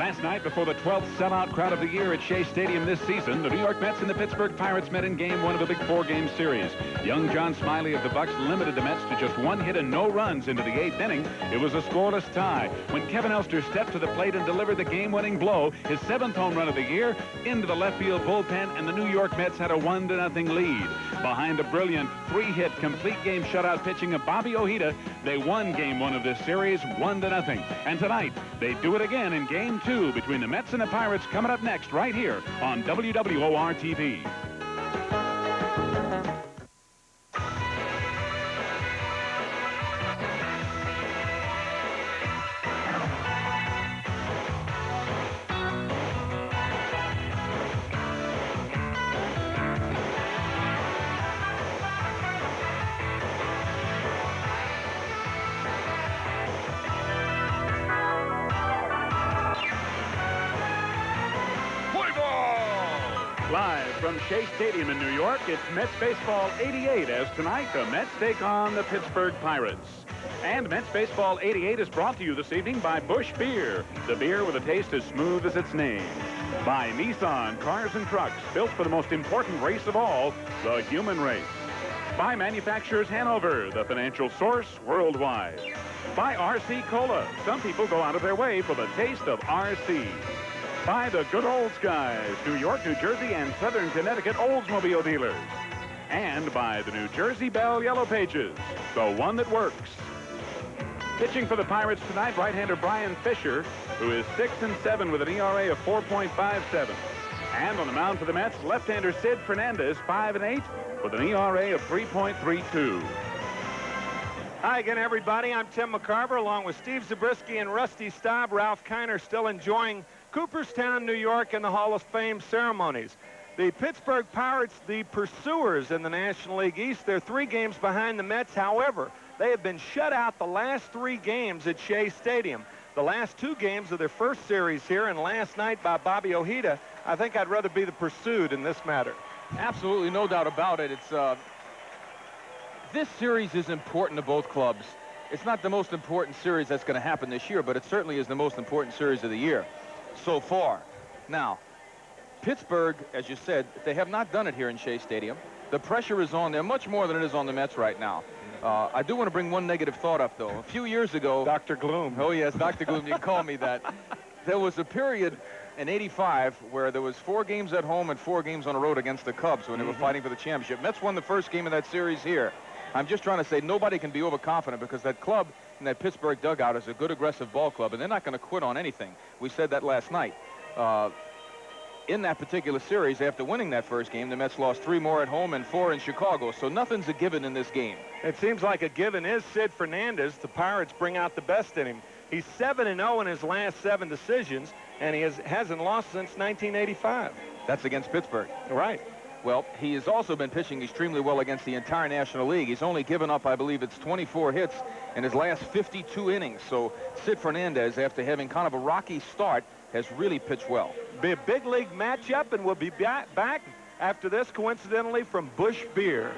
Last night, before the 12th sellout crowd of the year at Shea Stadium this season, the New York Mets and the Pittsburgh Pirates met in Game 1 of a big four-game series. Young John Smiley of the Bucks limited the Mets to just one hit and no runs into the 8th inning. It was a scoreless tie when Kevin Elster stepped to the plate and delivered the game-winning blow, his 7th home run of the year, into the left field bullpen, and the New York Mets had a 1-0 lead. Behind a brilliant three-hit complete game shutout pitching of Bobby Ojeda, they won Game 1 of this series 1-0. And tonight, they do it again in Game 2 between the Mets and the Pirates, coming up next right here on WWOR-TV. Live from Shea Stadium in New York, it's Mets Baseball 88 as tonight the Mets take on the Pittsburgh Pirates. And Mets Baseball 88 is brought to you this evening by Busch Beer, the beer with a taste as smooth as its name. By Nissan Cars and Trucks, built for the most important race of all, the human race. By Manufacturers Hanover, the financial source worldwide. By RC Cola, some people go out of their way for the taste of RC. By the Good Olds Guys, New York, New Jersey, and Southern Connecticut Oldsmobile dealers. And by the New Jersey Bell Yellow Pages, the one that works. Pitching for the Pirates tonight, right-hander Brian Fisher, who is 6-7 with an ERA of 4.57. And on the mound for the Mets, left-hander Sid Fernandez, 5-8 with an ERA of 3.32. Hi again, everybody. I'm Tim McCarver, along with Steve Zabriskie and Rusty Staub. Ralph Kiner still enjoying Cooperstown, New York, and the Hall of Fame ceremonies. The Pittsburgh Pirates, the pursuers in the National League East, they're 3 games behind the Mets. However, they have been shut out the last 3 games at Shea Stadium. The last 2 games of their first series here, and last night by Bobby Ojeda. I think I'd rather be the pursued in this matter. Absolutely, no doubt about it. This series is important to both clubs. It's not the most important series that's going to happen this year, but it certainly is the most important series of the year so far. Now, Pittsburgh, as you said, they have not done it here in Shea Stadium. The pressure is on them much more than it is on the Mets right now. I do want to bring one negative thought up, though. A few years ago... Dr. Gloom. Oh, yes, Dr. Gloom. You can call me that. There was a period in '85 where there was 4 games at home and 4 games on the road against the Cubs when they were fighting for the championship. Mets won the first game of that series here. I'm just trying to say nobody can be overconfident because that club in that Pittsburgh dugout is a good, aggressive ball club, and they're not going to quit on anything. We said that last night. In that particular series, after winning that first game, the Mets lost 3 more at home and 4 in Chicago, so nothing's a given in this game. It seems like a given is Sid Fernandez. The Pirates bring out the best in him. He's 7-0 in his last 7 decisions, and he hasn't lost since 1985. That's against Pittsburgh. Right. Well, he has also been pitching extremely well against the entire National League. He's only given up, I believe it's 24 hits in his last 52 innings. So Sid Fernandez, after having kind of a rocky start, has really pitched well. Be a big league matchup, and we'll be back after this, coincidentally, from Busch Beer.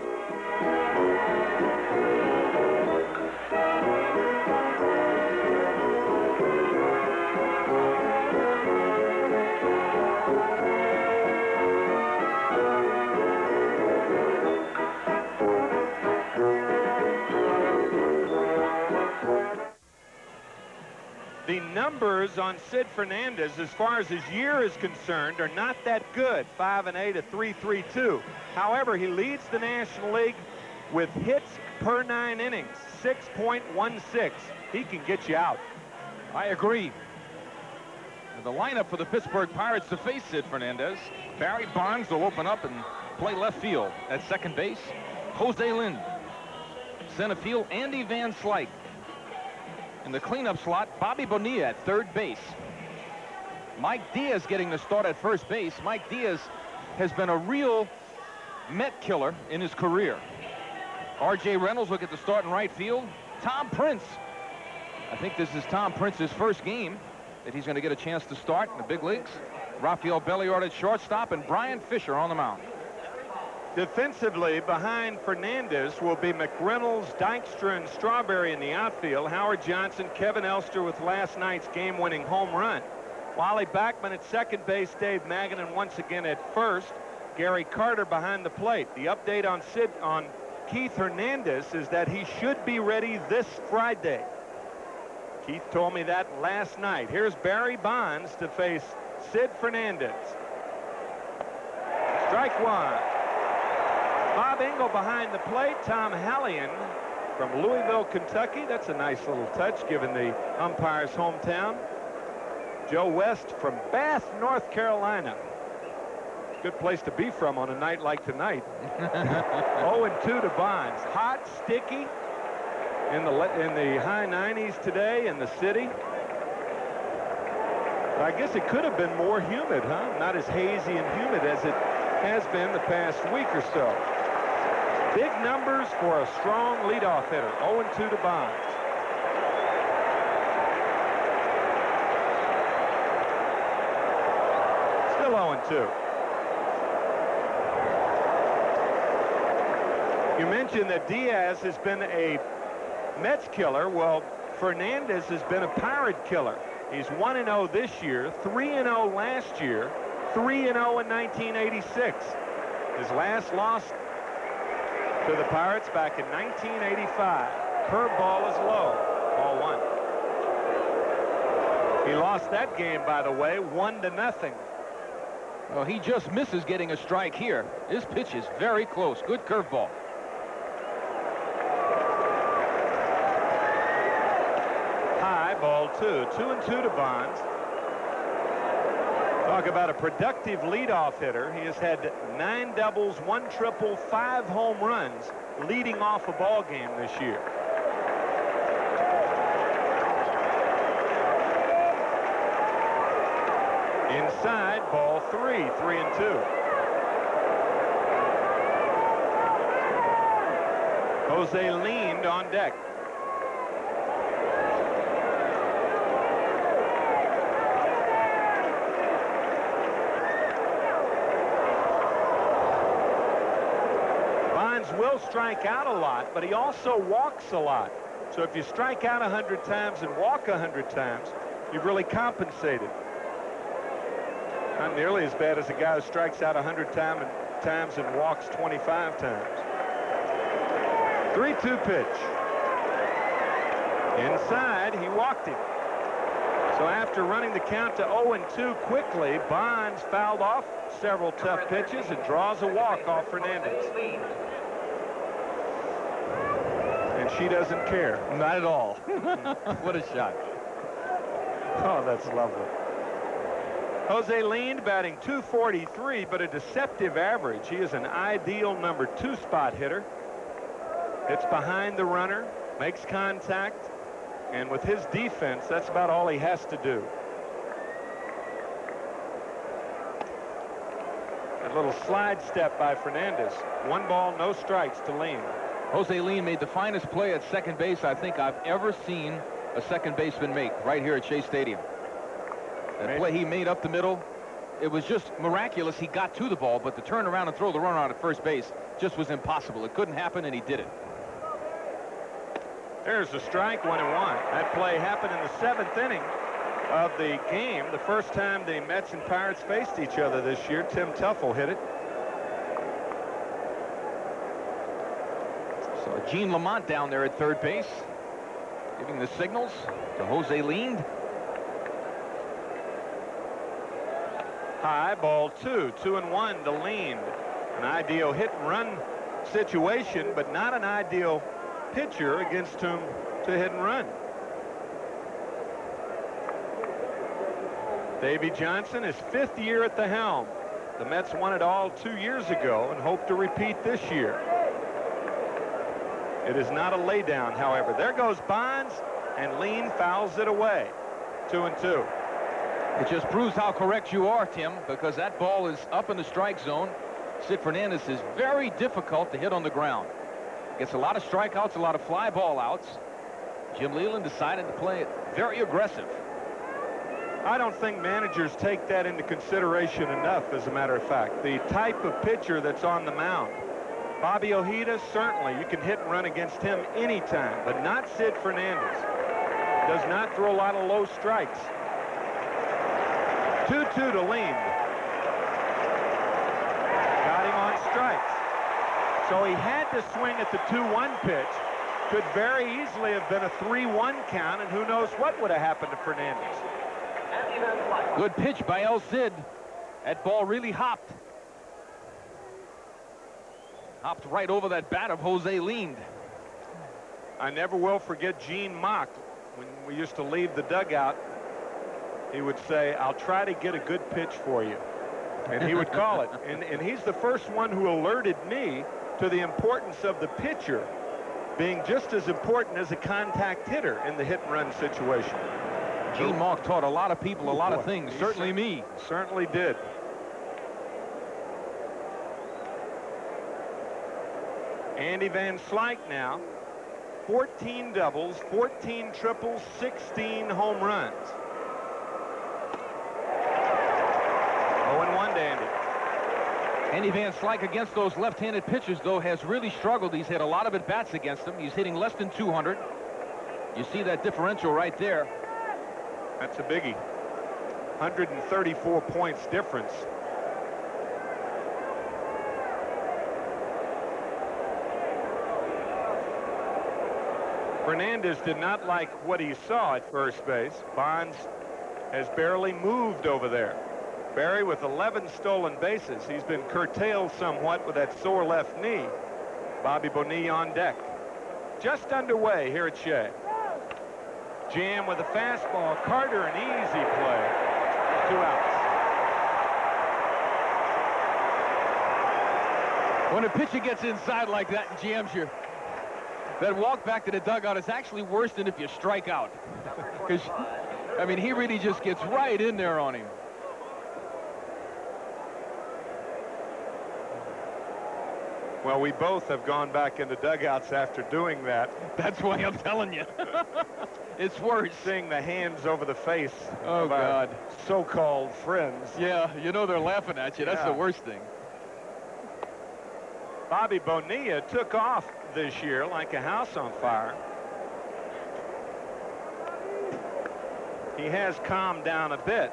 The numbers on Sid Fernandez, as far as his year is concerned, are not that good. 5-8, a 3.32. However, he leads the National League with hits per 9 innings, 6.16. He can get you out. I agree. The lineup for the Pittsburgh Pirates to face Sid Fernandez. Barry Bonds will open up and play left field. At second base, Jose Lynn. Center field, Andy Van Slyke. In the cleanup slot, Bobby Bonilla at third base. Mike Diaz getting the start at first base. Mike Diaz has been a real Met killer in his career. R.J. Reynolds will get the start in right field. Tom Prince. I think this is Tom Prince's first game that he's going to get a chance to start in the big leagues. Rafael Belliard at shortstop and Brian Fisher on the mound. Defensively, behind Fernandez will be McReynolds, Dykstra, and Strawberry in the outfield. Howard Johnson, Kevin Elster with last night's game-winning home run. Wally Backman at second base, Dave Maganin once again at first. Gary Carter behind the plate. The update on Keith Hernandez is that he should be ready this Friday. Keith told me that last night. Here's Barry Bonds to face Sid Fernandez. Strike one. Bob Engel behind the plate. Tom Hallion from Louisville, Kentucky. That's a nice little touch given the umpire's hometown. Joe West from Bath, North Carolina. Good place to be from on a night like tonight. 0-2 to Bonds. Hot, sticky in the high 90s today in the city. I guess it could have been more humid, huh? Not as hazy and humid as it has been the past week or so. Big numbers for a strong leadoff hitter. 0-2 to Bonds. Still 0-2. You mentioned that Diaz has been a Mets killer. Well, Fernandez has been a Pirate killer. He's 1-0 this year, 3-0 last year, 3-0 in 1986. His last loss to the Pirates back in 1985. Curveball is low. Ball one. He lost that game, by the way, 1-0. Well, he just misses getting a strike here. His pitch is very close. Good curveball. High, ball two. 2-2 to Bonds. Talk about a productive leadoff hitter. He has had 9 doubles, 1 triple, 5 home runs leading off a ball game this year. Inside, ball 3, 3-2. Jose leaned on deck. Will strike out a lot, but he also walks a lot. So if you strike out 100 times and walk 100 times, you've really compensated. Not nearly as bad as a guy who strikes out 100 times and walks 25 times. 3-2 pitch. Inside, he walked him. So after running the count to 0-2 quickly, Bonds fouled off several tough pitches and draws a walk off Fernandez. And she doesn't care. Not at all. What a shot. Oh, that's lovely. Jose leaned, batting .243, but a deceptive average. He is an ideal number 2 spot hitter. Hits behind the runner, makes contact, and with his defense, that's about all he has to do. A little slide step by Fernandez. 1 ball, no strikes to Lean. Jose Lean made the finest play at second base I think I've ever seen a second baseman make right here at Shea Stadium. That play he made up the middle, it was just miraculous. He got to the ball, but to turn around and throw the runner out at first base just was impossible. It couldn't happen, and he did it. There's the strike, 1-1. That play happened in the 7th inning of the game. The first time the Mets and Pirates faced each other this year. Tim Tuffle hit it. So Gene Lamont down there at third base, giving the signals to Jose Lean. High, ball 2, 2-1 to Lean. An ideal hit and run situation, but not an ideal pitcher against whom to hit and run. Davey Johnson, his 5th year at the helm. The Mets won it all 2 years ago and hope to repeat this year. It is not a laydown, however. There goes Bonds, and Lean fouls it away. 2-2. It just proves how correct you are, Tim, because that ball is up in the strike zone. Sid Fernandez is very difficult to hit on the ground. Gets a lot of strikeouts, a lot of fly ball outs. Jim Leyland decided to play it very aggressive. I don't think managers take that into consideration enough, as a matter of fact. The type of pitcher that's on the mound. Bobby Ojeda, certainly you can hit and run against him anytime, but not Sid Fernandez. Does not throw a lot of low strikes. 2-2 to Lind. Got him on strikes. So he had to swing at the 2-1 pitch. Could very easily have been a 3-1 count, and who knows what would have happened to Fernandez. Good pitch by El Cid. That ball really hopped. Hopped right over that bat of Jose Lind. I never will forget Gene Mock. When we used to leave the dugout, he would say, "I'll try to get a good pitch for you." And he would call it. And he's the first one who alerted me to the importance of the pitcher being just as important as a contact hitter in the hit-and-run situation. Gene Mock taught a lot of people a lot of things, certainly me. Certainly did. Andy Van Slyke now. 14 doubles, 14 triples, 16 home runs. 0-1 to Andy. Andy Van Slyke against those left-handed pitchers, though, has really struggled. He's had a lot of at-bats against them. He's hitting less than 200. You see that differential right there. That's a biggie. 134 points difference. Fernandez did not like what he saw at first base. Bonds has barely moved over there. Barry with 11 stolen bases. He's been curtailed somewhat with that sore left knee. Bobby Bonilla on deck. Just underway here at Shea. Jam with a fastball. Carter, an easy play. 2 outs. When a pitcher gets inside like that and jams you, that walk back to the dugout is actually worse than if you strike out. Because, I mean, he really just gets right in there on him. Well, we both have gone back into dugouts after doing that. That's why I'm telling you. It's worse. Seeing the hands over the face of God. So-called friends. Yeah, you know they're laughing at you. That's the worst thing. Bobby Bonilla took off this year like a house on fire. He has calmed down a bit,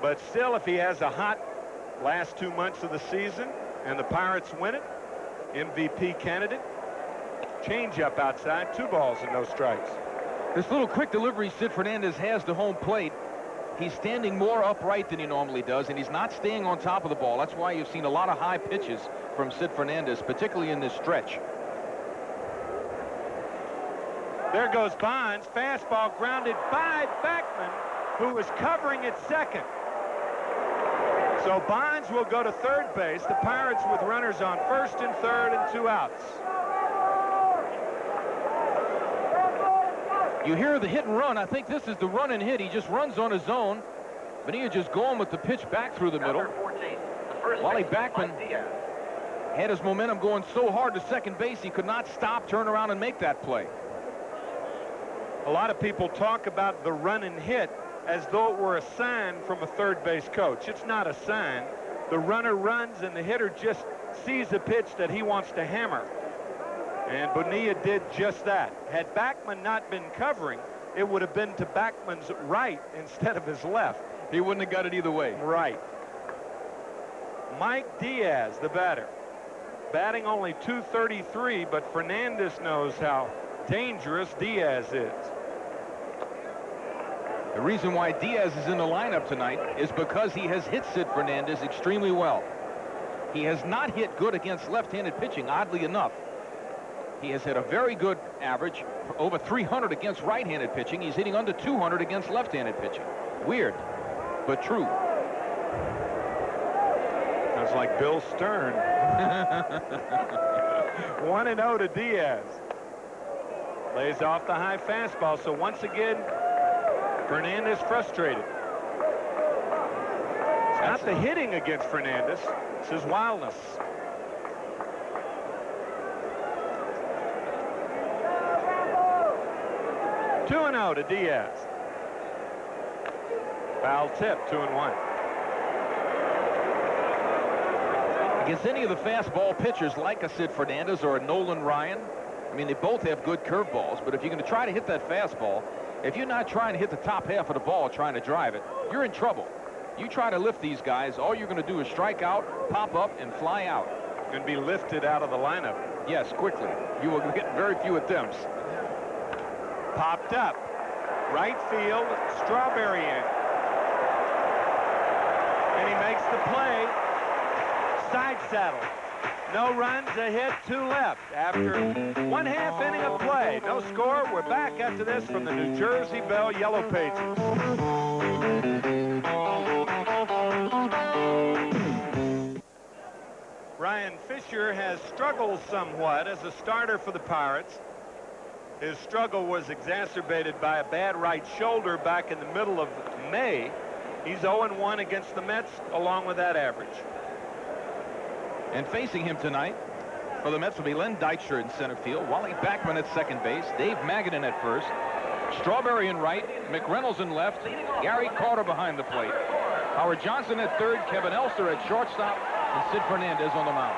but still, if he has a hot last 2 months of the season and the Pirates win it, MVP candidate. Change up outside. 2 balls and no strikes. This little quick delivery Sid Fernandez has to home plate. He's standing more upright than he normally does, and he's not staying on top of the ball. That's why you've seen a lot of high pitches from Sid Fernandez, particularly in this stretch. There goes Bonds. Fastball grounded by Backman, who was covering at second. So Bonds will go to third base. The Pirates with runners on first and third and 2 outs. You hear the hit and run. I think this is the run and hit. He just runs on his own. Bonilla just going with the pitch back through the middle. Wally Backman had his momentum going so hard to second base, he could not stop, turn around, and make that play. A lot of people talk about the run and hit as though it were a sign from a third base coach. It's not a sign. The runner runs and the hitter just sees a pitch that he wants to hammer. And Bonilla did just that. Had Backman not been covering, it would have been to Backman's right instead of his left. He wouldn't have got it either way. Right. Mike Diaz, the batter. Batting only .233, but Fernandez knows how dangerous Diaz is. The reason why Diaz is in the lineup tonight is because he has hit Sid Fernandez extremely well. He has not hit good against left-handed pitching, oddly enough. He has had a very good average, over 300 against right-handed pitching. He's hitting under 200 against left-handed pitching. Weird, but true. Sounds like Bill Stern. 1-0 to Diaz. Lays off the high fastball, so once again, Fernandez frustrated. It's not the hitting against Fernandez. It's his wildness. Two and 0 to Diaz. Foul tip, 2-1. Against any of the fastball pitchers like a Sid Fernandez or a Nolan Ryan, I mean, they both have good curveballs, but if you're going to try to hit that fastball, if you're not trying to hit the top half of the ball trying to drive it, you're in trouble. You try to lift these guys, all you're going to do is strike out, pop up, and fly out. Going to be lifted out of the lineup. Yes, quickly. You will get very few attempts. Popped up. Right field, Strawberry in. And he makes the play. Side saddle. No runs, a hit, 2 left. After 1/2 inning of play. No score. We're back after this from the New Jersey Bell Yellow Pages. Ryan Fisher has struggled somewhat as a starter for the Pirates. His struggle was exacerbated by a bad right shoulder back in the middle of May. He's 0-1 against the Mets along with that average. And facing him tonight for the Mets will be Len Dykstra in center field, Wally Backman at second base, Dave Magadan at first, Strawberry in right, McReynolds in left, Gary Carter behind the plate, Howard Johnson at third, Kevin Elster at shortstop, and Sid Fernandez on the mound.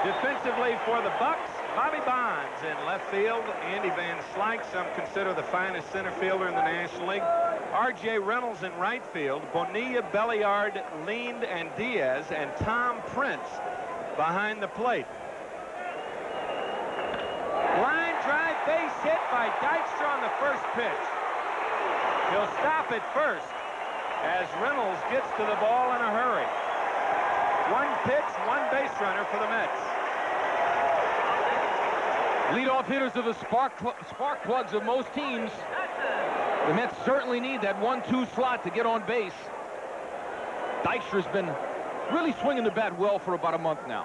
Defensively for the Bucks, Bobby Bonds in left field, Andy Van Slyke, some consider the finest center fielder in the National League, R.J. Reynolds in right field, Bonilla, Belliard, Lind, and Diaz, and Tom Prince behind the plate. Line drive, base hit by Dykstra on the first pitch. He'll stop at first as Reynolds gets to the ball in a hurry. 1 pitch, 1 base runner for the Mets. Leadoff hitters are the spark plugs of most teams. The Mets certainly need that 1-2 slot to get on base. Dykstra's been really swinging the bat well for about a month now.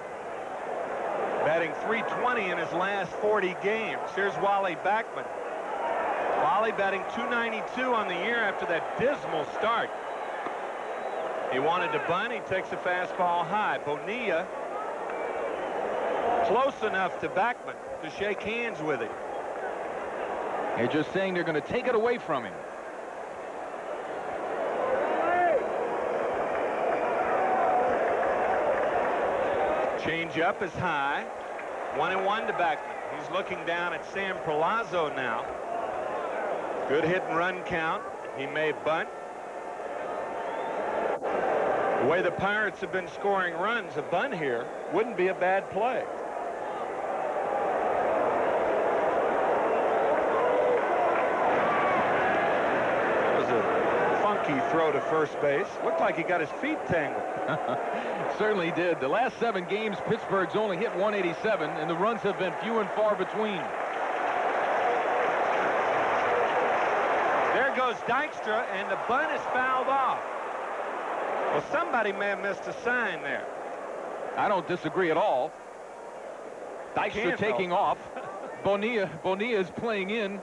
Batting .320 in his last 40 games. Here's Wally Backman. Wally batting .292 on the year after that dismal start. He wanted to bunt. He takes a fastball high. Bonilla close enough to Backman to shake hands with him. They're just saying they're going to take it away from him. Change up is high. 1-1 to Backman. He's looking down at Sam Perlazo now. Good hit and run count. He may bunt. The way the Pirates have been scoring runs, a bunt here wouldn't be a bad play. That was a funky throw to first base. Looked like he got his feet tangled. Certainly did. The last 7 games, Pittsburgh's only hit 187, and the runs have been few and far between. There goes Dykstra, and the bunt is fouled off. Well, somebody may have missed a sign there. I don't disagree at all. Dykstra taking off. Bonilla is playing in.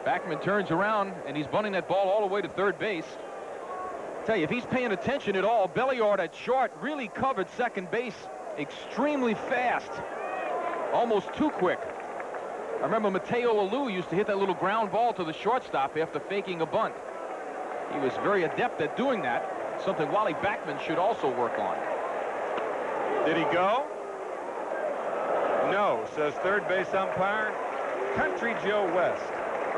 Backman turns around, and he's bunting that ball all the way to third base. Tell you, if he's paying attention at all, Belliard at short really covered second base extremely fast. Almost too quick. I remember Mateo Alou used to hit that little ground ball to the shortstop after faking a bunt. He was very adept at doing that, something Wally Backman should also work on. Did he go? No, says third base umpire. Country Joe West.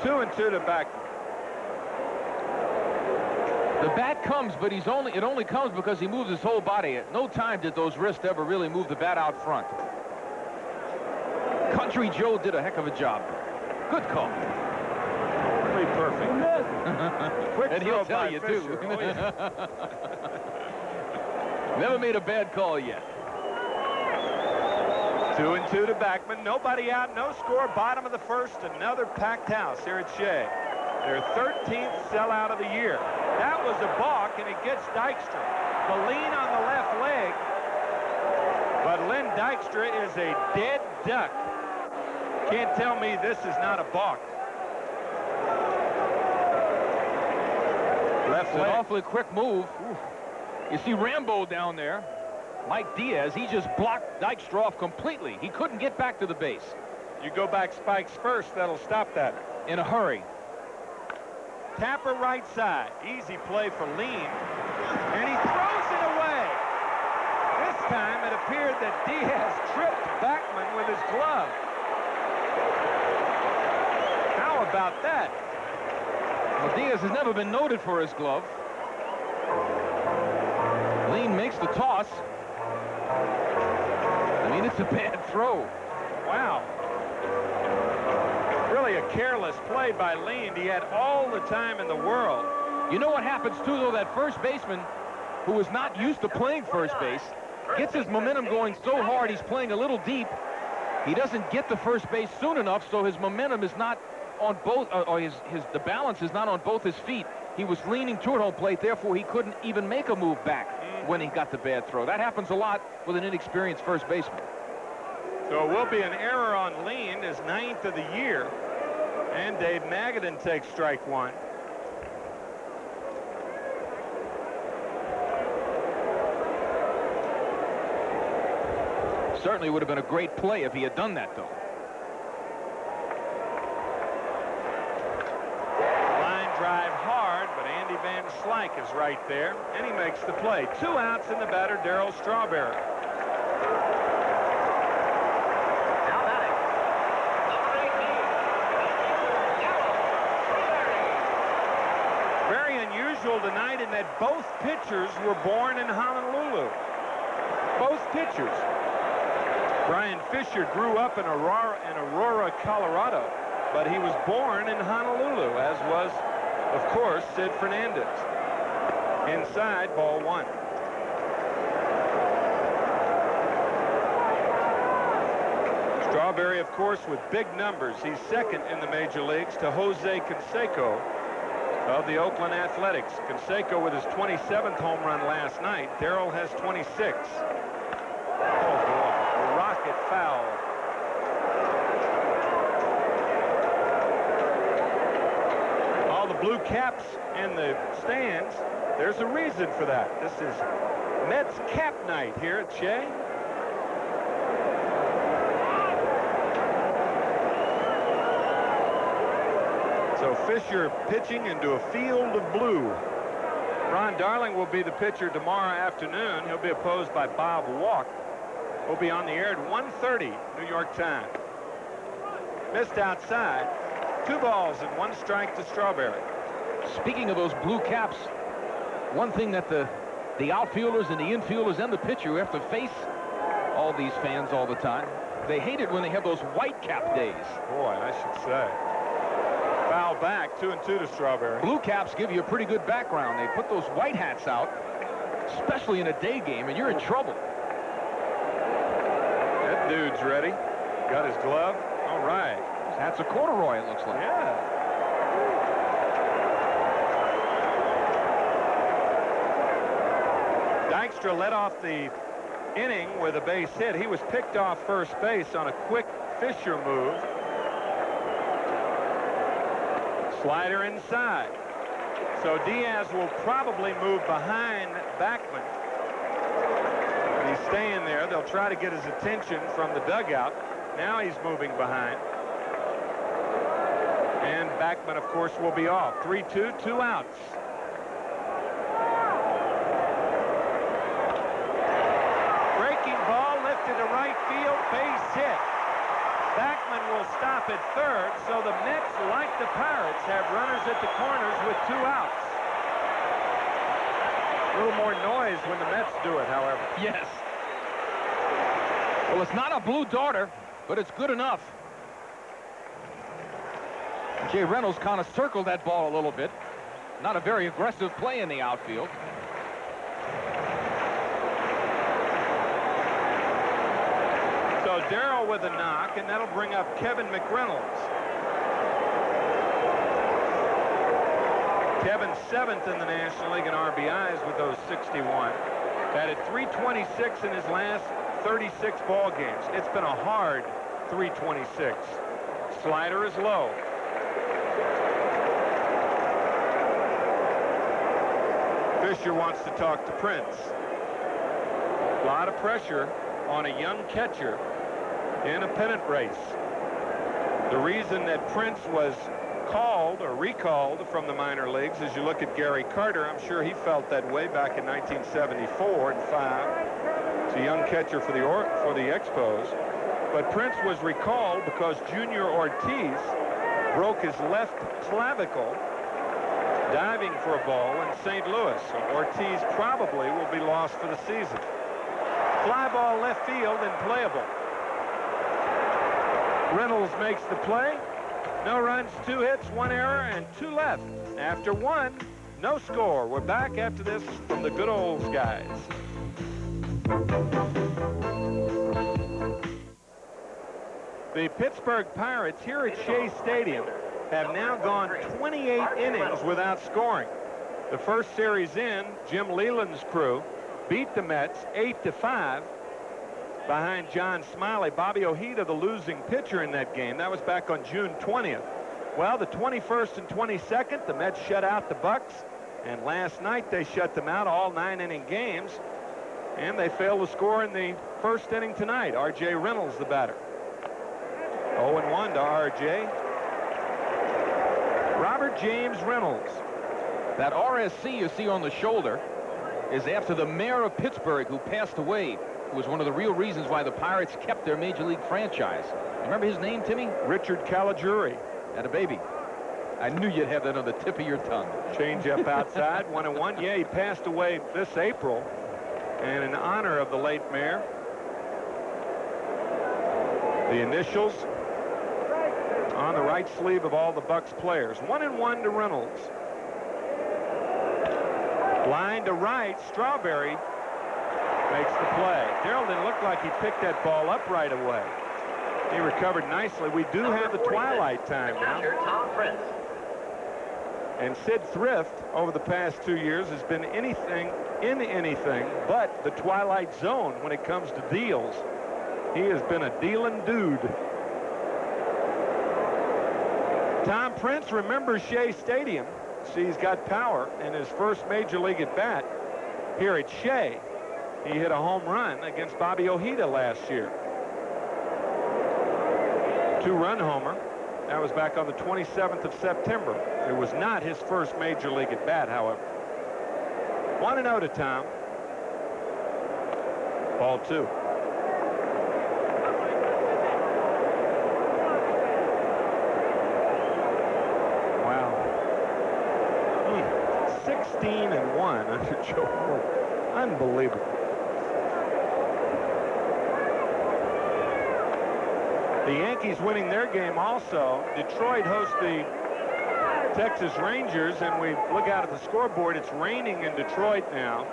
2-2 to Backman. The bat comes, but it only comes because he moves his whole body. At no time did those wrists ever really move the bat out front. Country Joe did a heck of a job. Good call. Really perfect. Quick and he'll tell you, Fisher. too. Oh, yeah. Never made a bad call yet. 2-2 to Backman. Nobody out, no score. Bottom of the first. Another packed house here at Shea. Their 13th sellout of the year. That was a balk, and it gets Dykstra. The lean on the left leg. But Len Dykstra is a dead duck. Can't tell me this is not a balk. Left It's an leg. awfully quick move. Oof. You see Rambo down there. Mike Diaz, he just blocked Dykstra off completely. He couldn't get back to the base. You go back spikes first, that'll stop that. In a hurry. Tapper right side. Easy play for Lean. And he throws it away. This time it appeared that Diaz tripped Backman with his glove. How about that? Well, Diaz has never been noted for his glove. Lean makes the toss. I mean, it's a bad throw. Wow. Really a careless play by Lean. He had all the time in the world. You know what happens, too, though? That first baseman, who is not used to playing first base, gets his momentum going so hard, he's playing a little deep. He doesn't get to first base soon enough, so his momentum is not on both, or the balance is not on both his feet. He was leaning toward home plate, therefore he couldn't even make a move back when he got the bad throw. That happens a lot with an inexperienced first baseman. So it will be an error on Lean, his 9th of the year. And Dave Magadan takes strike one. Certainly would have been a great play if he had done that, though. Line drive hard, but Andy Van Slyke is right there, and he makes the play. 2 outs in the batter, Darryl Strawberry. Now batting, number 18, Very unusual tonight in that both pitchers were born in Honolulu. Both pitchers. Brian Fisher grew up in Aurora, Colorado, but he was born in Honolulu, as was, of course, Sid Fernandez. Inside, ball 1. Strawberry, of course, with big numbers. He's second in the major leagues to Jose Canseco of the Oakland Athletics. Canseco with his 27th home run last night. Darryl has 26. Rocket foul. All the blue caps in the stands, there's a reason for that. This is Mets cap night here at Shea. So Fisher pitching into a field of blue. Ron Darling will be the pitcher tomorrow afternoon. He'll be opposed by Bob Walk. Will be on the air at 1:30 New York time. Missed outside. 2 balls and 1 strike to Strawberry. Speaking of those blue caps, one thing that the outfielders and the infielders and the pitcher who have to face all these fans all the time, they hate it when they have those white cap days. Boy, I should say. Foul back, 2-2 to Strawberry. Blue caps give you a pretty good background. They put those white hats out, especially in a day game, and you're in trouble. That dude's ready. Got his glove. All right. That's a corduroy, it looks like. Yeah. Dykstra led off the inning with a base hit. He was picked off first base on a quick Fisher move. Slider inside. So Diaz will probably move behind Backman. He's staying there. They'll try to get his attention from the dugout. Now he's moving behind. And Backman, of course, will be off. 3-2, 2 outs. Breaking ball lifted to right field, base hit. Backman will stop at third, so the Mets, like the Pirates, have runners at the corners with 2 outs. A little more noise when the Mets do it, however. Yes. Well, it's not a blue darter, but it's good enough. Jay Reynolds kind of circled that ball a little bit. Not a very aggressive play in the outfield. So Darryl with a knock, and that'll bring up Kevin McReynolds. Kevin's 7th in the National League in RBIs with those 61. Batted .326 in his last 36 ball games. It's been a hard .326. Slider is low. Fisher wants to talk to Prince. A lot of pressure on a young catcher in a pennant race. The reason that Prince was called or recalled from the minor leagues, as you look at Gary Carter, I'm sure he felt that way back in 1974 and 5. It's a young catcher for the Expos. But Prince was recalled because Junior Ortiz broke his left clavicle diving for a ball in St. Louis. So Ortiz probably will be lost for the season. Fly ball left field and playable. Reynolds makes the play. No runs, 2 hits, 1 error, and 2 left. After 1, no score. We're back after this from the good old guys. The Pittsburgh Pirates here at Shea Stadium have now gone 28 innings without scoring. The first series in, Jim Leland's crew beat the Mets 8-5 behind John Smiley. Bobby Ojeda, the losing pitcher in that game. That was back on June 20th. Well, the 21st and 22nd, the Mets shut out the Bucks, and last night they shut them out, all 9-inning games, and they failed to score in the first inning tonight. R.J. Reynolds, the batter. 0-1 to R.J. Robert James Reynolds. That RSC you see on the shoulder is after the mayor of Pittsburgh, who passed away, who was one of the real reasons why the Pirates kept their Major League franchise. Remember his name, Timmy? Richard Caligiuri. And a baby. I knew you'd have that on the tip of your tongue. Change up outside, 1-1. Yeah, he passed away this April. And in honor of the late mayor, the initials on the right sleeve of all the Bucks players. 1-1 to Reynolds. Line to right, Strawberry makes the play. Darrell didn't look like he picked that ball up right away. He recovered nicely. We do have the twilight time now. Tom Prince. And Sid Thrift, over the past 2 years, has been anything but the twilight zone when it comes to deals. He has been a dealing dude. Tom Prince remembers Shea Stadium. See, he's got power in his first major league at bat here at Shea. He hit a home run against Bobby Ojeda last year. 2-run homer. That was back on the 27th of September. It was not his first major league at bat, however. 1-0 to Tom. Ball 2. Wow. 16-1 under Joe Moore. Unbelievable. The Yankees winning their game also. Detroit hosts the Texas Rangers, and we look out at the scoreboard. It's raining in Detroit now.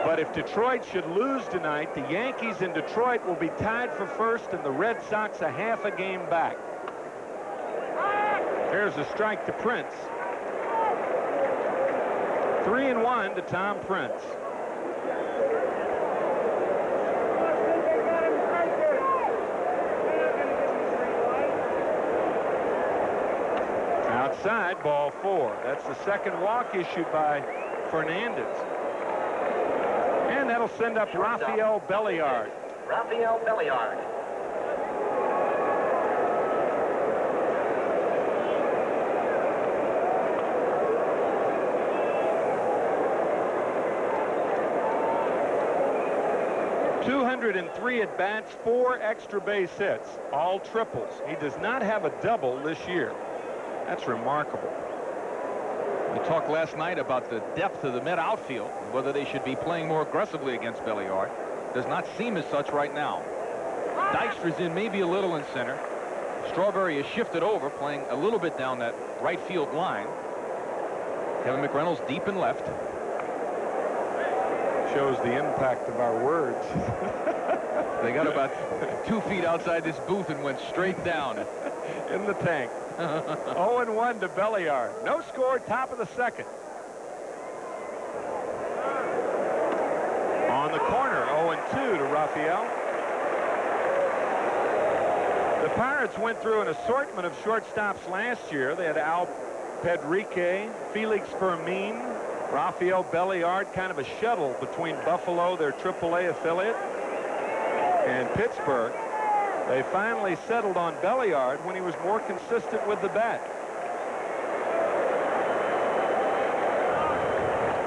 But if Detroit should lose tonight, the Yankees in Detroit will be tied for first, and the Red Sox a half a game back. There's a strike to Prince. 3-1 to Tom Prince. Outside, ball 4. That's the second walk issued by Fernandez. And that'll send up Rafael Belliard. Rafael Belliard. .203 at-bats, 4 extra base hits, all triples. He does not have a double this year. That's remarkable. We talked last night about the depth of the Met outfield, whether they should be playing more aggressively against Belliard. Does not seem as such right now. Dykstra's in maybe a little in center. Strawberry is shifted over, playing a little bit down that right field line. Kevin McReynolds deep in left. Shows the impact of our words. They got about 2 feet outside this booth and went straight down. In the tank. 0-1 to Belliard. No score, top of the second. On the corner, 0-2 to Rafael. The Pirates went through an assortment of shortstops last year. They had Al Pedrique, Felix Fermin, Rafael Belliard, kind of a shuttle between Buffalo, their AAA affiliate, and Pittsburgh. They finally settled on Belliard when he was more consistent with the bat.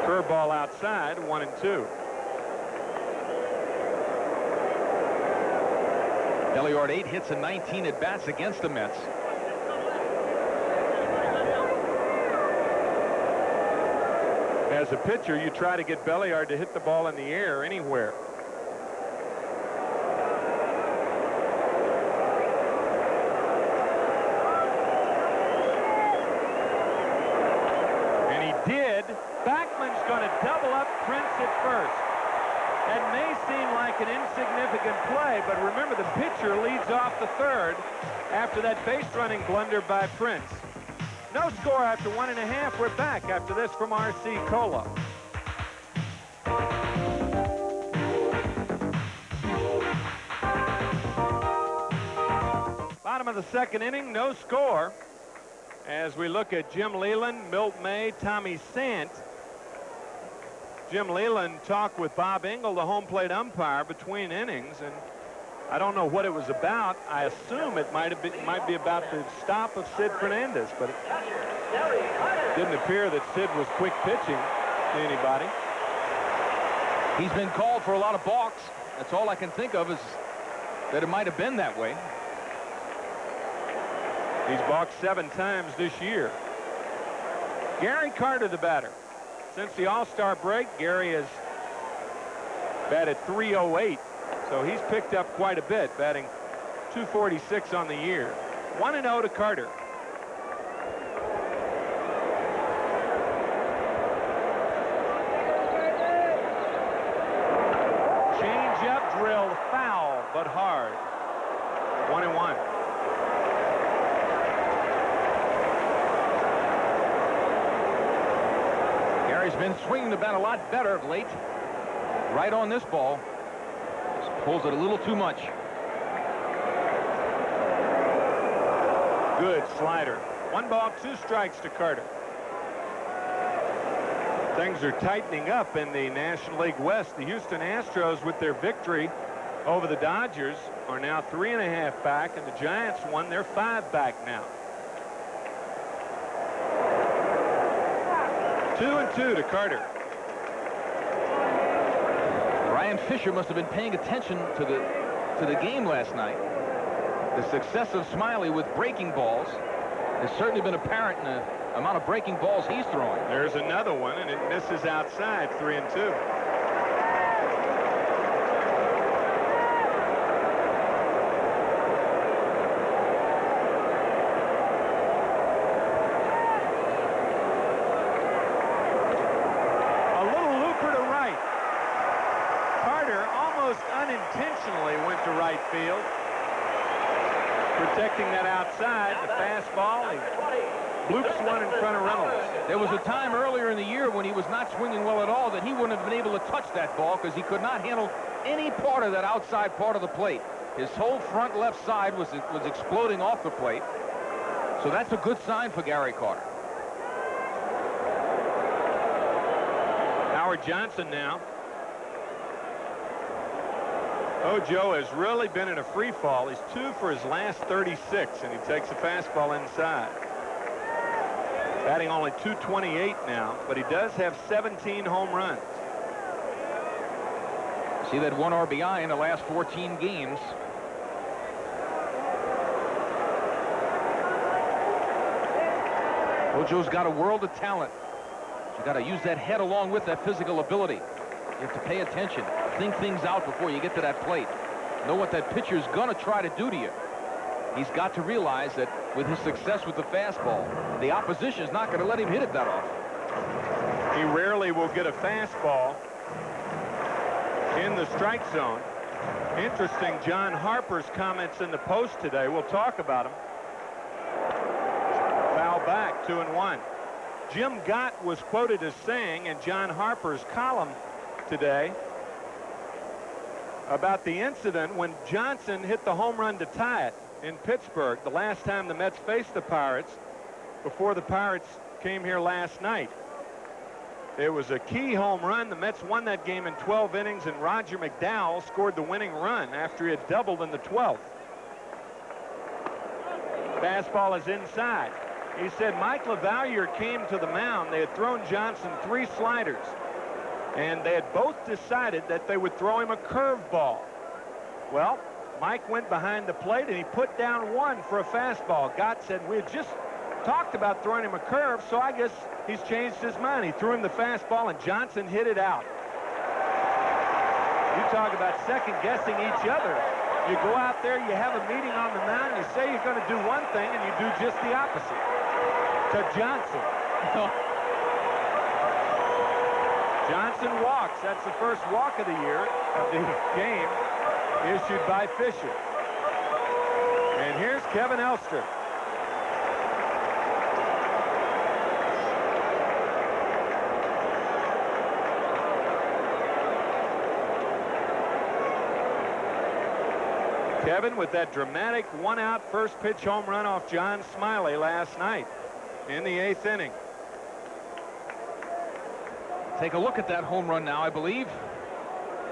Curveball outside, 1-2. Belliard 8 hits and 19 at-bats against the Mets. As a pitcher, you try to get Belliard to hit the ball in the air anywhere. And he did. Backman's going to double up Prince at first. That may seem like an insignificant play, but remember, the pitcher leads off the third after that base running blunder by Prince. No score after 1.5. We're back after this from RC Cola. Bottom of the second inning, no score. As we look at Jim Leyland, Milt May, Tommy Sant. Jim Leyland talked with Bob Engel, the home plate umpire, between innings, and I don't know what it was about. I assume it might be about the stop of Sid Fernandez, but it didn't appear that Sid was quick pitching to anybody. He's been called for a lot of balks. That's all I can think of is that it might have been that way. He's balked 7 times this year. Gary Carter, the batter. Since the All-Star break, Gary has batted .308, so he's picked up quite a bit, batting .246 on the year. 1-0 to Carter. Change-up drilled foul, but hard. 1-1. Gary's been swinging the bat a lot better of late. Right on this ball. Just pulls it a little too much. Good slider. 1 ball, 2 strikes to Carter. Things are tightening up in the National League West. The Houston Astros, with their victory over the Dodgers, are now 3.5 back, and the Giants won. They're 5 back now. 2-2 to Carter. Ryan Fisher must have been paying attention to the game last night. The success of Smiley with breaking balls has certainly been apparent in the amount of breaking balls he's throwing. There's another one, and it misses outside. 3-2. Unintentionally went to right field, protecting that outside. The fastball, he bloops one in front of Reynolds. There was a time earlier in the year when he was not swinging well at all that he wouldn't have been able to touch that ball because he could not handle any part of that outside part of the plate. His whole front left side was exploding off the plate. So that's a good sign for Gary Carter. Howard Johnson now. Ojo has really been in a free fall. He's 2 for his last 36, and he takes a fastball inside. Batting only .228 now, but he does have 17 home runs. See that 1 RBI in the last 14 games. Ojo's got a world of talent. You got to use that head along with that physical ability. You have to pay attention. Think things out before you get to that plate. Know what that pitcher's going to try to do to you. He's got to realize that with his success with the fastball, the opposition is not going to let him hit it that often. He rarely will get a fastball in the strike zone. Interesting, John Harper's comments in the Post today. We'll talk about him. Foul back, 2-1. Jim Gott was quoted as saying in John Harper's column today about the incident when Johnson hit the home run to tie it in Pittsburgh the last time the Mets faced the Pirates before the Pirates came here last night. It was a key home run. The Mets won that game in 12 innings, and Roger McDowell scored the winning run after he had doubled in the 12th. Fastball is inside. He said Mike LaValliere came to the mound. They had thrown Johnson 3 sliders, and they had both decided that they would throw him a curveball. Well, Mike went behind the plate, and he put down 1 for a fastball. Gott said, we had just talked about throwing him a curve, so I guess he's changed his mind. He threw him the fastball, and Johnson hit it out. You talk about second-guessing each other. You go out there, you have a meeting on the mound, you say you're going to do one thing, and you do just the opposite. To Johnson. Johnson walks. That's the first walk of the year of the game issued by Fisher. And here's Kevin Elster. Kevin with that dramatic one-out first pitch home run off John Smiley last night in the 8th inning. Take a look at that home run now, I believe.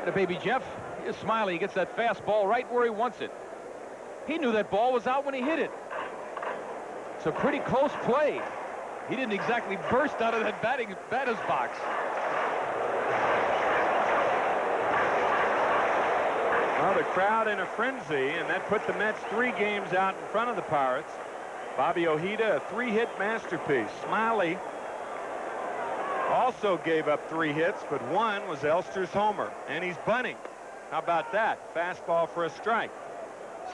And baby Jeff, here's Smiley. He gets that fastball right where he wants it. He knew that ball was out when he hit it. It's a pretty close play. He didn't exactly burst out of that batter's box. Well, the crowd in a frenzy, and that put the Mets 3 games out in front of the Pirates. Bobby Ojeda, a 3-hit masterpiece. Smiley also gave up 3 hits, but one was Elster's homer, and he's bunting. How about that? Fastball for a strike.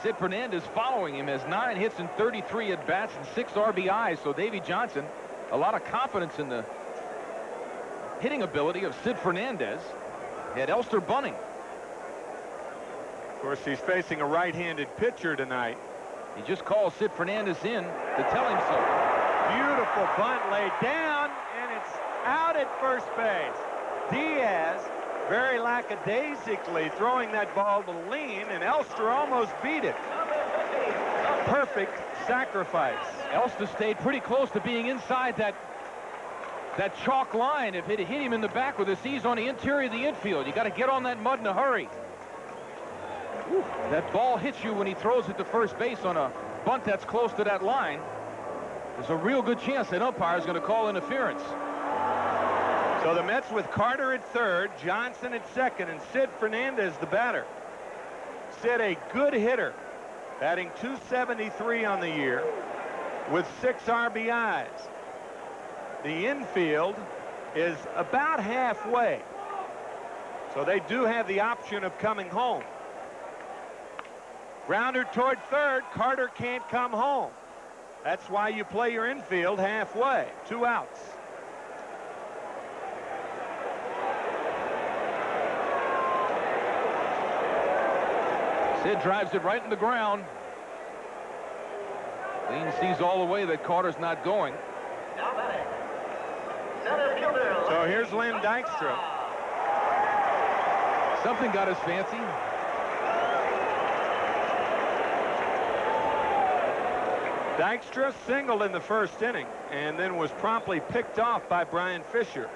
Sid Fernandez following him has 9 hits and 33 at-bats and 6 RBIs. So Davy Johnson, a lot of confidence in the hitting ability of Sid Fernandez. He had Elster bunting. Of course, he's facing a right-handed pitcher tonight. He just called Sid Fernandez in to tell him so. Beautiful bunt laid down, and it's out at first base. Diaz very lackadaisically throwing that ball to lean, and Elster almost beat it. Perfect sacrifice. Elster stayed pretty close to being inside that chalk line. If it hit him in the back with his knees on the interior of the infield, you got to get on that mud in a hurry. Whew. That ball hits you when he throws it to first base on a bunt that's close to that line. There's a real good chance that umpire is going to call interference. So the Mets with Carter at third, Johnson at second, and Sid Fernandez the batter. Sid, a good hitter, batting .273 on the year with 6 RBIs. The infield is about halfway, so they do have the option of coming home. Grounder toward third. Carter can't come home. That's why you play your infield halfway. 2 outs. Sid drives it right in the ground. Lean sees all the way that Carter's not going. So here's Lynn Dykstra. Something got his fancy. Dykstra singled in the first inning and then was promptly picked off by Brian Fisher.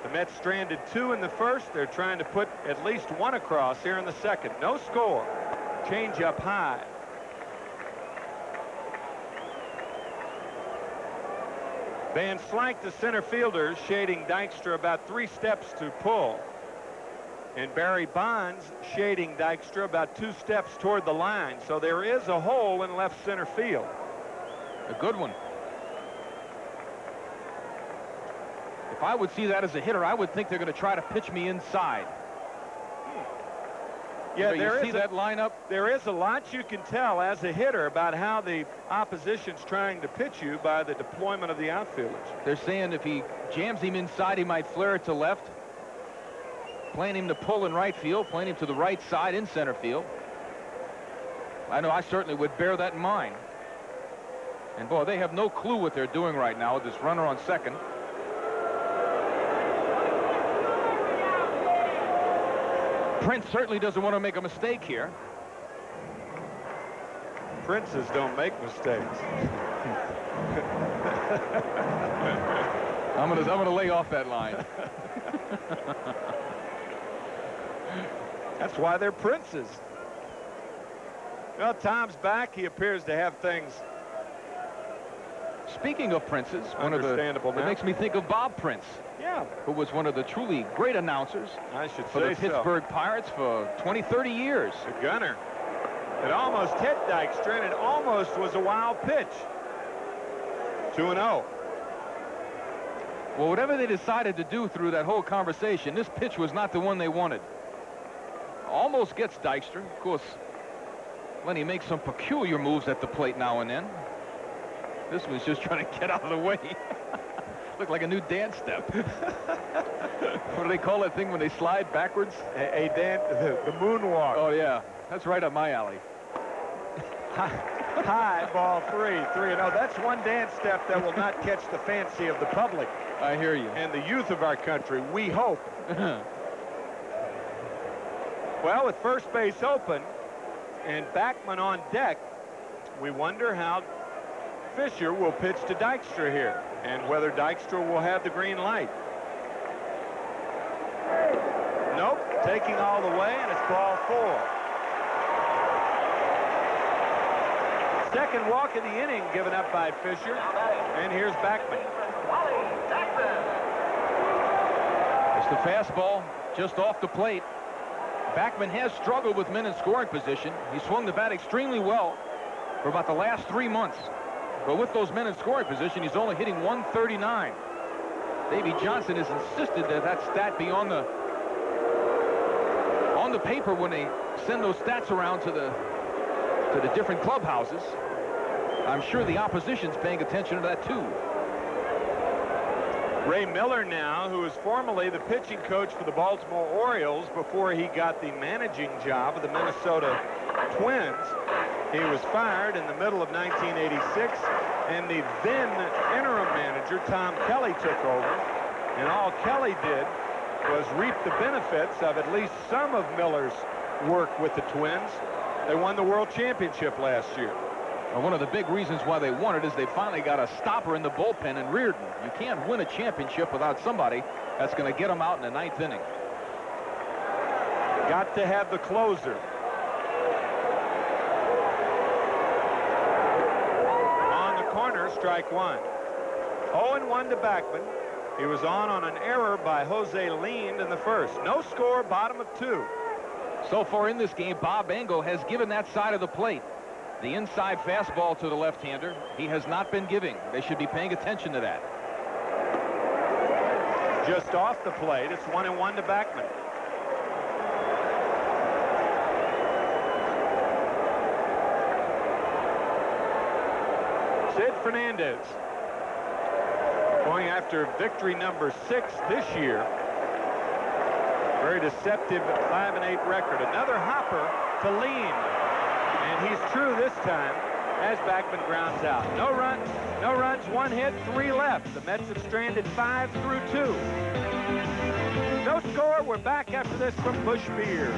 The Mets stranded 2 in the first. They're trying to put at least 1 across here in the second. No score. Change up high. Van Slyke, the center fielder, shading Dykstra about 3 steps to pull. And Barry Bonds shading Dykstra about 2 steps toward the line. So there is a hole in left center field. A good one. If I would see that as a hitter, I would think they're going to try to pitch me inside. Yeah, you see that lineup? There is a lot you can tell as a hitter about how the opposition's trying to pitch you by the deployment of the outfielders. They're saying if he jams him inside, he might flare it to left. Playing him to pull in right field, playing him to the right side in center field. I know I certainly would bear that in mind. And boy, they have no clue what they're doing right now with this runner on second. Prince certainly doesn't want to make a mistake here. Princes don't make mistakes. I'm gonna lay off that line. That's why they're princes. Well, Tom's back. He appears to have things. Speaking of princes, Understandable it now. makes me think of Bob Prince. Yeah. Who was one of the truly great announcers I should for say the Pittsburgh Pirates for 20, 30 years. The gunner. It almost hit Dykstra, and it almost was a wild pitch. 2-0. Well, whatever they decided to do through that whole conversation, this pitch was not the one they wanted. Almost gets Dykstra. Of course, Lenny makes some peculiar moves at the plate now and then. This was just trying to get out of the way. Looked like a new dance step. What do they call that thing when they slide backwards? A dance, the moonwalk. Oh, yeah. That's right up my alley. High, ball 3-0. That's one dance step that will not catch the fancy of the public. I hear you. And the youth of our country, we hope. Well, with first base open and Backman on deck, we wonder how Fisher will pitch to Dykstra here and whether Dykstra will have the green light. Nope, taking all the way, and it's ball 4. Second walk of the inning given up by Fisher, and here's Backman. It's the fastball just off the plate. Backman has struggled with men in scoring position. He swung the bat extremely well for about the last 3 months. But with those men in scoring position, he's only hitting 139. Davey Johnson has insisted that that stat be on the paper when they send those stats around to the different clubhouses. I'm sure the opposition's paying attention to that too. Ray Miller now, who was formerly the pitching coach for the Baltimore Orioles before he got the managing job of the Minnesota Twins. He was fired in the middle of 1986, and the then interim manager, Tom Kelly, took over. And all Kelly did was reap the benefits of at least some of Miller's work with the Twins. They won the World Championship last year. Well, one of the big reasons why they won it is they finally got a stopper in the bullpen in Reardon. You can't win a championship without somebody that's going to get them out in the 9th inning. Got to have the closer. On the corner, strike 1. 0-1 to Backman. He was on an error by Jose Lind in the first. No score, bottom of 2. So far in this game, Bob Engel has given that side of the plate. The inside fastball to the left-hander, he has not been giving. They should be paying attention to that. Just off the plate, it's 1-1 to Backman. Sid Fernandez going after victory number 6 this year. Very deceptive 5-8 record. Another hopper to Lind. And he's true this time as Backman grounds out. No runs, 1 hit, 3 left. The Mets have stranded 5 through 2. No score. We're back after this from Busch Beer.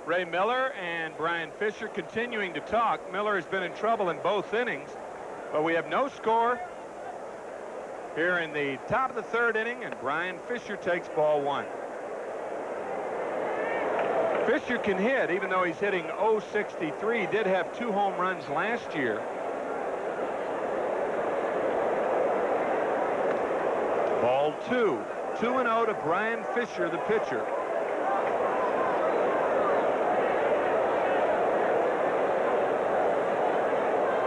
Ray Miller and Brian Fisher continuing to talk. Miller has been in trouble in both innings, but we have no score here in the top of the 3rd inning, and Brian Fisher takes ball 1. Fisher can hit, even though he's hitting .063. He did have 2 home runs last year. Ball 2. 2-0 to Brian Fisher, the pitcher.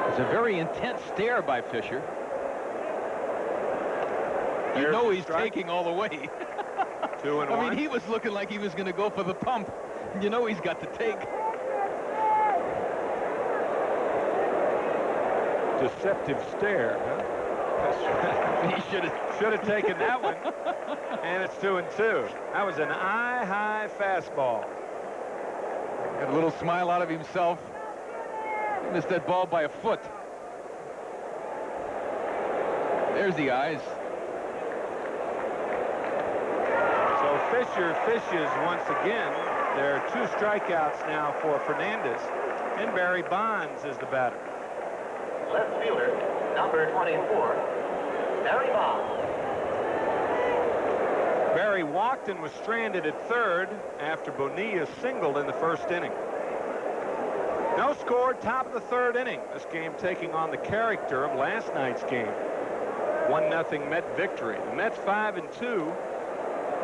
It's a very intense stare by Fisher. You know he's taking all the way. 2-1. I mean, he was looking like he was going to go for the pump. You know he's got to take. Deceptive stare, huh? He should have taken that one. And it's 2-2. That was an eye-high fastball. Got a little smile out of himself. He missed that ball by a foot. There's the eyes. So Fisher fishes once again. There are 2 strikeouts now for Fernandez, and Barry Bonds is the batter. Left fielder, number 24, Barry Bonds. Barry walked and was stranded at 3rd after Bonilla singled in the 1st inning. No score, top of the 3rd inning. This game taking on the character of last night's game. 1-0 Met victory. The Mets 5-2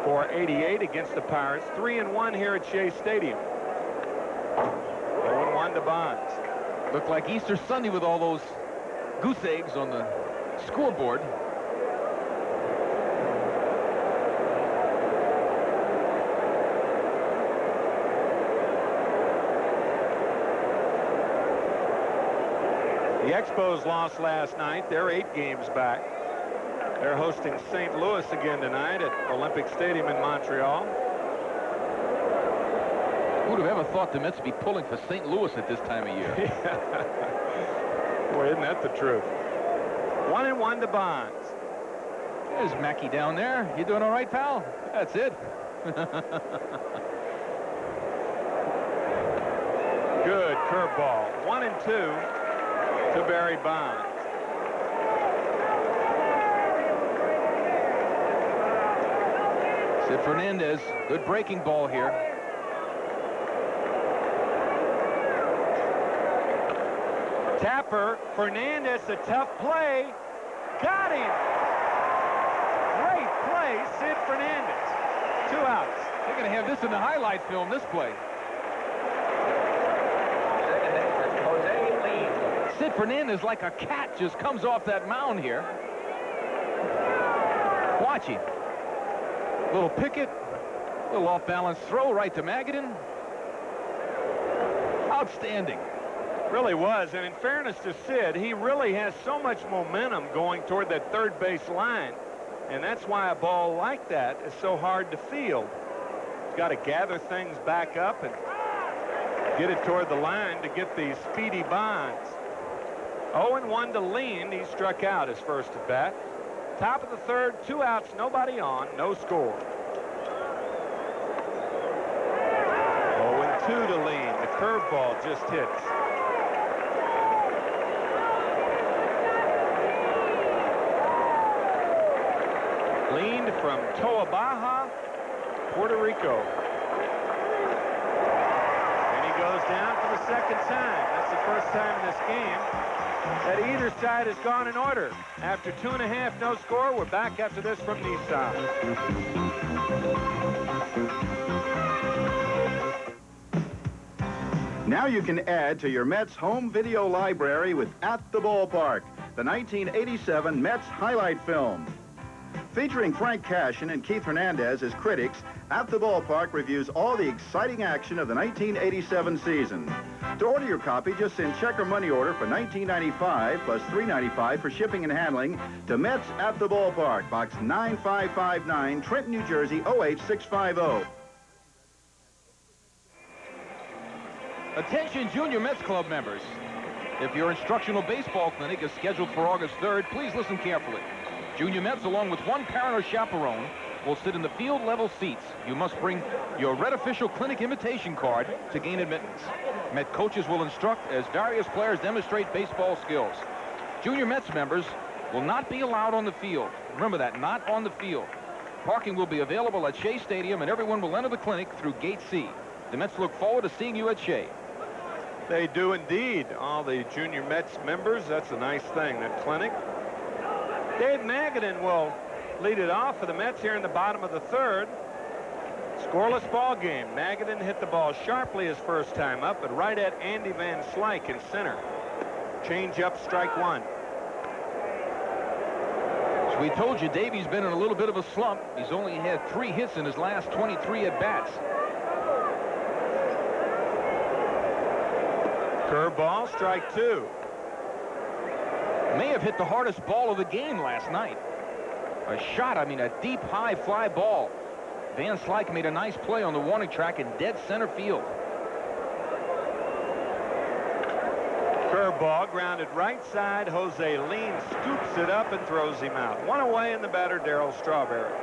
for 88 against the Pirates. 3-1 here at Shea Stadium. 0-1 1 to Bonds. Looked like Easter Sunday with all those goose eggs on the scoreboard. The Expos lost last night. They're 8 games back. They're hosting St. Louis again tonight at Olympic Stadium in Montreal. Who would have ever thought the Mets would be pulling for St. Louis at this time of year? Boy, isn't that the truth? 1-1 to Bonds. There's Mackey down there. You doing all right, pal? That's it. Good curveball. 1-2 to Barry Bonds. Sid Fernandez, good breaking ball here. Tapper, Fernandez, a tough play. Got him. Great play, Sid Fernandez. 2 outs. They're going to have this in the highlight film, this play. Second base, Jose Lee. Sid Fernandez, like a cat, just comes off that mound here. Watch him. Little picket, little off-balance throw right to Magadan. Outstanding. Really was, and in fairness to Sid, he really has so much momentum going toward that third base line, and that's why a ball like that is so hard to field. He's got to gather things back up and get it toward the line to get these speedy Bonds. 0-1 to Lean. He struck out his first at bat. Top of the third, 2 outs, nobody on, no score. 0-2 to Lean. The curveball just hits. Leaned from Toa Baja, Puerto Rico. And he goes down for the second time. That's the first time in this game that either side has gone in order. After 2.5, no score. We're back after this from Nissan. Now you can add to your Mets home video library with At the Ballpark, the 1987 Mets highlight film. Featuring Frank Cashin and Keith Hernandez as critics, At the Ballpark reviews all the exciting action of the 1987 season. To order your copy, just send check or money order for $19.95 plus $3.95 for shipping and handling to Mets At the Ballpark, Box 9559, Trenton, New Jersey, 08650. Attention Junior Mets Club members. If your instructional baseball clinic is scheduled for August 3rd, please listen carefully. Junior Mets, along with one parent or chaperone, will sit in the field-level seats. You must bring your Red Official Clinic invitation card to gain admittance. Met coaches will instruct as various players demonstrate baseball skills. Junior Mets members will not be allowed on the field. Remember that, not on the field. Parking will be available at Shea Stadium, and everyone will enter the clinic through Gate C. The Mets look forward to seeing you at Shea. They do indeed. All the Junior Mets members, that's a nice thing, that clinic. Dave Magadan will lead it off for the Mets here in the bottom of the third. Scoreless ball game. Magadan hit the ball sharply his first time up, but right at Andy Van Slyke in center. Change up, strike one. As we told you, Davey's been in a little bit of a slump. He's only had 3 hits in his last 23 at-bats. Curveball, strike two. May have hit the hardest ball of the game last night. A shot, I mean a deep, high fly ball. Van Slyke made a nice play on the warning track in dead center field. Curveball grounded right side. Jose Lean scoops it up and throws him out. One away, and the batter, Darryl Strawberry.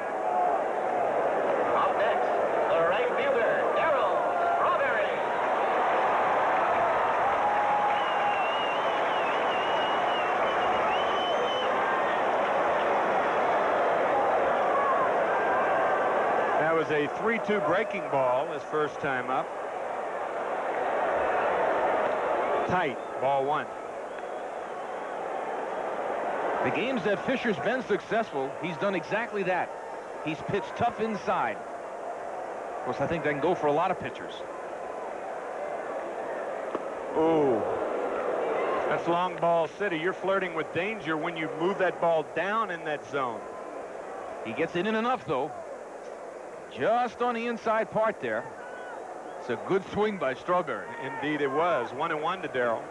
Up next, the right fielder, Darryl Strawberry. That was a 3-2 breaking ball his first time up. Tight, ball one. The games that Fisher's been successful, he's done exactly that. He's pitched tough inside. Of course, I think that can go for a lot of pitchers. Ooh. That's long ball city. You're flirting with danger when you move that ball down in that zone. He gets it in enough, though. Just on the inside part there. It's a good swing by Strawberry. Indeed it was. 1-1 to Darrell.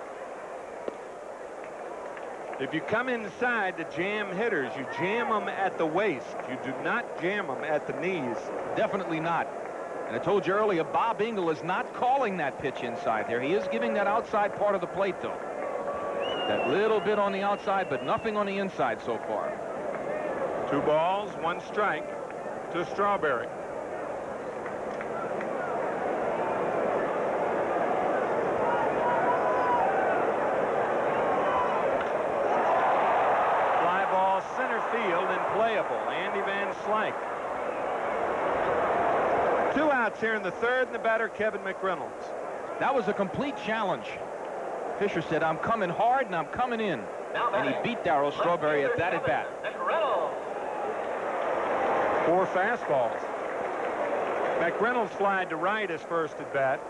If you come inside to jam hitters, you jam them at the waist. You do not jam them at the knees. Definitely not. And I told you earlier, Bob Engel is not calling that pitch inside there. He is giving that outside part of the plate, though. That little bit on the outside, but nothing on the inside so far. 2 balls, 1 strike to Strawberry. Fly ball center field and playable. Andy Van Slyke. 2 outs here in the 3rd, and the batter Kevin McReynolds. That was a complete challenge. Fisher said, I'm coming hard and I'm coming in. And he beat Darrell Strawberry at that at-bat. 4 fastballs. McReynolds flied to right his first at-bat.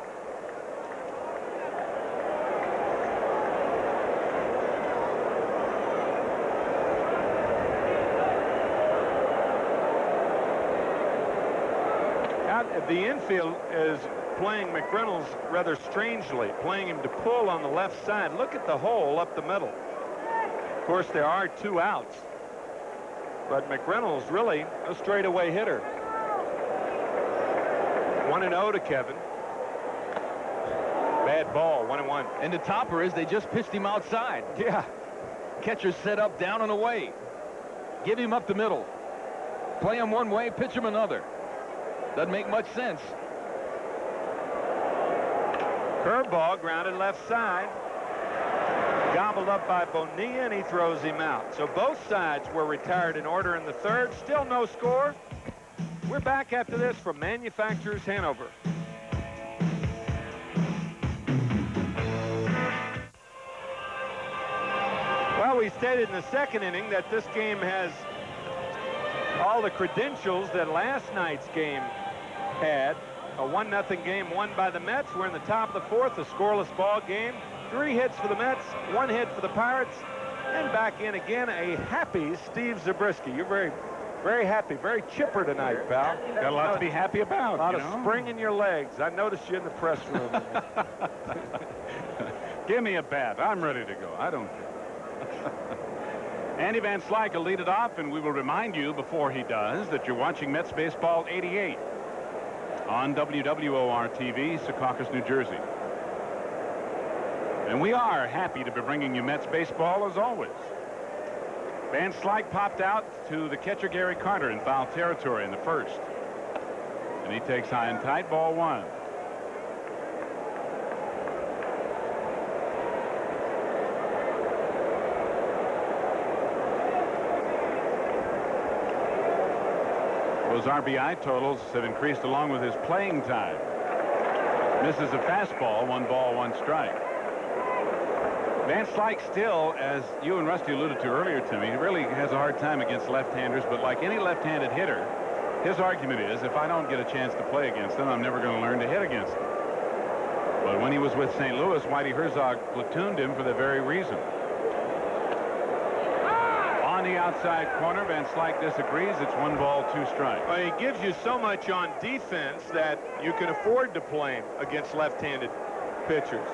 Out the infield is playing McReynolds rather strangely, playing him to pull on the left side. Look at the hole up the middle. Of course, there are 2 outs. But McReynolds really a straightaway hitter. 1-0 to Kevin. Bad ball, 1-1. And the topper is they just pitched him outside. Yeah. Catcher set up, down and away. Give him up the middle. Play him one way, pitch him another. Doesn't make much sense. Curveball grounded left side. Gobbled up by Bonilla, and he throws him out. So both sides were retired in order in the 3rd. Still no score. We're back after this from Manufacturers Hanover. Well, we stated in the 2nd inning that this game has all the credentials that last night's game had. A 1-0 game won by the Mets. We're in the top of the 4th, a scoreless ball game. 3 hits for the Mets, 1 hit for the Pirates, and back in again a happy Steve Zabriskie. You're very, very happy, very chipper tonight, pal. Got a lot to be happy about. A lot of spring in your legs. I noticed you in the press room. Give me a bat. I'm ready to go. I don't care. Andy Van Slyke will lead it off, and we will remind you before he does that you're watching Mets Baseball 88 on WWOR-TV, Secaucus, New Jersey. And we are happy to be bringing you Mets baseball as always. Van Slyke popped out to the catcher Gary Carter in foul territory in the 1st. And he takes high and tight, ball 1. Those RBI totals have increased along with his playing time. Misses a fastball, 1 ball, 1 strike. Van Slyke still, as you and Rusty alluded to earlier, Timmy, he really has a hard time against left-handers, but like any left-handed hitter, his argument is, if I don't get a chance to play against them, I'm never going to learn to hit against them. But when he was with St. Louis, Whitey Herzog platooned him for the very reason. On the outside corner, Van Slyke disagrees. It's 1 ball, 2 strikes. Well, he gives you so much on defense that you can afford to play him against left-handed pitchers.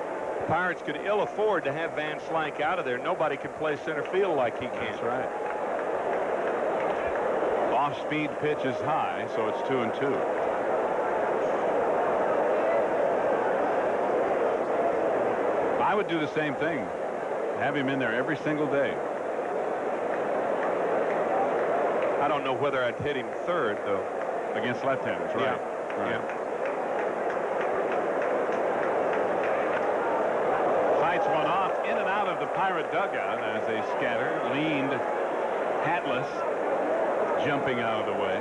Pirates could ill afford to have Van Slyke out of there. Nobody can play center field like he can. That's right. Off-speed pitch is high, so it's 2-2. I would do the same thing. Have him in there every single day. I don't know whether I'd hit him 3rd, though. Against left-handers, right? Yeah. Right. Yeah. Fights one off in and out of the Pirate dugout as they scatter. Leaned, hatless, jumping out of the way.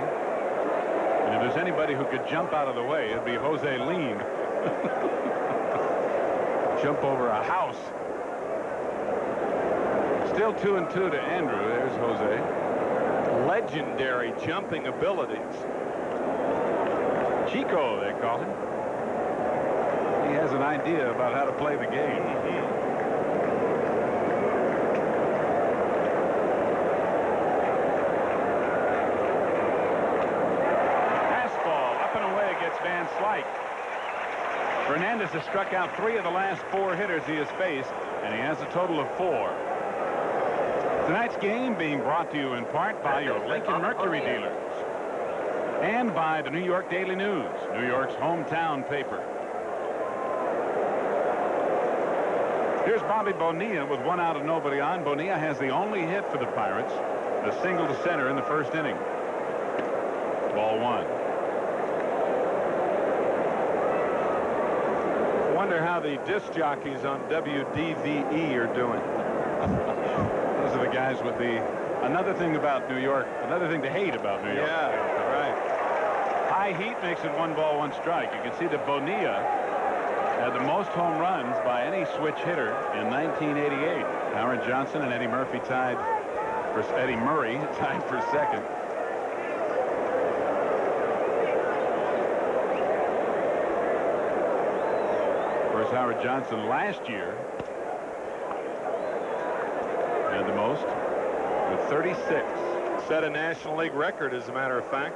And if there's anybody who could jump out of the way, it'd be Jose Leaned. Jump over a house. Still 2-2 to Andrew. There's Jose. Legendary jumping abilities. Chico, they call him. He has an idea about how to play the game. Fastball up and away against Van Slyke. Fernandez has struck out 3 of the last 4 hitters he has faced, and he has a total of 4. Tonight's game being brought to you in part by your Lincoln Mercury dealers and by the New York Daily News, New York's hometown paper. Here's Bobby Bonilla with 1 out and nobody on. Bonilla has the only hit for the Pirates, the single to center in the first inning. Ball 1. Wonder how the disc jockeys on WDVE are doing. Those are the guys with the another thing about New York, another thing to hate about New York. Yeah, right. High heat makes it 1 ball, 1 strike. You can see that Bonilla had the most home runs by any switch hitter in 1988. Howard Johnson and Eddie Murray tied for second. Of course, Howard Johnson last year had the most with 36. Set a National League record, as a matter of fact,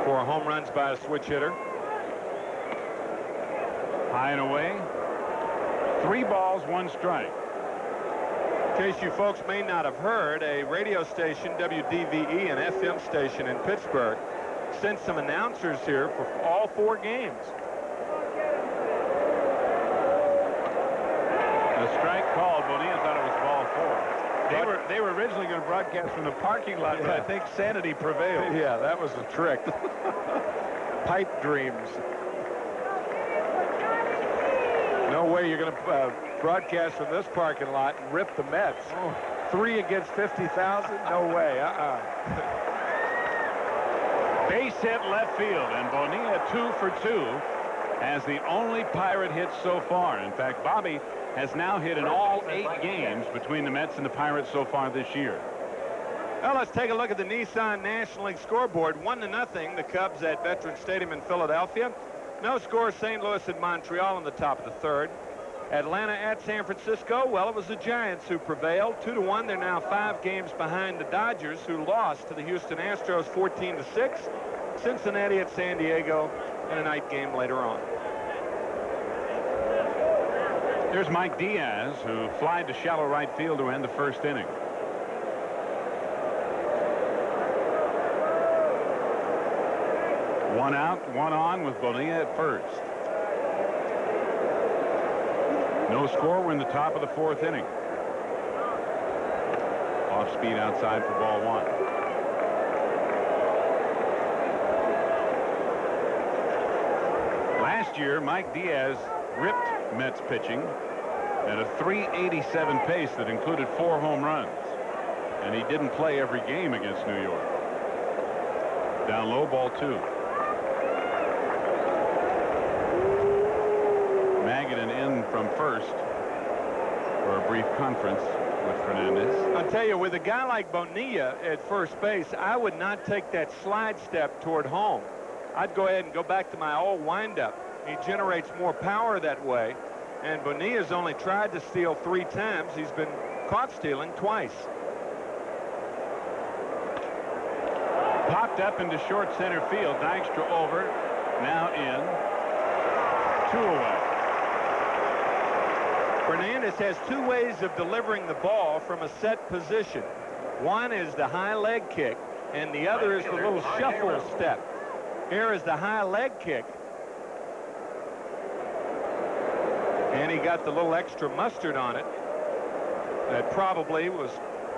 for home runs by a switch hitter. High and away. 3 balls, 1 strike. In case you folks may not have heard, a radio station, WDVE, an FM station in Pittsburgh, sent some announcers here for all 4 games. The strike called. Bonilla thought it was ball 4. They were originally going to broadcast from the parking lot, but I think sanity prevailed. Yeah, that was the trick. Pipe dreams. No way you're going to broadcast from this parking lot and rip the Mets. 3 against 50,000? No way. Base hit left field, and Bonilla 2 for 2 has the only Pirate hit so far. In fact, Bobby has now hit in all 8 games between the Mets and the Pirates so far this year. Well, let's take a look at the Nissan National League scoreboard. 1-0, the Cubs at Veterans Stadium in Philadelphia. No score, St. Louis and Montreal in the top of the 3rd. Atlanta at San Francisco. Well, it was the Giants who prevailed. 2-1. They're now 5 games behind the Dodgers, who lost to the Houston Astros 14-6. Cincinnati at San Diego, and a night game later on. Here's Mike Diaz, who flied to shallow right field to end the first inning. One out, 1 on with Bonilla at first. No score. We're in the top of the 4th inning. Off speed outside for ball 1. Last year, Mike Diaz ripped Mets pitching at a .387 pace that included 4 home runs. And he didn't play every game against New York. Down low, ball 2. Magadan in from first for a brief conference with Fernandez. I'll tell you, with a guy like Bonilla at first base, I would not take that slide step toward home. I'd go ahead and go back to my old windup. He generates more power that way, and Bonilla's only tried to steal 3 times. He's been caught stealing twice. Popped up into short center field. Dykstra over, now in. 2 away. Fernandez has 2 ways of delivering the ball from a set position. One is the high leg kick, and the other is the little shuffle step. Here is the high leg kick. And he got the little extra mustard on it. That probably was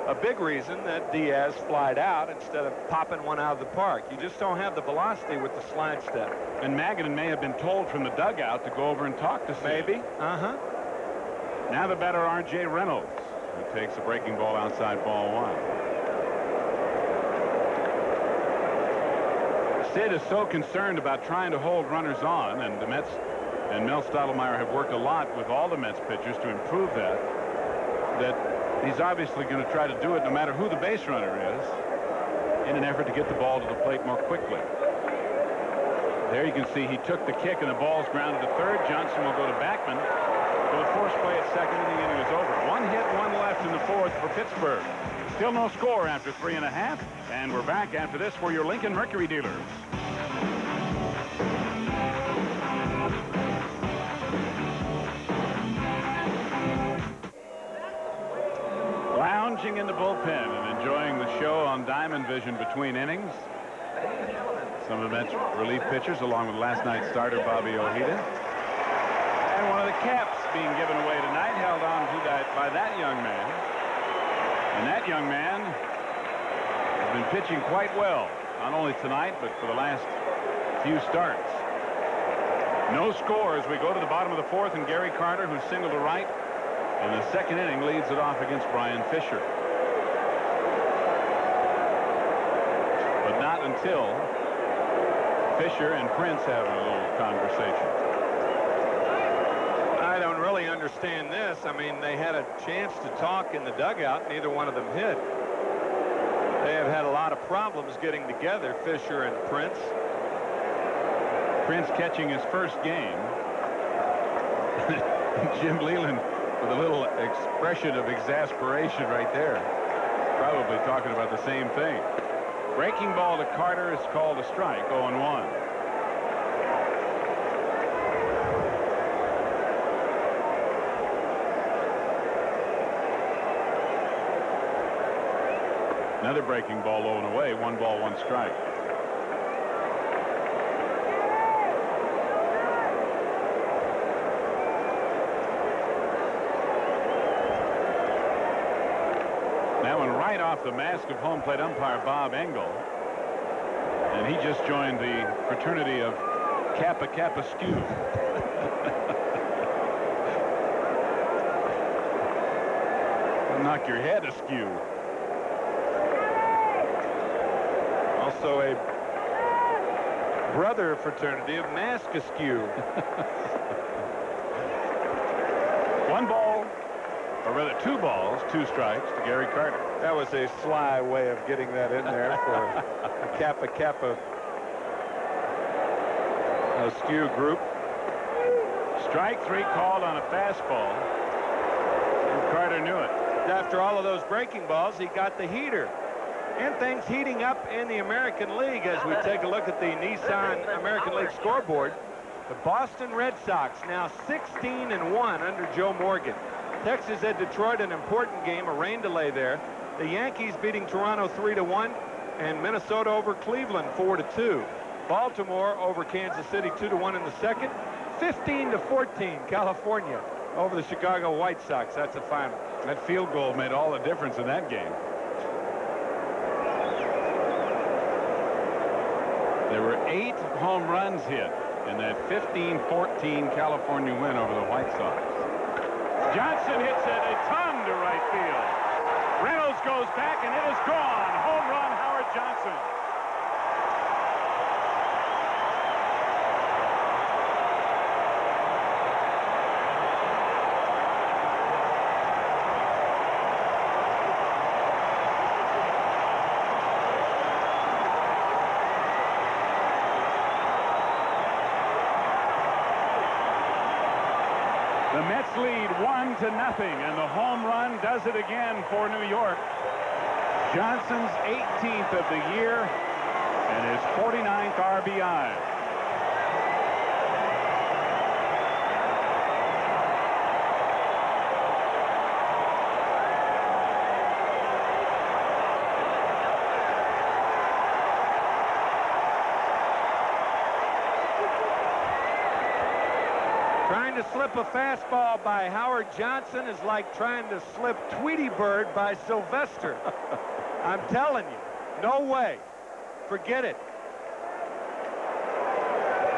a big reason that Diaz flied out instead of popping one out of the park. You just don't have the velocity with the slide step. And Magadan may have been told from the dugout to go over and talk to Sid. Maybe. Now the batter, R.J. Reynolds, who takes a breaking ball outside ball 1. Sid is so concerned about trying to hold runners on, and the Mets and Mel Stottlemyre have worked a lot with all the Mets pitchers to improve that he's obviously going to try to do it no matter who the base runner is in an effort to get the ball to the plate more quickly. There you can see he took the kick and the ball's grounded to third. Johnson will go to Backman for the forced play at second, and the inning is over. 1 hit, 1 left in the fourth for Pittsburgh. Still no score after 3.5, and we're back after this for your Lincoln Mercury dealers. Lounging in the bullpen and enjoying the show on Diamond Vision between innings. Some of the Mets relief pitchers, along with last night's starter Bobby Ojeda. And one of the caps being given away tonight, held on to that by that young man. And that young man has been pitching quite well, not only tonight, but for the last few starts. No score as we go to the bottom of the fourth, and Gary Carter, who singled to right in the second inning, leads it off against Brian Fisher. But not until Fisher and Prince have a little conversation. I don't really understand this. I mean, they had a chance to talk in the dugout. Neither one of them hit. They have had a lot of problems getting together, Fisher and Prince. Prince catching his first game. Jim Leland with a little expression of exasperation right there. Probably talking about the same thing. Breaking ball to Carter is called a strike, 0-1. Another breaking ball low and away, 1 ball, 1 strike. That one right off the mask of home plate umpire Bob Engel. And he just joined the fraternity of Kappa Kappa Skew. Knock your head askew. Also a brother fraternity of Mask Askew. 1 ball, or rather 2 balls, 2 strikes to Gary Carter. That was a sly way of getting that in there for the Kappa Kappa Askew group. Strike 3 called on a fastball. And Carter knew it. After all of those breaking balls, he got the heater. And things heating up in the American League as we take a look at the Nissan American League scoreboard. The Boston Red Sox now 16-1 under Joe Morgan. Texas at Detroit, an important game, a rain delay there. The Yankees beating Toronto 3-1, and Minnesota over Cleveland 4-2. Baltimore over Kansas City 2-1 in the second. 15-14 California over the Chicago White Sox. That's the final. That field goal made all the difference in that game. There were 8 home runs hit in that 15-14 California win over the White Sox. Johnson hits it a ton to right field. Reynolds goes back, and it is gone. Home run, Howard Johnson. The Mets lead 1-0, and the home run does it again for New York. Johnson's 18th of the year and his 49th RBI. Trying to slip a fastball by Howard Johnson is like trying to slip Tweety Bird by Sylvester. I'm telling you, no way. Forget it.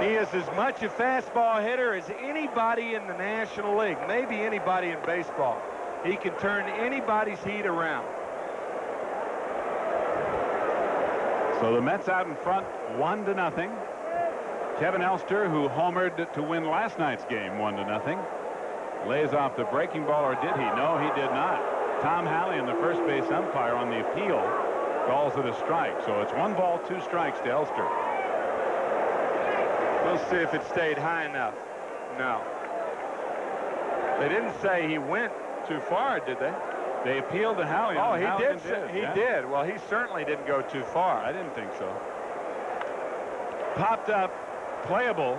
He is as much a fastball hitter as anybody in the National League, maybe anybody in baseball. He can turn anybody's heat around. So the Mets out in front, 1-0. Kevin Elster, who homered to win last night's game 1-0, lays off the breaking ball, or did he? No, he did not. Tom Hallion, the first base umpire on the appeal, calls it a strike. So it's 1 ball, 2 strikes to Elster. We'll see if it stayed high enough. No. They didn't say he went too far, did they? They appealed to Hallion. Oh, he Hallion did. He yeah. did. Well, he certainly didn't go too far. I didn't think so. Popped up, playable.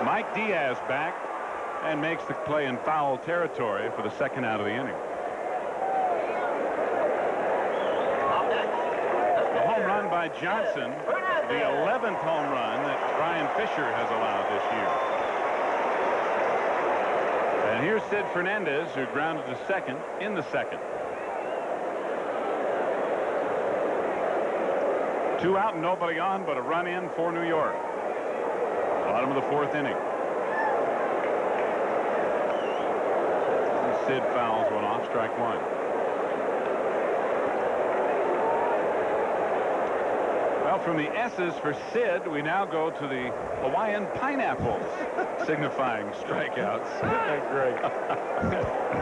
Mike Diaz back and makes the play in foul territory for the second out of the inning. The home run by Johnson, the 11th home run that Brian Fisher has allowed this year. And here's Sid Fernandez, who grounded to second in the second. 2 out and nobody on, but a run in for New York. Bottom of the 4th inning. And Sid fouls one off, strike 1. Well, from the S's for Sid, we now go to the Hawaiian pineapples, signifying strikeouts. Great.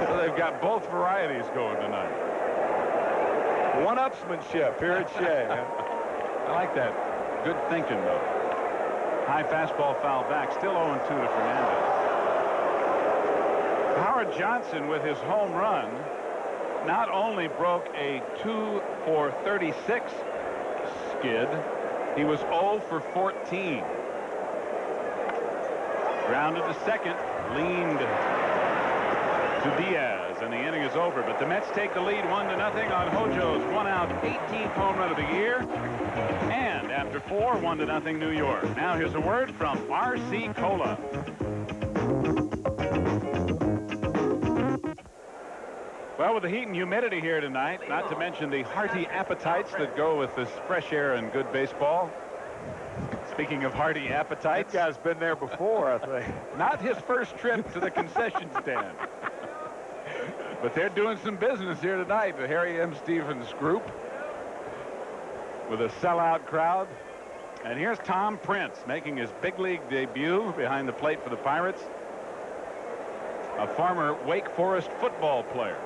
So they've got both varieties going tonight. One-upsmanship here at Shea. I like that. Good thinking, though. High fastball foul back. Still 0-2 to Fernandez. Howard Johnson, with his home run, not only broke a 2 for 36 skid, he was 0 for 14. Grounded to second, leaned to Diaz, and the inning is over. But the Mets take the lead 1-0 on Hojo's 1-out 18th home run of the year. And after 4, 1-0 New York. Now here's a word from R.C. Cola. Well, with the heat and humidity here tonight, not to mention the hearty appetites that go with this fresh air and good baseball. Speaking of hearty appetites, That guy's been there before, I think. not his first trip to the concession stand. But they're doing some business here tonight, the Harry M. Stevens group, with a sellout crowd. And here's Tom Prince making his big league debut behind the plate for the Pirates, a former Wake Forest football player.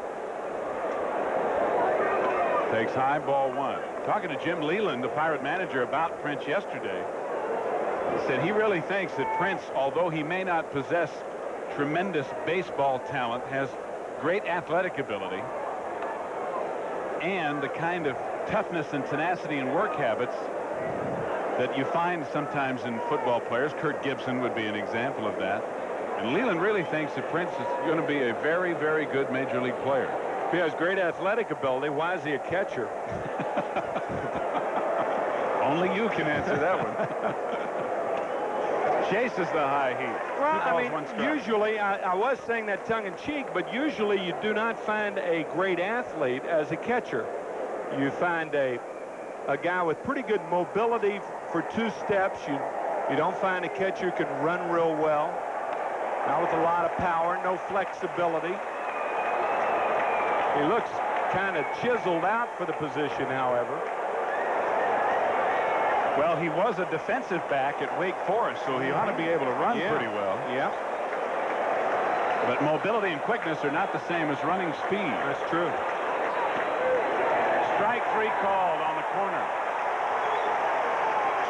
Takes high, ball 1. Talking to Jim Leland, the Pirate manager, about Prince yesterday, he said he really thinks that Prince, although he may not possess tremendous baseball talent, has great athletic ability and the kind of toughness and tenacity and work habits that you find sometimes in football players. Kurt Gibson would be an example of that. And Leland really thinks that Prince is going to be a very, very good major league player. If he has great athletic ability, why is he a catcher? Only you can answer that one. Chases the high heat. Well, 2 balls, I mean, 1 strike. usually, I was saying that tongue-in-cheek, but usually you do not find a great athlete as a catcher. You find a guy with pretty good mobility for 2 steps. You don't find a catcher who can run real well. Not with a lot of power, no flexibility. He looks kind of chiseled out for the position, however. Well, he was a defensive back at Wake Forest, so he ought to be able to run pretty well. Yeah. But mobility and quickness are not the same as running speed. That's true. Strike 3 called on the corner.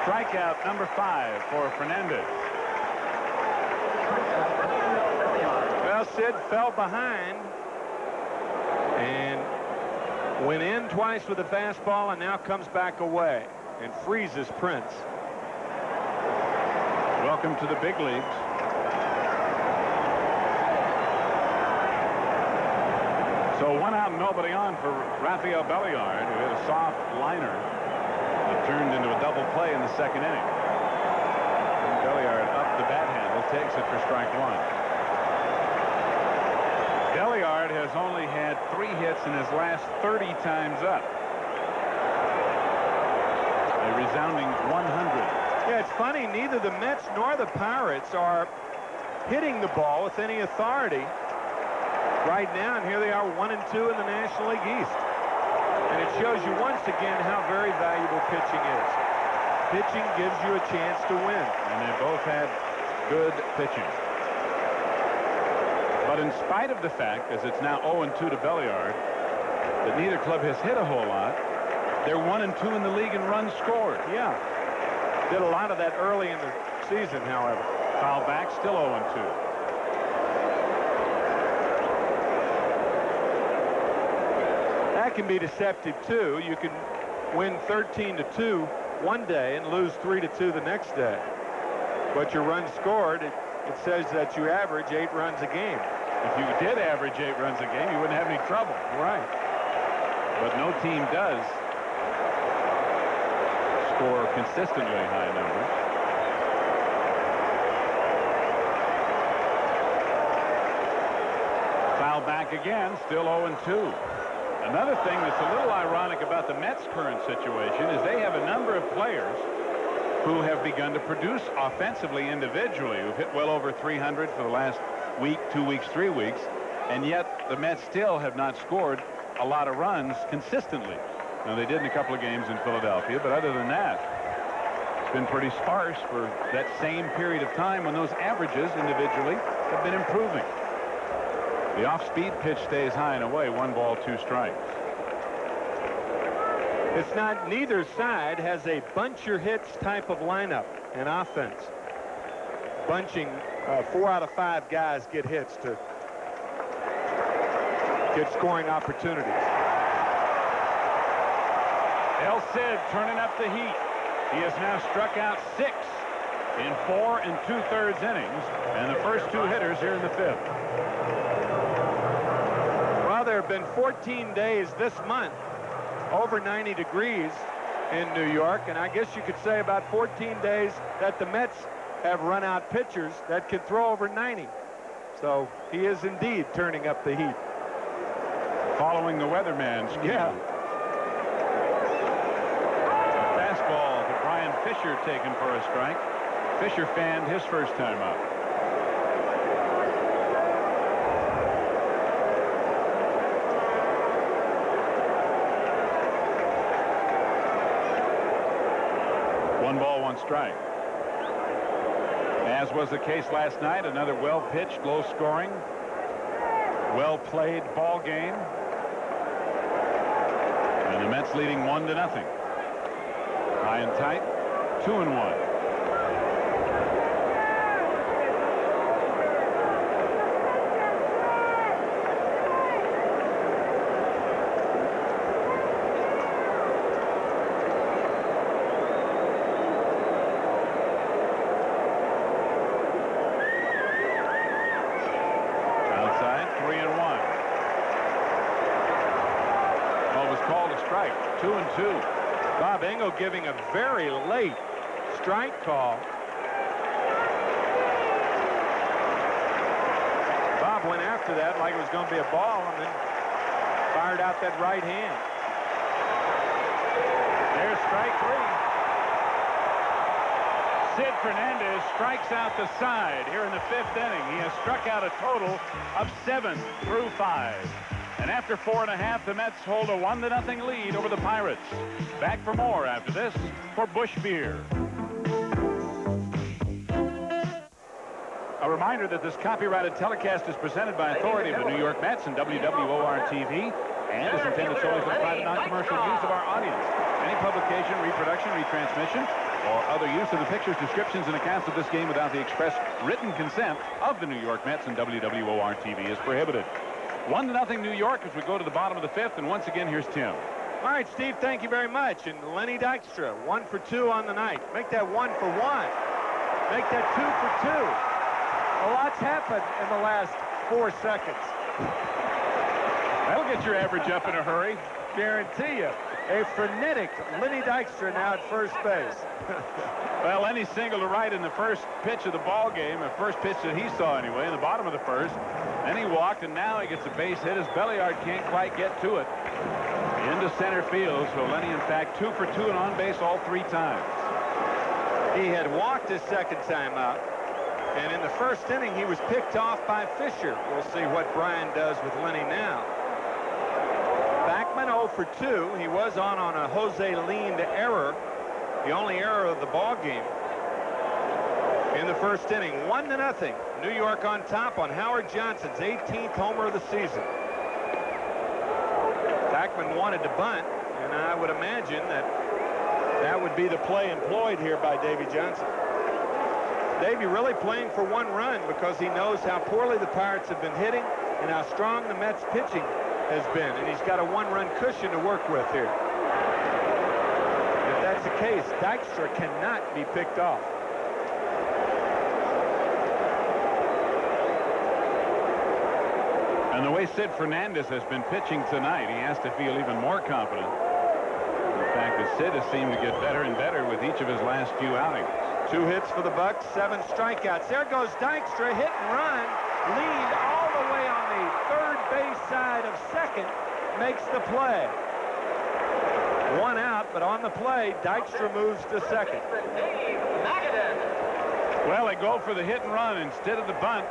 Strikeout number 5 for Fernandez. Well, Sid fell behind and went in twice with a fastball and now comes back away and freezes Prince. Welcome to the big leagues. So 1 out and nobody on for Rafael Belliard, who hit a soft liner that turned into a double play in the second inning. And Belliard up the bat handle, takes it for strike 1. Belliard has only had 3 hits in his last 30 times up. A resounding 100. Yeah, it's funny, neither the Mets nor the Pirates are hitting the ball with any authority right now, and here they are 1-2 in the National League East. And it shows you once again how very valuable pitching is. Pitching gives you a chance to win. And they both had good pitching. But in spite of the fact, as it's now 0-2 to Belliard, that neither club has hit a whole lot, they're 1-2 in the league in runs scored. Yeah. Did a lot of that early in the season, however. Foul back, still 0-2. That can be deceptive, too. You can win 13-2 one day and lose 3-2 the next day. But your runs scored, it says that you average 8 runs a game. If you did average 8 runs a game, you wouldn't have any trouble. Right. But no team does score consistently high numbers. Foul back again, still 0-2. Another thing that's a little ironic about the Mets' current situation is they have a number of players who have begun to produce offensively individually, who've hit well over 300 for the last week, 2 weeks, 3 weeks, and yet the Mets still have not scored a lot of runs consistently. Now, they did in a couple of games in Philadelphia, but other than that, it's been pretty sparse for that same period of time when those averages individually have been improving. The off-speed pitch stays high and away, 1 ball, 2 strikes. It's not, neither side has a bunch your hits type of lineup in offense. Bunching, 4 out of 5 guys get hits to get scoring opportunities. El Cid turning up the heat. He has now struck out 6 in 4 2/3 innings, and the first 2 hitters here in the 5th. Well, there have been 14 days this month over 90 degrees in New York, and I guess you could say about 14 days that the Mets have run out pitchers that can throw over 90. So he is indeed turning up the heat. Following the weatherman's cue. Yeah. A fastball to Brian Fisher taken for a strike. Fisher fanned his first time up. One ball, 1 strike. As was the case last night, another well-pitched, low-scoring, well-played ball game. And the Mets leading 1-0. High and tight, 2-1. Outside, 3-1. Well, it was called a strike, 2-2. Bob Engel giving a very late strike call. Bob went after that like it was going to be a ball and then fired out that right hand. There's strike 3. Sid Fernandez strikes out the side here in the 5th inning. He has struck out a total of 7 through 5. And after 4.5, the Mets hold a 1-0 lead over the Pirates. Back for more after this for Busch Beer. A reminder that this copyrighted telecast is presented by authority of the New York Mets and WWOR-TV and is intended solely for the private non-commercial use of our audience. Any publication, reproduction, retransmission, or other use of the pictures, descriptions, and accounts of this game without the express written consent of the New York Mets and WWOR-TV is prohibited. 1-0 New York as we go to the bottom of the 5th, and once again, here's Tim. All right, Steve, thank you very much. And Lenny Dykstra, 1 for 2 on the night. Make that 1 for 1. Make that 2 for 2. A lot's happened in the last 4 seconds. That'll get your average up in a hurry. Guarantee you. A frenetic Lenny Dykstra now at first base. Well, Lenny singled to right in the first pitch of the ball game, the first pitch that he saw anyway, in the bottom of the first. Then he walked, and now he gets a base hit. His Belliard can't quite get to it. Into center field, so Lenny, in fact, 2 for 2 and on base all 3 times. He had walked his second time out, and in the first inning, he was picked off by Fisher. We'll see what Brian does with Lenny now. Backman 0 for 2. He was on a Jose Leaned error, the only error of the ball game. In the first inning, 1-0. New York on top on Howard Johnson's 18th homer of the season. Backman wanted to bunt, and I would imagine that would be the play employed here by Davy Johnson. Davey really playing for one run because he knows how poorly the Pirates have been hitting and how strong the Mets pitching has been. And he's got a one-run cushion to work with here. If that's the case, Dykstra cannot be picked off. And the way Sid Fernandez has been pitching tonight, he has to feel even more confident. In fact, that Sid has seemed to get better and better with each of his last few outings. 2 hits for the Bucks, 7 strikeouts. There goes Dykstra, hit and run, lead all the way on the third base side of second, makes the play. 1 out, but on the play, Dykstra moves to second. Well, they go for the hit and run instead of the bunt,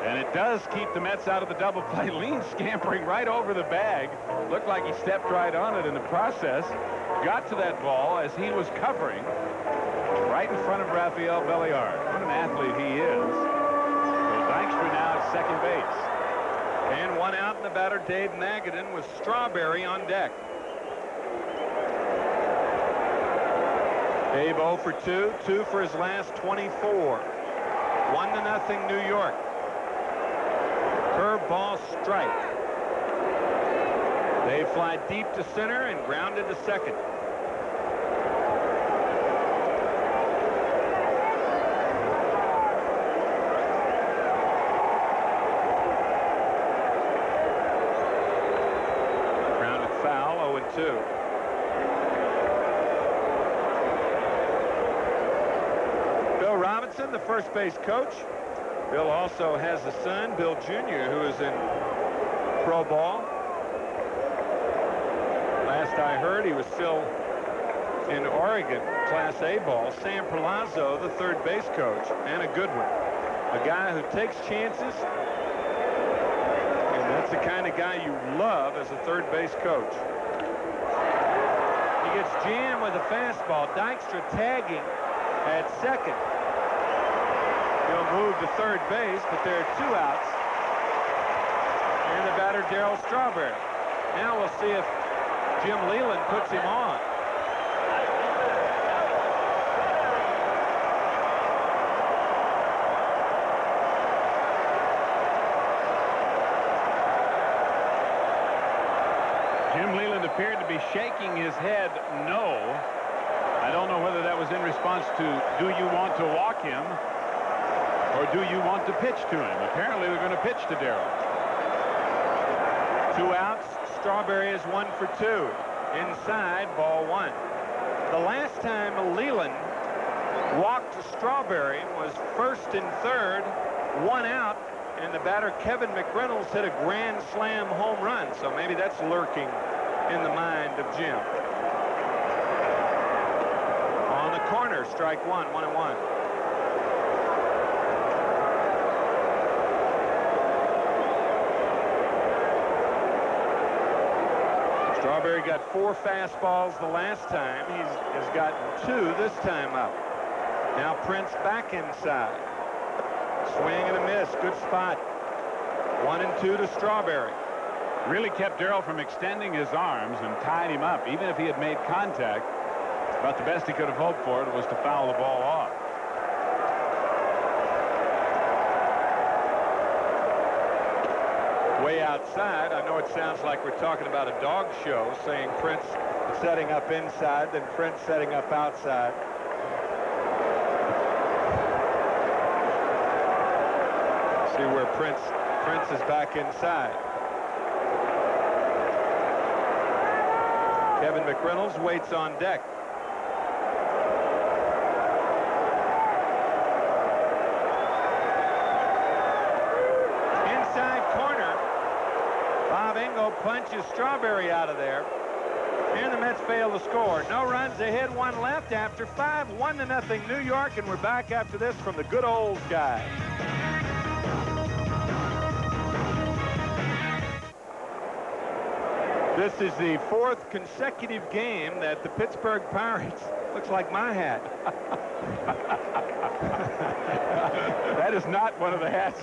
and it does keep the Mets out of the double play. Lean scampering right over the bag. Looked like he stepped right on it in the process. Got to that ball as he was covering right in front of Rafael Belliard. What an athlete he is. So Dykstra now at second base. And 1 out, in the batter, Dave Magadan, with Strawberry on deck. Dave 0 for 2, 2 for his last 24. 1-0 New York. Curveball strike. They fly deep to center and grounded to second. Grounded foul, 0-2. Bill Robinson, the first base coach. Bill also has a son, Bill Jr., who is in pro ball. Last I heard, he was still in Oregon, Class A ball. Sam Perlazzo, the third base coach, and a good one. A guy who takes chances, and that's the kind of guy you love as a third base coach. He gets jammed with a fastball. Dykstra tagging at second. He'll move to third base, but there are 2 outs. And the batter, Darryl Strawberry. Now we'll see if Jim Leyland puts him on. Jim Leyland appeared to be shaking his head no. I don't know whether that was in response to, do you want to walk him? Or do you want to pitch to him? Apparently they're going to pitch to Darryl. 2 outs. Strawberry is 1 for 2. Inside, ball 1. The last time Leyland walked Strawberry was first and third, 1 out, and the batter Kevin McReynolds hit a grand slam home run. So maybe that's lurking in the mind of Jim. On the corner, strike 1, 1-1. Strawberry got 4 fastballs the last time. He has gotten 2 this time up. Now Prince back inside. Swing and a miss. Good spot. 1-2 to Strawberry. Really kept Darryl from extending his arms and tied him up. Even if he had made contact, about the best he could have hoped for it was to foul the ball off. Way outside. I know it sounds like we're talking about a dog show, saying Prince setting up inside, then Prince setting up outside. See where Prince is back inside. Kevin McReynolds waits on deck. Punches Strawberry out of there, and the Mets fail to score. No runs, they hit 1 left after 5, 1-0 New York, and we're back after this from the good old guy. This is the 4th consecutive game that the Pittsburgh Pirates, looks like my hat. That is not one of the hats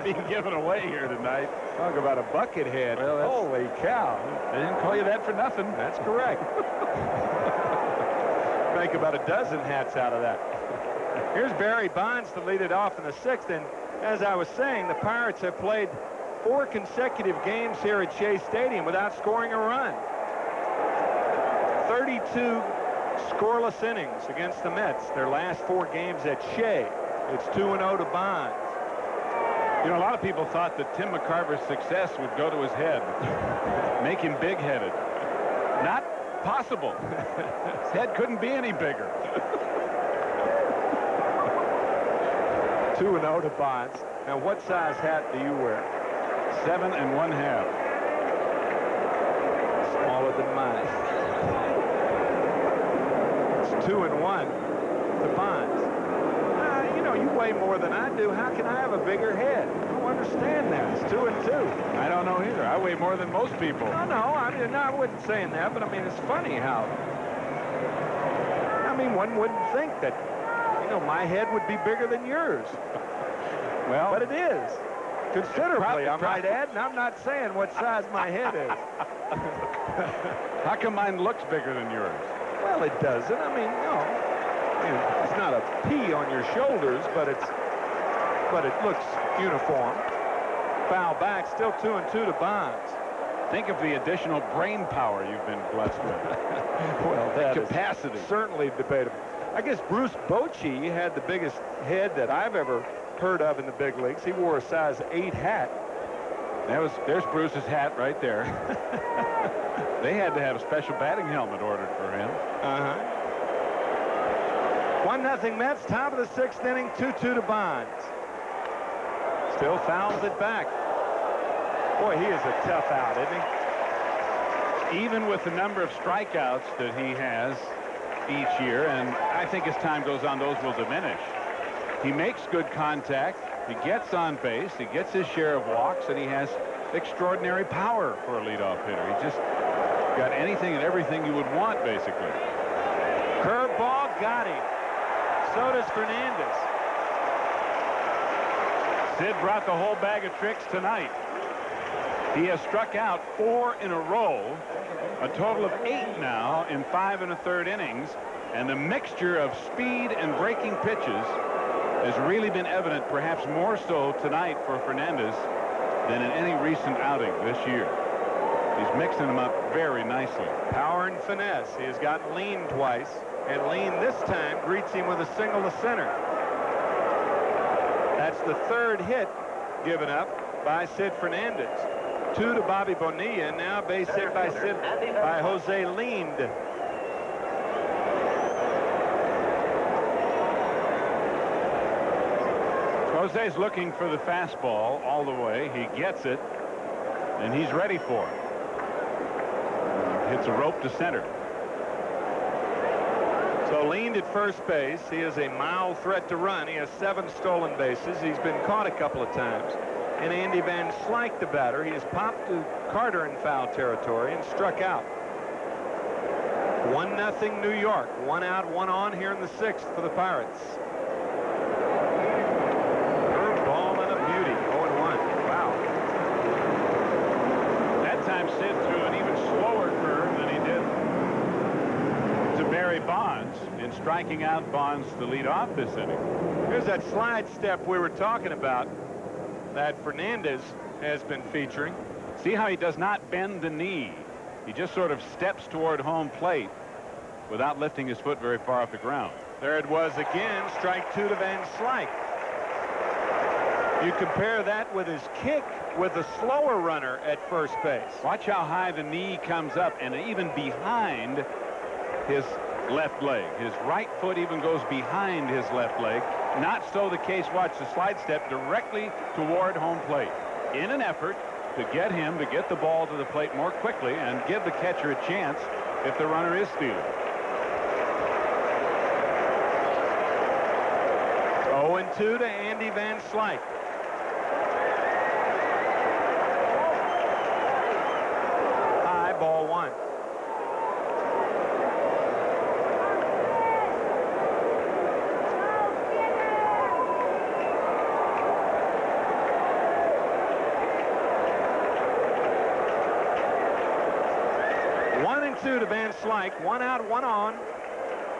being given away here tonight. Talk about a bucket head. Well, holy cow. They didn't call you that for nothing. That's correct. Make about a dozen hats out of that. Here's Barry Bonds to lead it off in the 6th. And as I was saying, the Pirates have played 4 consecutive games here at Shea Stadium without scoring a run. 32 scoreless innings against the Mets. Their last 4 games at Shea. It's 2-0 to Bonds. You know, a lot of people thought that Tim McCarver's success would go to his head, make him big-headed. Not possible. His head couldn't be any bigger. 2-0 to Bonds. Now, what size hat do you wear? 7 1/2. Smaller than mine. It's 2-1 to Bonds. You know, you weigh more than I do. How can I have a bigger head? I don't understand that. It's 2-2. I don't know either. I weigh more than most people. No, I wasn't saying that, but I mean, it's funny how. I mean, one wouldn't think that, you know, my head would be bigger than yours. Well, but it is. Considerably, I might add, and I'm not saying what size my head is. How come mine looks bigger than yours? Well, it doesn't. I mean, no. It's not a P on your shoulders, but it looks uniform. Foul back, still 2-2 to Bonds. Think of the additional brain power you've been blessed with. Well, that capacity. Is certainly debatable. I guess Bruce Bochy had the biggest head that I've ever heard of in the big leagues. He wore a size 8 hat. There's Bruce's hat right there. They had to have a special batting helmet ordered for him. 1-0 Mets, top of the 6th inning, 2-2 to Bonds. Still fouls it back. Boy, he is a tough out, isn't he? Even with the number of strikeouts that he has each year, and I think as time goes on, those will diminish. He makes good contact. He gets on base. He gets his share of walks, and he has extraordinary power for a leadoff hitter. He just got anything and everything you would want, basically. Curveball, got him. So does Fernandez. Sid brought the whole bag of tricks tonight. He has struck out 4 in a row, a total of 8 now in 5 1/3 innings, and the mixture of speed and breaking pitches has really been evident, perhaps more so tonight for Fernandez than in any recent outing this year. He's mixing them up very nicely. Power and finesse. He has gotten Lean twice, and Lean this time greets him with a single to center. That's the 3rd hit given up by Sid Fernandez. 2 to Bobby Bonilla, and now base hit by Jose Lind. Jose's looking for the fastball all the way. He gets it, and he's ready for it. Hits a rope to center. So Lind at first base. He is a mild threat to run. He has 7 stolen bases. He's been caught a couple of times. And Andy Van Slyke, the batter, he has popped to Carter in foul territory and struck out. 1-0 New York. 1 out, 1 on here in the 6th for the Pirates. Curveball and a beauty. 0-1. Wow. That time Sid threw an even slower curve than he did to Barry Bonds in striking out Bonds to lead off this inning. Here's that slide step we were talking about that Fernandez has been featuring. See how he does not bend the knee. He just sort of steps toward home plate without lifting his foot very far off the ground. There it was again, strike 2 to Van Slyke. You compare that with his kick with a slower runner at first base. Watch how high the knee comes up and even behind his left leg. His right foot even goes behind his left leg. Not so the case. Watch the slide step directly toward home plate in an effort to get him to get the ball to the plate more quickly and give the catcher a chance if the runner is stealing. 0-2 to Andy Van Slyke. High, ball 1. To Van Slyke. 1 out, 1 on,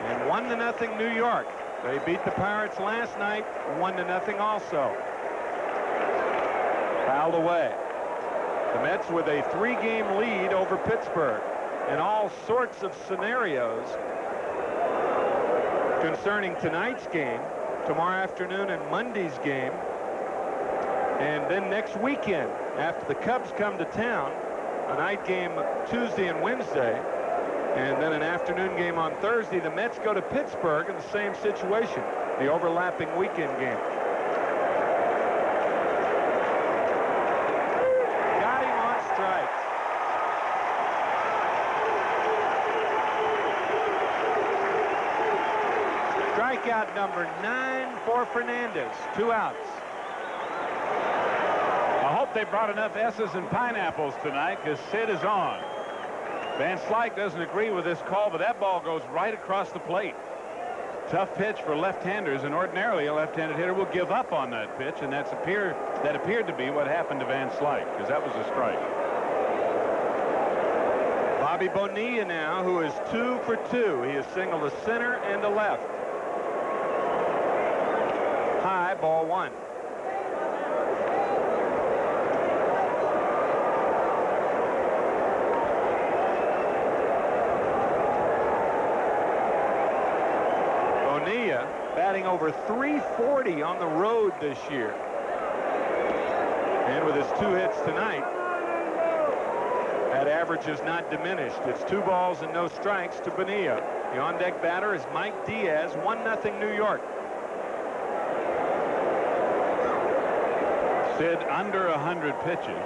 and 1-0 New York. They beat the Pirates last night 1-0 also. Fouled away. The Mets with a 3-game lead over Pittsburgh. In all sorts of scenarios concerning tonight's game, tomorrow afternoon and Monday's game, and then next weekend after the Cubs come to town, a night game Tuesday and Wednesday, and then an afternoon game on Thursday. The Mets go to Pittsburgh in the same situation, the overlapping weekend game. Got him on strikes. Strikeout number 9 for Fernandez. 2 outs. I hope they brought enough S's and pineapples tonight, because Sid is on. Van Slyke doesn't agree with this call, but that ball goes right across the plate. Tough pitch for left-handers, and ordinarily a left-handed hitter will give up on that pitch, and that appeared to be what happened to Van Slyke, because that was a strike. Bobby Bonilla now, who is 2 for 2. He has singled a center and a left. High, ball 1. Bonilla batting over .340 on the road this year. And with his 2 hits tonight, that average has not diminished. It's 2 balls and no strikes to Bonilla. The on-deck batter is Mike Diaz. 1-0 New York. Sid under 100 pitches,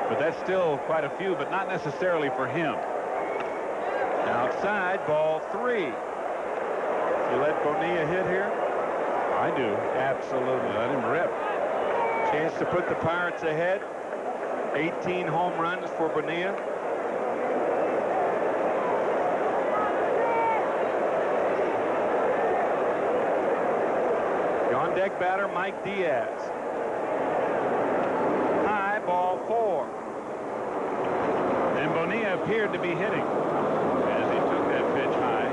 but that's still quite a few, but not necessarily for him. Outside, ball 3. You let Bonilla hit here? I do. Absolutely. Let him rip. Chance to put the Pirates ahead. 18 home runs for Bonilla. The on-deck batter, Mike Diaz. High, ball 4. And Bonilla appeared to be hitting as he took that pitch high.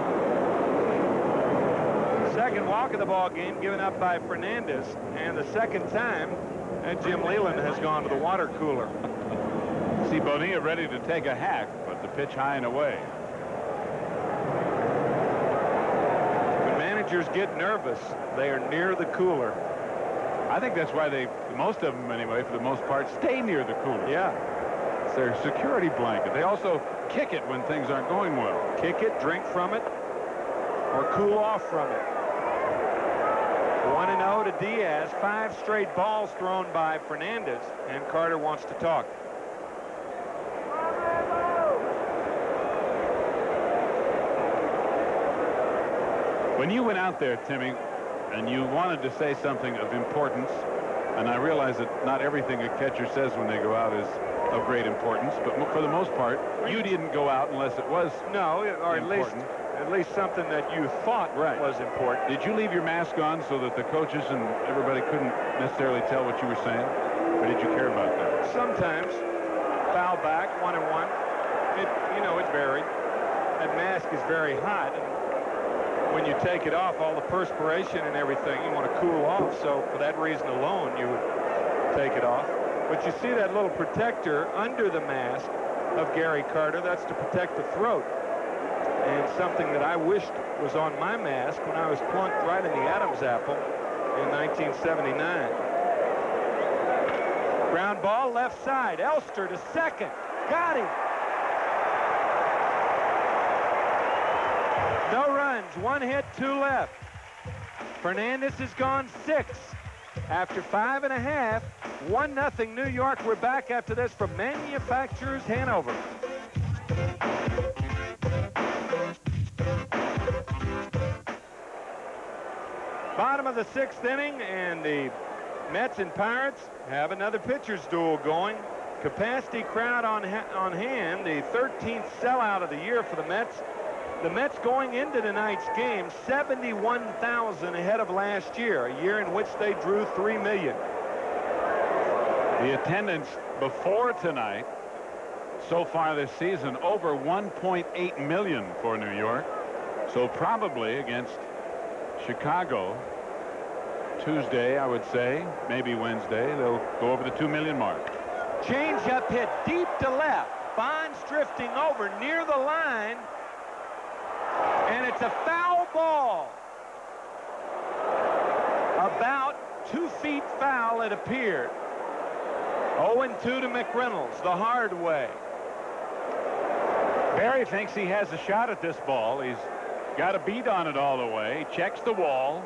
Second walk of the ball game given up by Fernandez, and the second time that Jim Leyland has gone to the water cooler. See Bonilla ready to take a hack, but the pitch high and away. When managers get nervous, they are near the cooler. I think that's why most of them anyway, for the most part, stay near the cooler. Yeah. It's their security blanket. They also kick it when things aren't going well. Kick it, drink from it, or cool off from it. 1-0 to Diaz. 5 straight balls thrown by Fernandez, and Carter wants to talk. When you went out there, Timmy, and you wanted to say something of importance, and I realize that not everything a catcher says when they go out is of great importance, but for the most part, you didn't go out unless it was No, or important. at least something that you thought was important. Did you leave your mask on so that the coaches and everybody couldn't necessarily tell what you were saying? Or did you care about that? Sometimes. Foul back, 1-1. It varied. That mask is very hot, and when you take it off, all the perspiration and everything, you want to cool off. So for that reason alone, you would take it off. But you see that little protector under the mask of Gary Carter. That's to protect the throat. And something that I wished was on my mask when I was plunked right in the Adam's apple in 1979. Ground ball left side. Elster to second. Got him. No runs. 1 hit, 2 left. Fernandez has gone 6. After 5.5, 1-0 New York. We're back after this from Manufacturers Hanover. Bottom of the 6th inning, and the Mets and Pirates have another pitcher's duel going. Capacity crowd on hand, the 13th sellout of the year for the Mets. The Mets going into tonight's game 71,000 ahead of last year, a year in which they drew 3 million. The attendance before tonight, so far this season, over 1.8 million for New York. So probably against Chicago Tuesday, I would say, maybe Wednesday. They'll go over the 2 million mark. Change up hit deep to left. Bonds drifting over near the line. And it's a foul ball. About 2 feet foul, it appeared. 0-2 to McReynolds, the hard way. Barry thinks he has a shot at this ball. He's got a beat on it all the way. He checks the wall.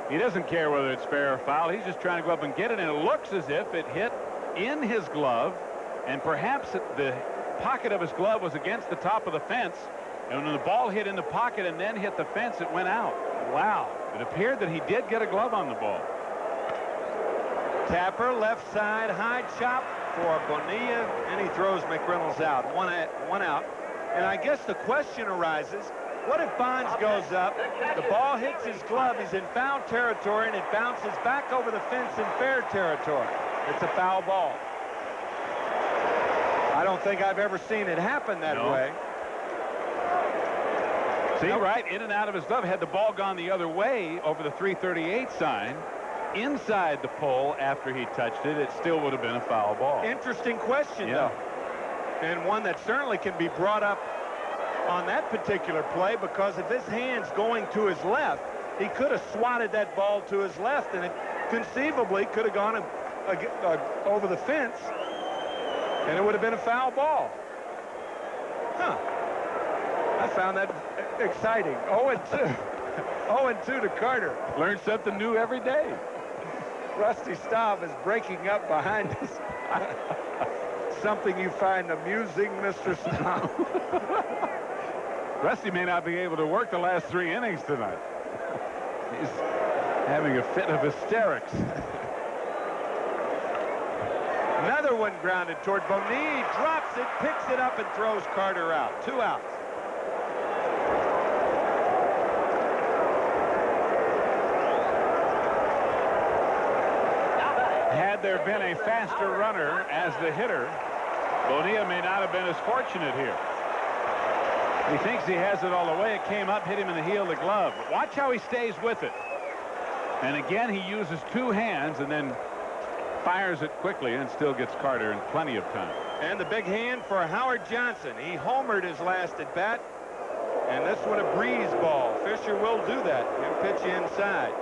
He doesn't care whether it's fair or foul. He's just trying to go up and get it, and it looks as if it hit in his glove, and perhaps the pocket of his glove was against the top of the fence, and when the ball hit in the pocket and then hit the fence, it went out. Wow. It appeared that he did get a glove on the ball. Tapper, left side, high chop for Bonilla, and he throws McReynolds out. One out. And I guess the question arises, what if Bonds goes up, the ball hits his glove, he's in foul territory, and it bounces back over the fence in fair territory? It's a foul ball. I don't think I've ever seen it happen that way. See, right in and out of his glove. Had the ball gone the other way over the 338 sign, inside the pole after he touched it, it still would have been a foul ball. Interesting question, though. And one that certainly can be brought up on that particular play, because if his hand's going to his left, he could have swatted that ball to his left, and it conceivably could have gone over the fence, and it would have been a foul ball. Huh. I found that exciting. 0-2. 0-2 to Carter. Learn something new every day. Rusty Staub is breaking up behind us. Something you find amusing, Mr. Staub? Rusty may not be able to work the last 3 innings tonight. He's having a fit of hysterics. Another one grounded toward Bonilla. Drops it, picks it up, and throws Carter out. 2 outs. Had there been a faster runner as the hitter, Bonilla may not have been as fortunate here. He thinks he has it all the way. It came up, hit him in the heel of the glove. Watch how he stays with it. And again, he uses 2 hands and then fires it quickly and still gets Carter in plenty of time. And the big hand for Howard Johnson. He homered his last at bat. And this one a breeze ball. Fisher will do that. He'll pitch inside.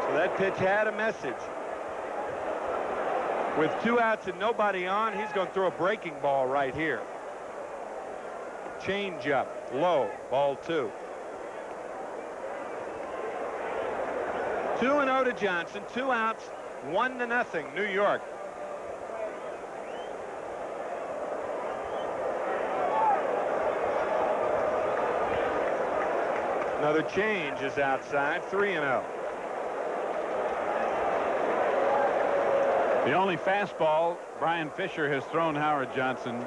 So that pitch had a message. With 2 outs and nobody on, he's going to throw a breaking ball right here. Change up, low, ball 2. 2-0 to Johnson, 2 outs, 1-0, New York. Another change is outside, 3-0. The only fastball Brian Fisher has thrown Howard Johnson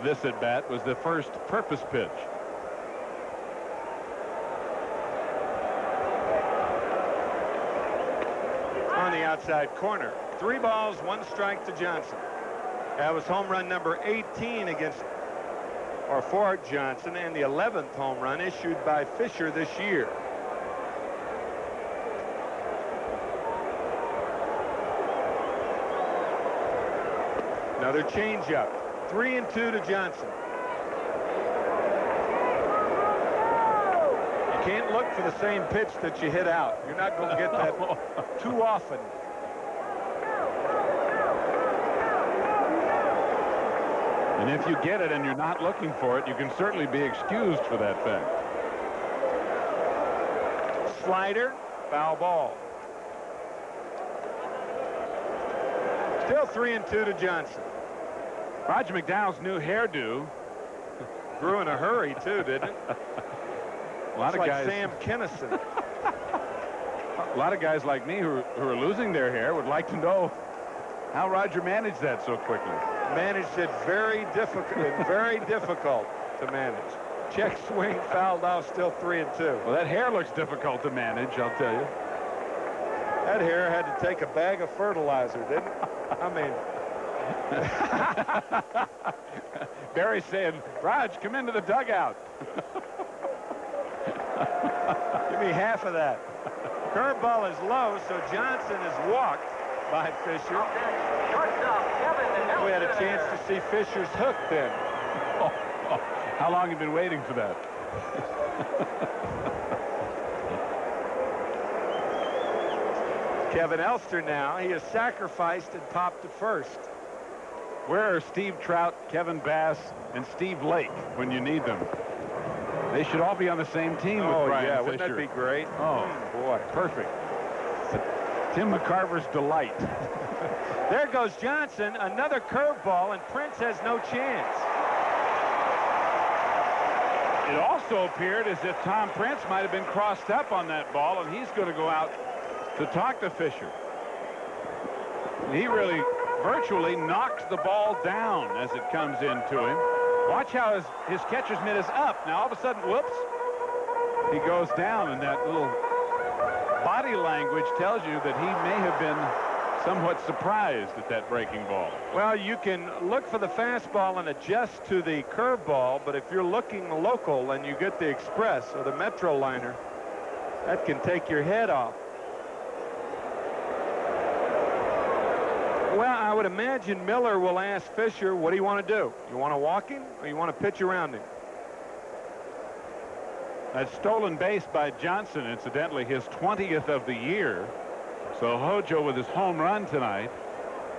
this at bat was the first purpose pitch. On the outside corner. 3 balls, 1 strike to Johnson. That was home run number 18 for Johnson, and the 11th home run issued by Fisher this year. Another changeup. 3-2 to Johnson. You can't look for the same pitch that you hit out. You're not going to get that too often. And if you get it and you're not looking for it, you can certainly be excused for that fact. Slider, foul ball. Still 3-2 to Johnson. Roger McDowell's new hairdo grew in a hurry, too, didn't it? A lot of like guys. Sam Kinison. A lot of guys like me who are losing their hair would like to know how Roger managed that so quickly. Managed it very difficult to manage. Check swing, fouled off, still 3-2. Well, that hair looks difficult to manage, I'll tell you. That hair had to take a bag of fertilizer, didn't it? I mean. Barry's saying, Raj, come into the dugout. Give me half of that. Curveball is low, so Johnson is walked by Fisher. We had a chance to see Fisher's hook then. How long have you been waiting for that? Kevin Elster now. He has sacrificed and popped to first. Where are Steve Trout, Kevin Bass, and Steve Lake when you need them? They should all be on the same team with Brian yeah, Fisher. wouldn't that be great? Oh, boy. Perfect. Tim McCarver's delight. There goes Johnson, another curveball, and Prince has no chance. It also appeared as if Tom Prince might have been crossed up on that ball, and he's going to go out to talk to Fisher. He really virtually knocks the ball down as it comes into him. Watch how his catcher's mitt is up. Now, all of a sudden, whoops, he goes down, and that little body language tells you that he may have been somewhat surprised at that breaking ball. Well, you can look for the fastball and adjust to the curveball, but if you're looking local and you get the Express or the Metro liner, that can take your head off. Well, I would imagine Miller will ask Fisher, what do you want to do? You want to walk him or you want to pitch around him? That stolen base by Johnson, incidentally, his 20th of the year. So Hojo with his home run tonight,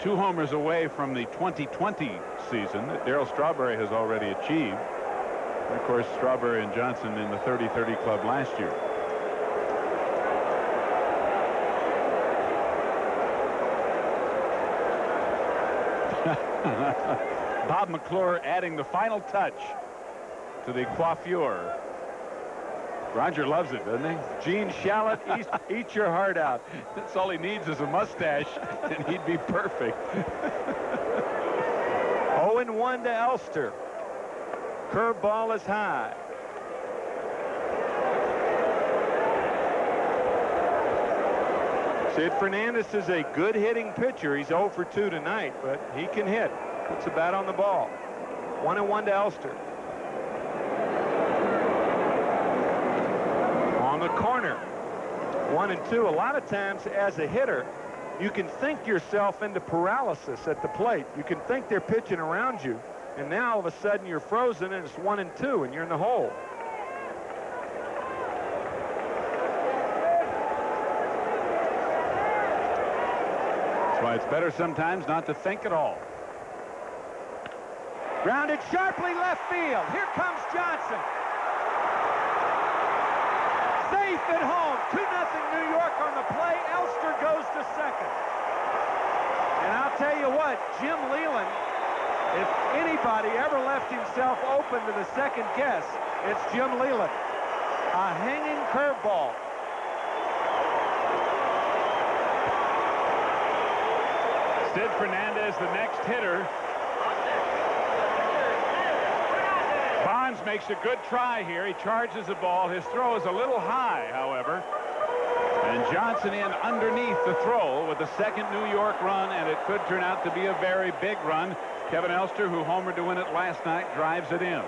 2 homers away from the 2020 season that Darryl Strawberry has already achieved. And of course, Strawberry and Johnson in the 30-30 club last year. Bob McClure adding the final touch to the coiffure. Roger loves it, doesn't he? Gene Shalit, eat your heart out. That's all he needs is a mustache, and he'd be perfect. 0-1 to Elster. Curveball is high. Sid Fernandez is a good hitting pitcher. He's 0 for 2 tonight, but he can hit. Puts the bat on the ball. 1-1 to Elster. On the corner, 1-2. A lot of times as a hitter, you can think yourself into paralysis at the plate. You can think they're pitching around you, and now all of a sudden you're frozen and it's 1-2 and you're in the hole. That's why it's better sometimes not to think at all. Grounded sharply left field. Here comes Johnson. Safe at home. 2-0 New York on the play. Elster goes to second. And I'll tell you what, Jim Leyland, if anybody ever left himself open to the second guess, it's Jim Leyland. A hanging curveball. Sid Fernandez, the next hitter. Bonds makes a good try here. He charges the ball. His throw is a little high, however. And Johnson in underneath the throw with the second New York run, and it could turn out to be a very big run. Kevin Elster, who homered to win it last night, drives it in.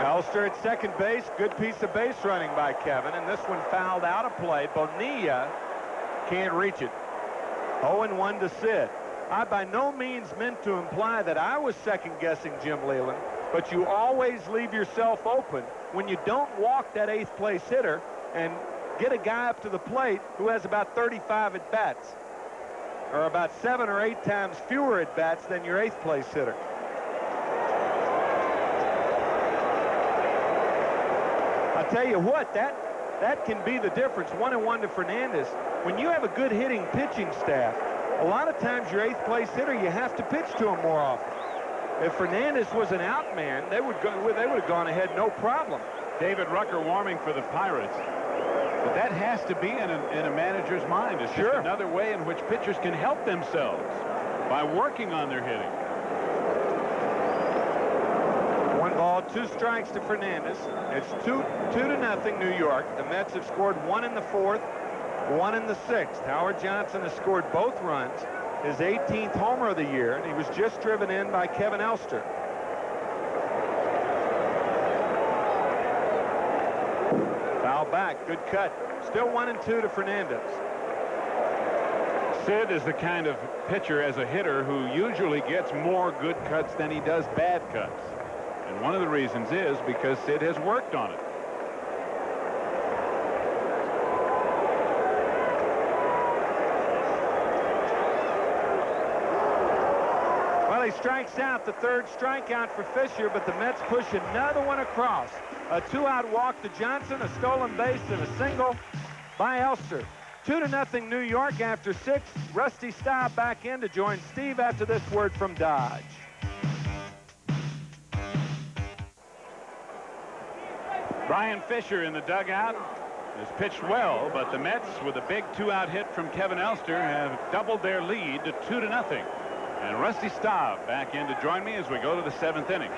Elster at second base. Good piece of base running by Kevin, and this one fouled out of play. Bonilla can't reach it. 0-1 to Sid. I by no means meant to imply that I was second-guessing Jim Leyland, but you always leave yourself open when you don't walk that 8th place hitter and get a guy up to the plate who has about 35 at-bats, or about 7 or 8 times fewer at-bats than your 8th place hitter. I'll tell you what, that can be the difference. 1-1 to Fernandez. When you have a good hitting pitching staff, a lot of times your 8th place hitter, you have to pitch to him more often. If Fernandez was an out man, they would have gone ahead no problem. David Rucker warming for the Pirates. But that has to be in a manager's mind. It's just another way in which pitchers can help themselves by working on their hitting. 1 ball, 2 strikes to Fernandez. It's 2-0 New York. The Mets have scored 1 in the 4th, 1 in the 6th. Howard Johnson has scored both runs, his 18th homer of the year, and he was just driven in by Kevin Elster. Foul back. Good cut. Still 1-2 to Fernandez. Sid is the kind of pitcher as a hitter who usually gets more good cuts than he does bad cuts. And one of the reasons is because Sid has worked on it. Well, he strikes out, the third strikeout for Fisher, but the Mets push another one across. A 2-out walk to Johnson, a stolen base, and a single by Elster. 2-0 New York after 6. Rusty Staub back in to join Steve after this word from Dodge. Brian Fisher in the dugout has pitched well, but the Mets, with a big 2-out hit from Kevin Elster, have doubled their lead to 2-0. And Rusty Staub back in to join me as we go to the 7th inning.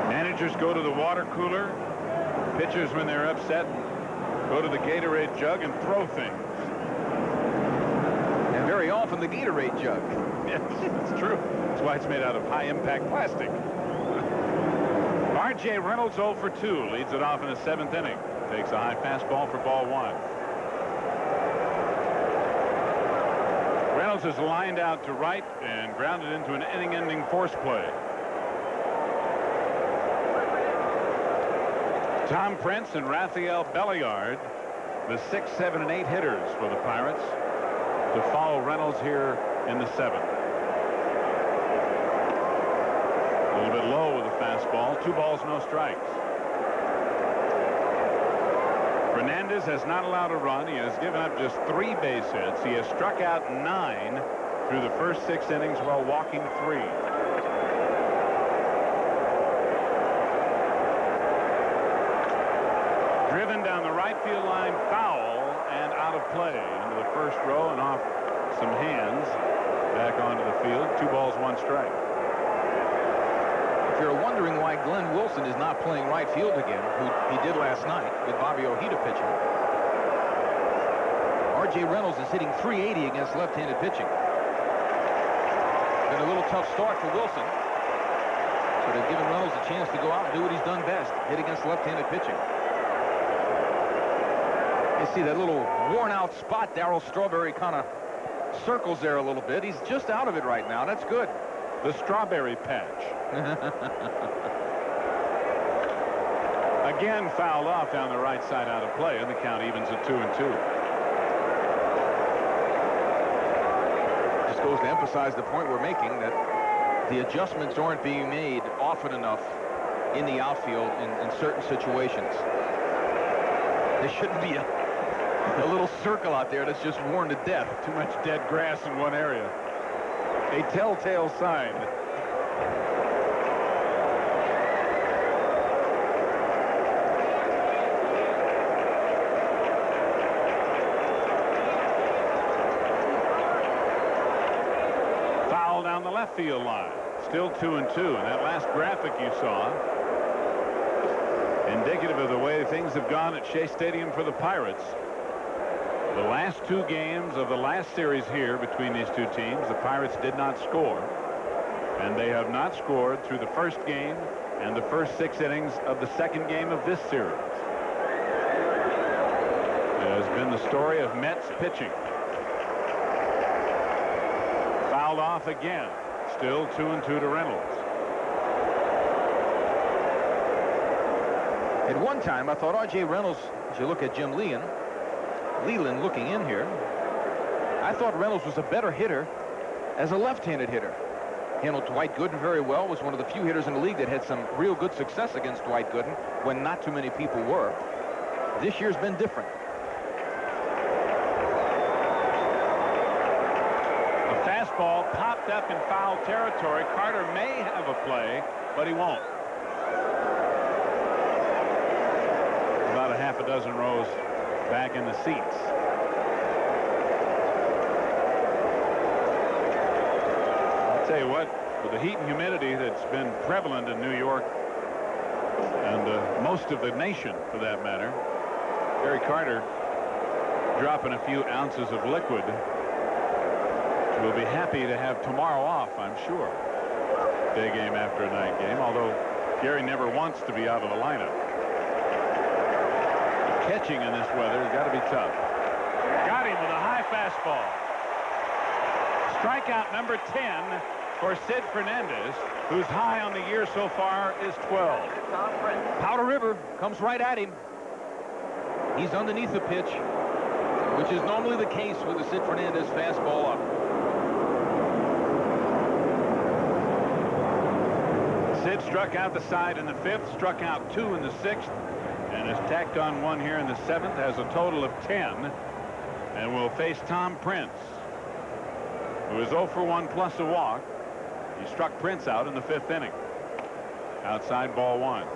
Managers go to the water cooler. Pitchers, when they're upset, go to the Gatorade jug and throw things. And very often the Gatorade jug. Yes, that's true. That's why it's made out of high-impact plastic. R.J. Reynolds 0 for 2 leads it off in the 7th inning. Takes a high fastball for ball 1. Reynolds is lined out to right and grounded into an inning-ending force play. Tom Prince and Rafael Belliard, the 6, 7, and 8 hitters for the Pirates, to follow Reynolds here in the 7th. A little bit low with the fastball. 2 balls, no strikes. Fernandez has not allowed a run. He has given up just 3 base hits. He has struck out 9 through the first 6 innings while walking 3. Driven down the right field line, foul, and out of play into the first row and off some hands back onto the field. 2 balls, 1 strike. If you're wondering why Glenn Wilson is not playing right field again, who he did last night with Bobby Ojeda pitching, R.J. Reynolds is hitting .380 against left-handed pitching. Been a little tough start for Wilson, but they've given Reynolds a chance to go out and do what he's done best, hit against left-handed pitching. You see that little worn-out spot Darryl Strawberry kind of circles there a little bit. He's just out of it right now. That's good. The strawberry patch. Again fouled off down the right side, out of play, and the count evens at 2-2. Just goes to emphasize the point we're making, that the adjustments aren't being made often enough in the outfield in certain situations. There shouldn't be a little circle out there that's just worn to death. Too much dead grass in one area. A telltale sign. Foul down the left field line. Still 2-2. And that last graphic you saw, indicative of the way things have gone at Shea Stadium for the Pirates. The last 2 games of the last series here between these 2 teams, the Pirates did not score. And they have not scored through the first game and the first 6 innings of the second game of this series. It has been the story of Mets pitching. Fouled off again. Still 2-2 to Reynolds. At one time, I thought R.J. Reynolds, as you look at Jim Leland looking in here, I thought Reynolds was a better hitter as a left-handed hitter. Handled Dwight Gooden very well, was one of the few hitters in the league that had some real good success against Dwight Gooden when not too many people were. This year's been different. A fastball popped up in foul territory. Carter may have a play, but he won't. About a half a dozen rows back in the seats. I'll tell you what, with the heat and humidity that's been prevalent in New York and most of the nation for that matter, Gary Carter dropping a few ounces of liquid. We'll be happy to have tomorrow off, I'm sure. day game after a night game, although Gary never wants to be out of the lineup. But catching in this weather has got to be tough. Got him with a high fastball. Strikeout number 10 for Sid Fernandez, whose high on the year so far is 12. Powder River comes right at him. He's underneath the pitch, which is normally the case with the Sid Fernandez fastball up. Sid struck out the side in the 5th, struck out 2 in the 6th, and has tacked on 1 here in the 7th, has a total of 10, and will face Tom Prince, who is 0 for 1 plus a walk. He struck Prince out in the 5th inning. Outside, ball 1.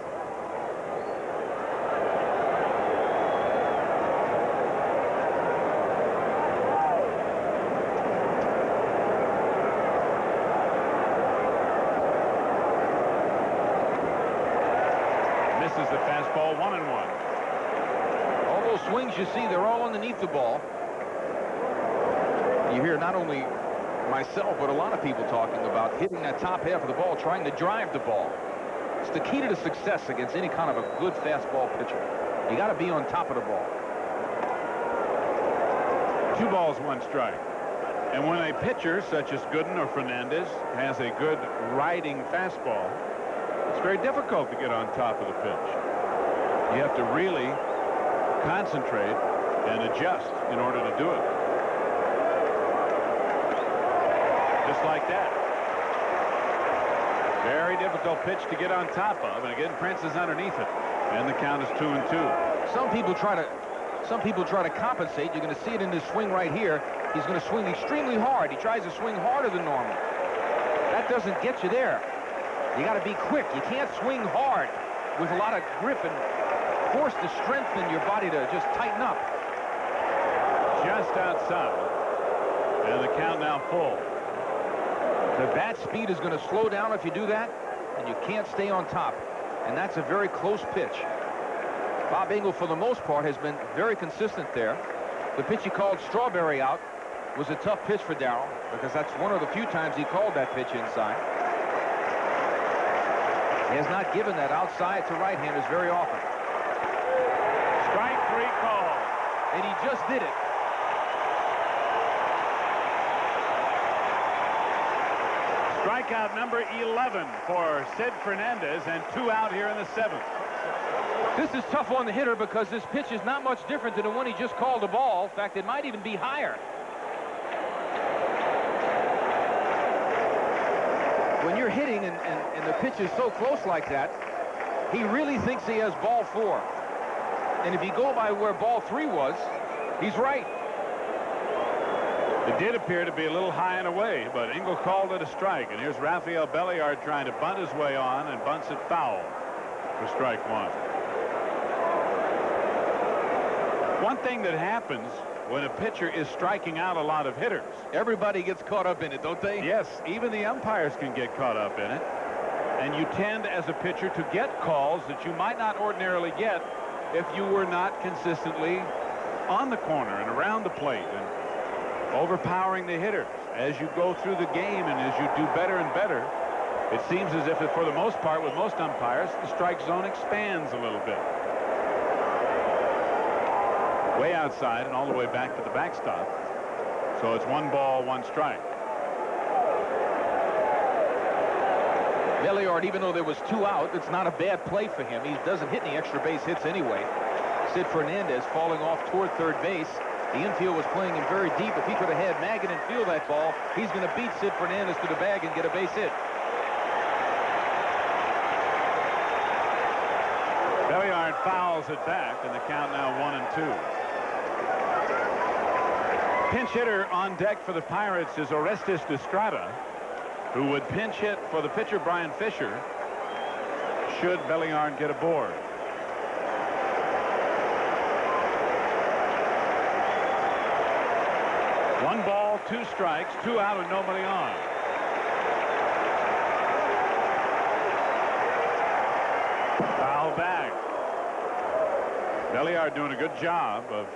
Misses the fastball, 1-1. All those swings you see, they're all underneath the ball. You hear not only myself, but a lot of people talking about hitting that top half of the ball, trying to drive the ball. It's the key to the success against any kind of a good fastball pitcher. You got to be on top of the ball. 2 balls, 1 strike. And when a pitcher such as Gooden or Fernandez has a good riding fastball, it's very difficult to get on top of the pitch. You have to really concentrate and adjust in order to do it. Just like that. Very difficult pitch to get on top of, and again, Prince is underneath it, and the count is 2-2. Some people try to compensate. You're going to see it in this swing right here. He's going to swing extremely hard. He tries to swing harder than normal. That doesn't get you there. You got to be quick. You can't swing hard with a lot of grip and force the strength in your body to just tighten up. Just outside, and the count now full. The bat speed is going to slow down if you do that, and you can't stay on top. And that's a very close pitch. Bob Engel, for the most part, has been very consistent there. The pitch he called Strawberry out was a tough pitch for Darrell, because that's one of the few times he called that pitch inside. He has not given that outside to right-handers very often. Strike 3 call. And he just did it. Strikeout number 11 for Sid Fernandez, and 2 out here in the 7th. This is tough on the hitter because this pitch is not much different than the one he just called a ball. In fact, it might even be higher. When you're hitting and the pitch is so close like that, he really thinks he has ball 4. And if you go by where ball 3 was, he's right. It did appear to be a little high and away, but Engel called it a strike. And here's Rafael Belliard trying to bunt his way on, and bunts it foul for strike 1. One thing that happens when a pitcher is striking out a lot of hitters, everybody gets caught up in it, don't they? Yes, even the umpires can get caught up in it. And you tend, as a pitcher, to get calls that you might not ordinarily get if you were not consistently on the corner and around the plate and overpowering the hitters. As you go through the game and as you do better and better, it seems as if, for the most part, with most umpires, the strike zone expands a little bit. Way outside and all the way back to the backstop. So it's 1 ball, 1 strike. Belliard, even though there was 2 out, it's not a bad play for him. He doesn't hit any extra base hits anyway. Sid Fernandez falling off toward third base. The infield was playing him very deep. If he could have had Maggin and field that ball, he's going to beat Sid Fernandez to the bag and get a base hit. Belliard fouls it back, and the count now 1-2. Pinch hitter on deck for the Pirates is Orestes Estrada, who would pinch hit for the pitcher Brian Fisher should Belliard get aboard. One ball, 2 strikes, 2 out, and nobody on. Foul back. Belliard doing a good job of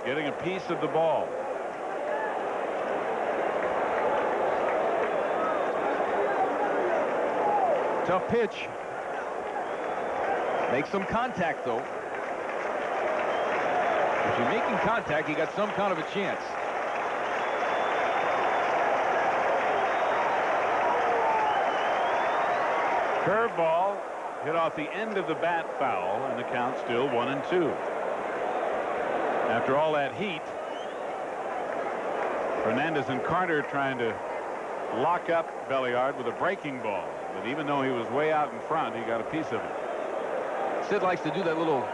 getting a piece of the ball. Tough pitch. Makes some contact, though. If you're making contact, you got some kind of a chance. Curveball hit off the end of the bat foul, and the count still 1-2. After all that heat, Fernandez and Carter trying to lock up Belliard with a breaking ball. But even though he was way out in front, he got a piece of it. Sid likes to do that little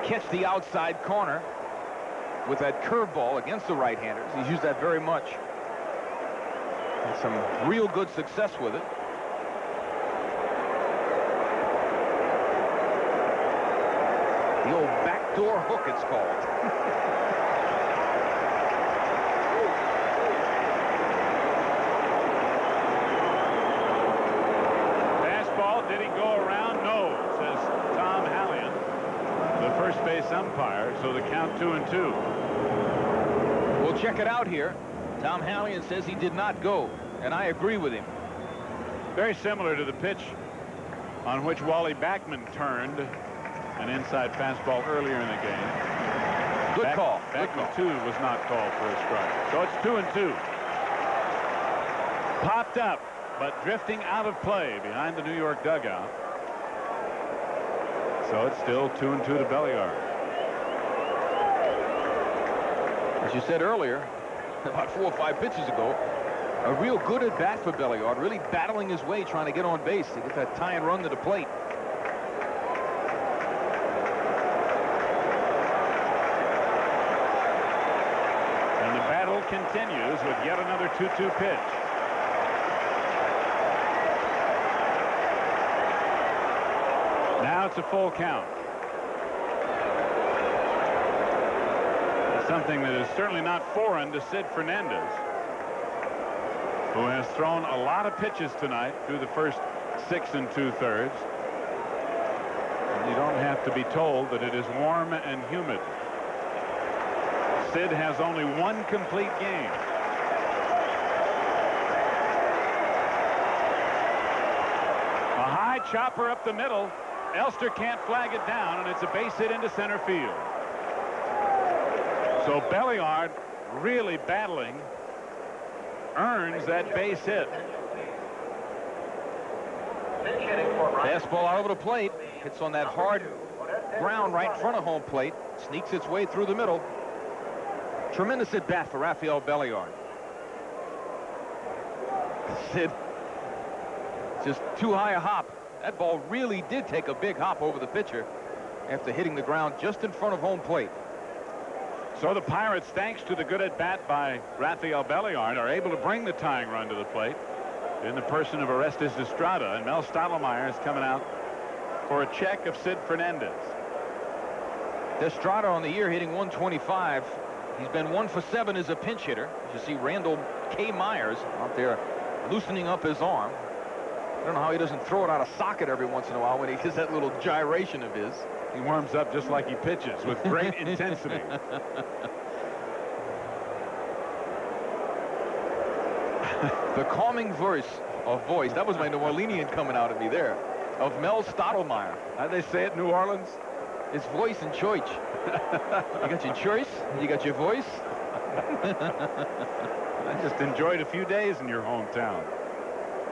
catch the outside corner with that curveball against the right-handers. He's used that very much. Had some real good success with it. The old backdoor hook, it's called. Fastball, did he go around? No, says Tom Hallion, the first base umpire, so the count 2-2. We'll check it out here. Tom Hallion says he did not go, and I agree with him. Very similar to the pitch on which Wally Backman turned an inside fastball earlier in the game. Good call. Backman 2 was not called for a strike. So it's 2-2. Popped up, but drifting out of play behind the New York dugout. So it's still 2-2 to Belliard. As you said earlier, about 4 or 5 pitches ago, a real good at bat for Belliard, really battling his way, trying to get on base to get that tie and run to the plate. Continues with yet another 2-2 pitch. Now it's a full count. It's something that is certainly not foreign to Sid Fernandez, who has thrown a lot of pitches tonight through the first 6 2/3. And you don't have to be told that it is warm and humid. Sid has only one complete game. A high chopper up the middle. Elster can't flag it down, and it's a base hit into center field. So Belliard, really battling, earns that base hit. Fastball out over the plate. Hits on that hard ground right in front of home plate. Sneaks its way through the middle. Tremendous at bat for Rafael Belliard. Sid, just too high a hop. That ball really did take a big hop over the pitcher after hitting the ground just in front of home plate. So the Pirates, thanks to the good at bat by Rafael Belliard, are able to bring the tying run to the plate in the person of Orestes Destrada, and Mel Stottlemyre is coming out for a check of Sid Fernandez. Destrada on the year hitting 125. He's been 1 for 7 as a pinch hitter. You see Randall K. Myers out there loosening up his arm. I don't know how he doesn't throw it out of socket every once in a while when he does that little gyration of his. He warms up just like he pitches, with great intensity. The calming voice, that was my New Orleanian coming out of me there, of Mel Stottlemyre. How'd they say it, New Orleans? It's voice and choice. You got your choice, you got your voice. I just enjoyed a few days in your hometown.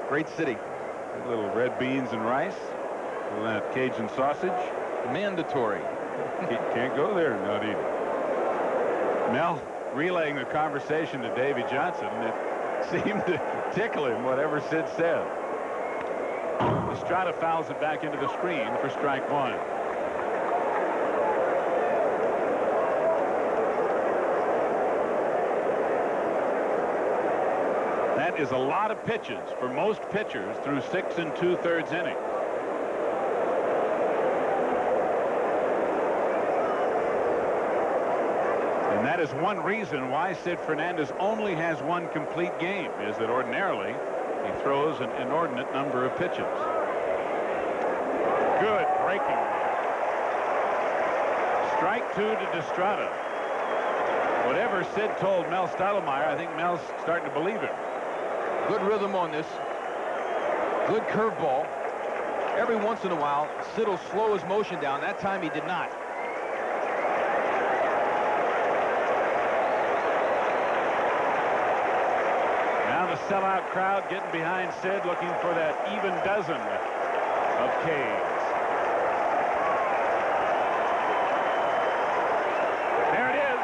Great city. A little red beans and rice, a little that Cajun sausage. Mandatory. Can't go there and not eat it. Mel relaying the conversation to Davy Johnson, it seemed to tickle him, whatever Sid said. Estrada fouls it back into the screen for strike 1. That is a lot of pitches for most pitchers through 6 2/3 innings. And that is one reason why Sid Fernandez only has one complete game, is that ordinarily he throws an inordinate number of pitches. Good breaking. Strike 2 to Destrada. Whatever Sid told Mel Stottlemyre, I think Mel's starting to believe it. Good rhythm on this. Good curveball. Every once in a while, Sid will slow his motion down. That time he did not. Now the sellout crowd getting behind Sid, looking for that even dozen of Ks. There it is.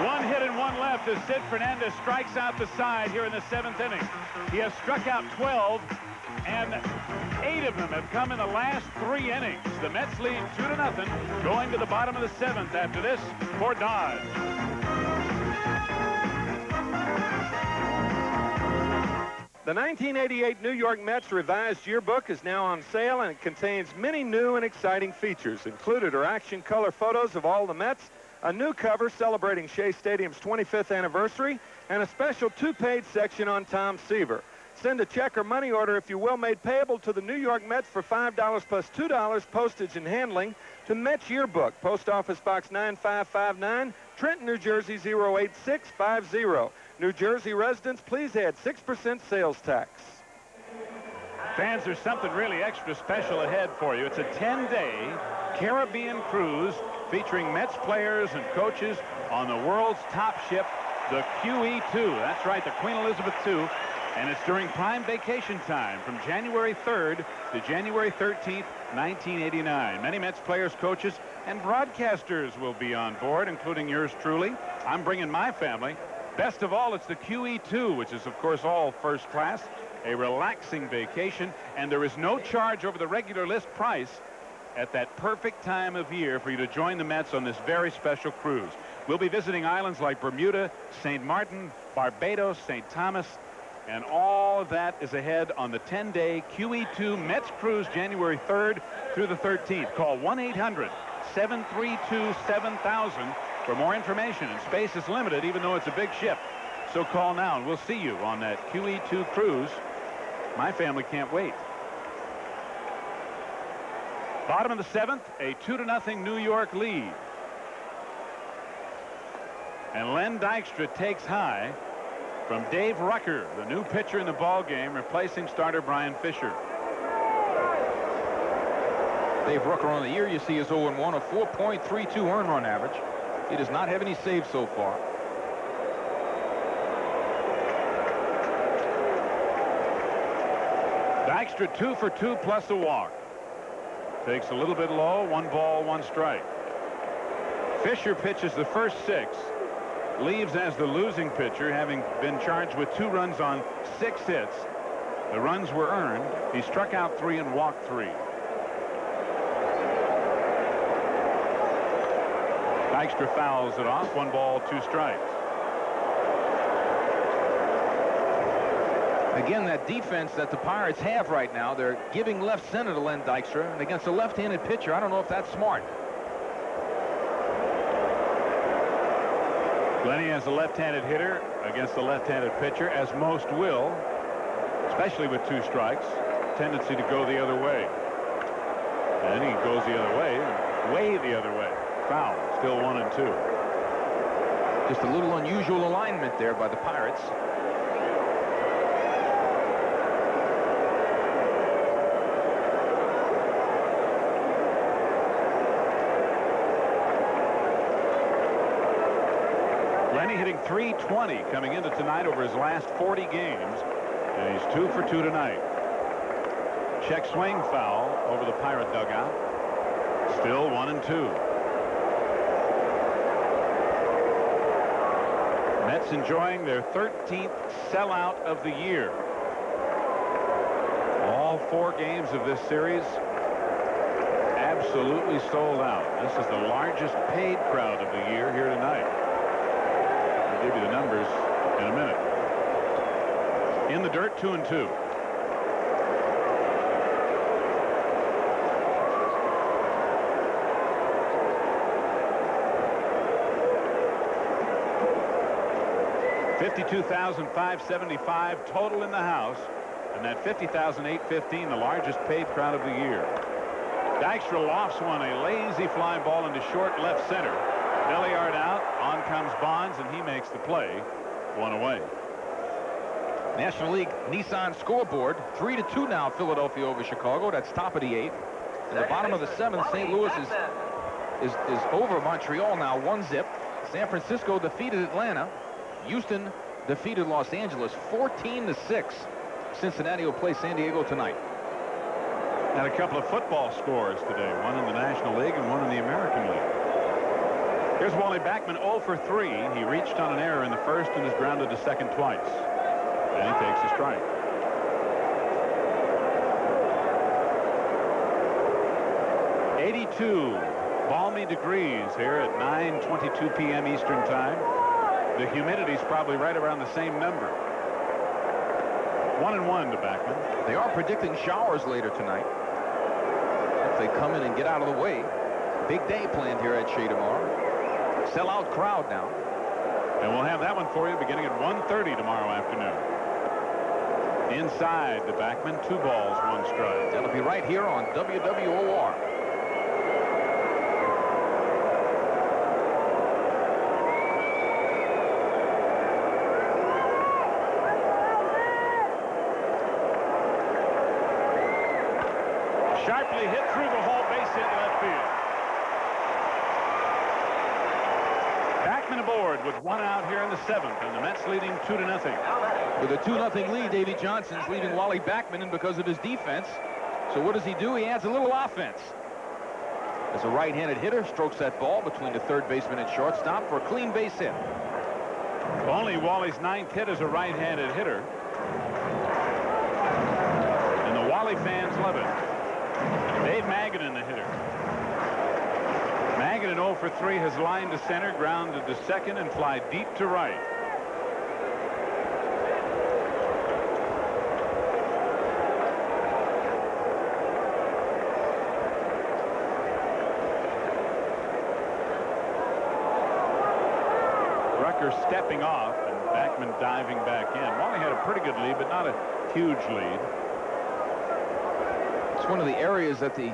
One hit and one left as Sid Fernandez strikes out the side here in the 7th inning. He has struck out 12, and 8 of them have come in the last 3 innings. The Mets lead 2-0, going to the bottom of the 7th after this for Dodge. The 1988 New York Mets revised yearbook is now on sale, and it contains many new and exciting features. Included are action color photos of all the Mets, a new cover celebrating Shea Stadium's 25th anniversary, and a special 2-page section on Tom Seaver. Send a check or money order, if you will, made payable to the New York Mets for $5 plus $2 postage and handling to Mets Yearbook, Post Office Box 9559, Trenton, New Jersey 08650. New Jersey residents, please add 6% sales tax. Fans, there's something really extra special ahead for you. It's a 10-day Caribbean cruise featuring Mets players and coaches on the world's top ship, the QE2. That's right, the Queen Elizabeth II. And it's during prime vacation time from January 3rd to January 13th, 1989. Many Mets players, coaches, and broadcasters will be on board, including yours truly. I'm bringing my family. Best of all, it's the QE2, which is, of course, all first class, a relaxing vacation, and there is no charge over the regular list price at that perfect time of year for you to join the Mets on this very special cruise. We'll be visiting islands like Bermuda, St. Martin, Barbados, St. Thomas, and all of that is ahead on the 10-day QE2 Mets cruise, January 3rd through the 13th. Call 1-800-732-7000 for more information. And space is limited, even though it's a big ship. So call now, and we'll see you on that QE2 cruise. My family can't wait. Bottom of the 7th, a 2-0 New York lead. And Len Dykstra takes high from Dave Rucker, the new pitcher in the ball game, replacing starter Brian Fisher. Dave Rucker on the year, you see, is 0-1, a 4.32 earned run average. He does not have any saves so far. Dykstra 2 for 2 plus a walk. Takes a little bit low, 1 ball, 1 strike. Fisher pitches the first 6. Leaves as the losing pitcher, having been charged with 2 runs on 6 hits. The runs were earned. He struck out 3 and walked 3. Dykstra fouls it off. 1 ball, 2 strikes. Again, that defense that the Pirates have right now, they're giving left center to Len Dykstra, and against a left-handed pitcher, I don't know if that's smart. Lenny, as a left-handed hitter against a left-handed pitcher, as most will, especially with 2 strikes, tendency to go the other way. And he goes the other way, way the other way. Foul. Still 1 and 2. Just a little unusual alignment there by the Pirates. Lenny hitting .320 coming into tonight over his last 40 games. And he's 2 for 2 tonight. Check swing foul over the Pirate dugout. Still 1 and 2. Mets enjoying their 13th sellout of the year. All 4 games of this series absolutely sold out. This is the largest paid crowd of the year here tonight. I'll give you the numbers in a minute. In the dirt, 2 and 2. $52,575 total in the house, and that $50,815 the largest paid crowd of the year. Dykstra lofts one, a lazy fly ball into short left center. Belliard out, on comes Bonds, and he makes the play. 1 away. National League Nissan scoreboard, 3-2 now, Philadelphia over Chicago. That's top of the 8th. In the bottom of the 7th, St. Louis is over Montreal now, 1-0. San Francisco defeated Atlanta. Houston defeated Los Angeles 14-6. Cincinnati will play San Diego tonight. And a couple of football scores today, one in the National League and one in the American League. Here's Wally Backman 0 for 3. He reached on an error in the first and is grounded to second twice. And he takes a strike. 82 balmy degrees here at 9:22 p.m. Eastern Time. The humidity's probably right around the same number. 1-1 to Backman. They are predicting showers later tonight. If they come in and get out of the way. Big day planned here at Shea tomorrow. Sell-out crowd now. And we'll have that one for you beginning at 1:30 tomorrow afternoon. Inside to Backman, 2 balls, 1 strike. That'll be right here on WWOR. Sharply hit through the hole, base hit left field. Backman aboard with 1 out here in the 7th, and the Mets leading 2-0. With a 2-0 lead, Davy Johnson's leaving Wally Backman in because of his defense. So what does he do? He adds a little offense. As a right-handed hitter, strokes that ball between the third baseman and shortstop for a clean base hit. Only Wally's 9th hit as a right-handed hitter. And the Wally fans love it. Dave Magadan, the hitter. Magadan 0 for 3 has lined to center, grounded to second, and fly deep to right. Rucker stepping off and Backman diving back in. Wally had a pretty good lead, but not a huge lead. It's one of the areas that the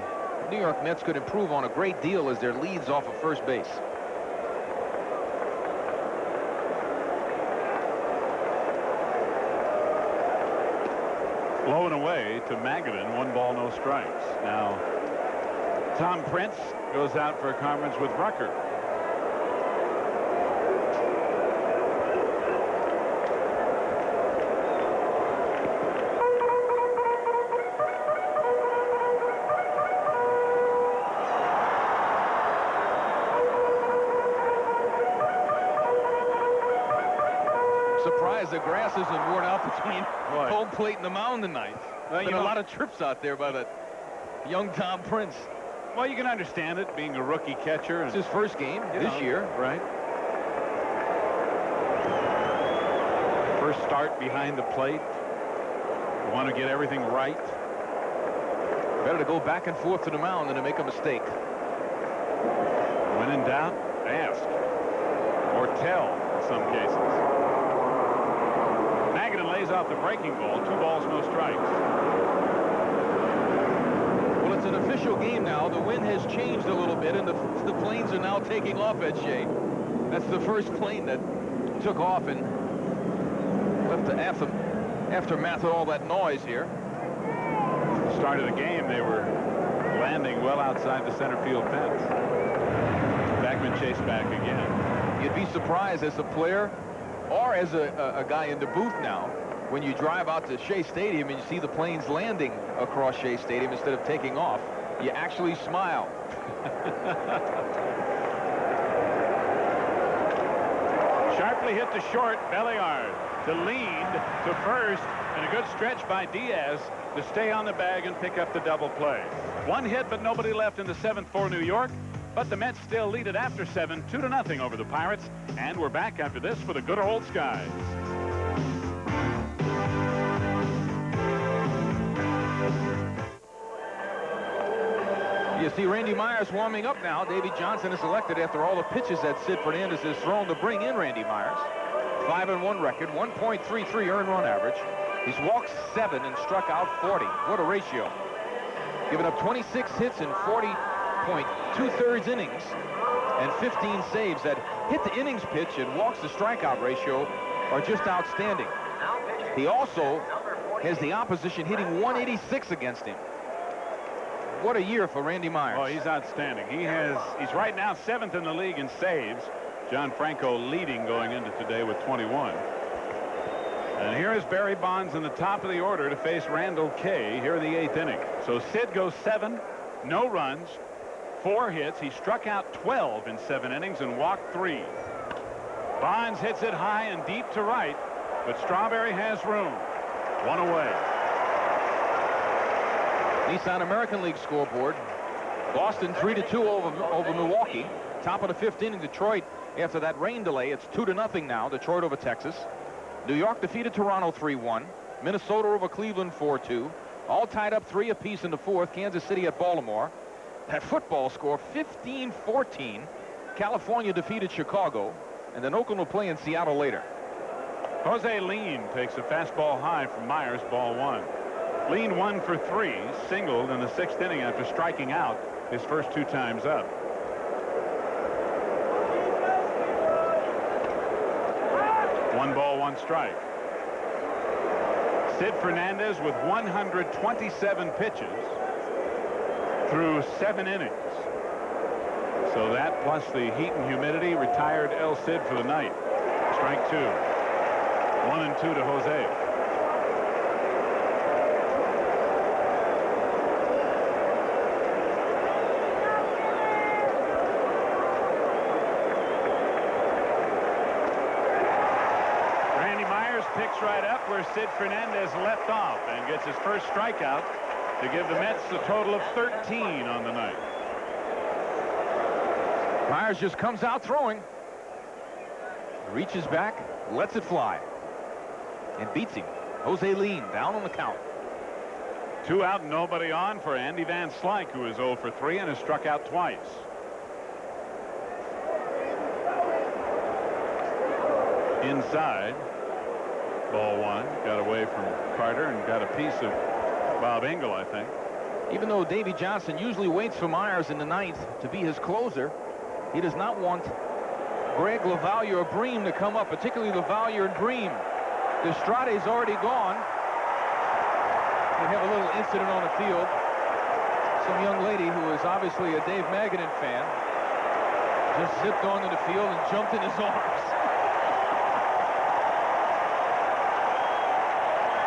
New York Mets could improve on a great deal as their leads off of first base. Low and away to Magadan, 1 ball, no strikes. Now, Tom Prince goes out for a conference with Rucker. Surprised the grass isn't worn out between home plate and the mound tonight. Well, been a lot of trips out there by that young Tom Prince. Well, you can understand it, being a rookie catcher. It's his first game this year. Right. First start behind the plate. You want to get everything right. Better to go back and forth to the mound than to make a mistake. When in doubt, ask. Or tell in some cases. Magadan lays off the breaking ball. 2 balls, no strikes. Well, it's an official game now. The wind has changed a little bit, and the planes are now taking off at Shea. That's the first plane that took off and left the aftermath of all that noise here. At the start of the game, they were landing well outside the center field fence. Backman chased back again. You'd be surprised as a player or as a guy in the booth now, when you drive out to Shea Stadium and you see the planes landing across Shea Stadium instead of taking off, you actually smile. Sharply hit to short, Belliard to lead to first, and a good stretch by Diaz to stay on the bag and pick up the double play. 1 hit, but nobody left in the 7th for New York. But the Mets still lead it after 7, 2-0 over the Pirates. And we're back after this for the good old Skies. You see Randy Myers warming up now. Davy Johnson is selected after all the pitches that Sid Fernandez has thrown to bring in Randy Myers. 5-1 record, 1.33 earned run average. He's walked 7 and struck out 40. What a ratio. Given up 26 hits in 40.2 innings and 15 saves. That hit the innings pitch and walks to strikeout ratio are just outstanding. He also has the opposition hitting 186 against him. What a year for Randy Myers. Oh, he's outstanding. He's right now 7th in the league in saves. John Franco leading going into today with 21. And here is Barry Bonds in the top of the order to face Randall Kay here in the 8th inning. So Sid goes 7, no runs, 4 hits. He struck out 12 in 7 innings and walked 3. Bonds hits it high and deep to right, but Strawberry has room. 1 away. Nissan American League scoreboard. Boston 3-2 over Milwaukee. Top of the 5th inning, Detroit, after that rain delay, it's 2-0 now, Detroit over Texas. New York defeated Toronto 3-1. Minnesota over Cleveland 4-2. All tied up 3 apiece in the 4th. Kansas City at Baltimore. That football score 15-14. California defeated Chicago. And then Oakland will play in Seattle later. Jose Lean takes a fastball high from Myers, ball 1. Lean 1 for 3, singled in the 6th inning after striking out his first 2 times up. One ball, 1 strike. Sid Fernandez with 127 pitches through 7 innings. So that plus the heat and humidity retired El Cid for the night. Strike 2. 1-2 to Jose. Randy Myers picks right up where Sid Fernandez left off and gets his first strikeout to give the Mets a total of 13 on the night. Myers just comes out throwing. Reaches back, lets it fly, and beats him. Jose Lean down on the count. 2 out, nobody on for Andy Van Slyke, who is 0 for 3 and has struck out twice. Inside, ball 1. Got away from Carter and got a piece of Bob Engel, I think. Even though Davey Johnson usually waits for Myers in the 9th to be his closer, he does not want Greg LaValliere or Bream to come up, particularly LaValliere and Bream. Destrade's already gone. We have a little incident on the field. Some young lady who is obviously a Dave Magadan fan just zipped onto the field and jumped in his arms.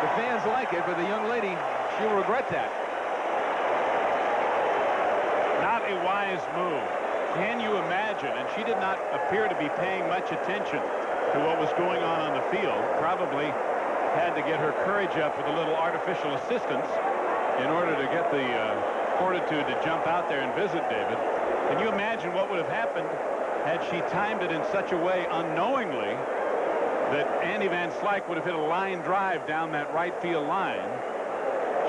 The fans like it, but the young lady, she'll regret that. Not a wise move. Can you imagine? And she did not appear to be paying much attention to what was going on the field. Probably had to get her courage up with a little artificial assistance in order to get the fortitude to jump out there and visit David. Can you imagine what would have happened had she timed it in such a way unknowingly that Andy Van Slyke would have hit a line drive down that right field line?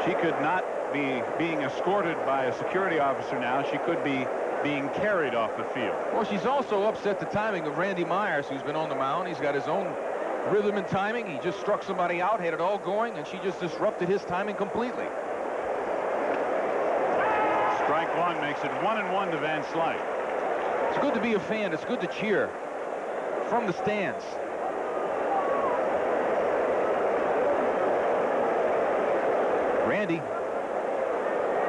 She could not be being escorted by a security officer now. She could be being carried off the field. Well, she's also upset the timing of Randy Myers, who's been on the mound. He's got his own rhythm and timing. He just struck somebody out, had it all going, and she just disrupted his timing completely. Strike 1 makes it 1-1 to Van Slyke. It's good to be a fan. It's good to cheer from the stands. Randy,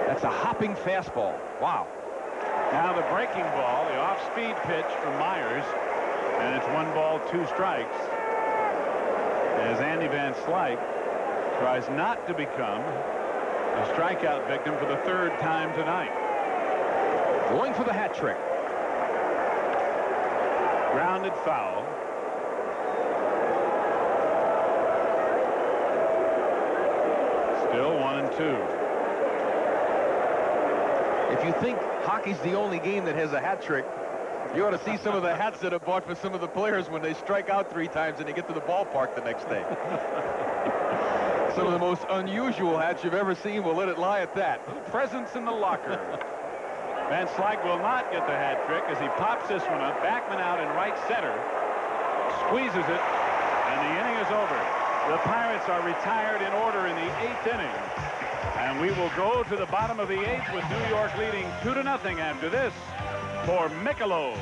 that's a hopping fastball. Wow. Now the breaking ball, the off-speed pitch from Myers, and it's 1 ball, 2 strikes. As Andy Van Slyke tries not to become a strikeout victim for the 3rd time tonight. Going for the hat trick. Grounded foul. Still 1-2. If you think hockey's the only game that has a hat trick, you ought to see some of the hats that are bought for some of the players when they strike out 3 times and they get to the ballpark the next day. Some of the most unusual hats you've ever seen. We'll let it lie at that. Presence in the locker. Van Slyke will not get the hat trick as he pops this one up. Backman out in right center. Squeezes it, and the inning is over. The Pirates are retired in order in the 8th inning. And we will go to the bottom of the 8th with New York leading 2-0 after this for Michelob.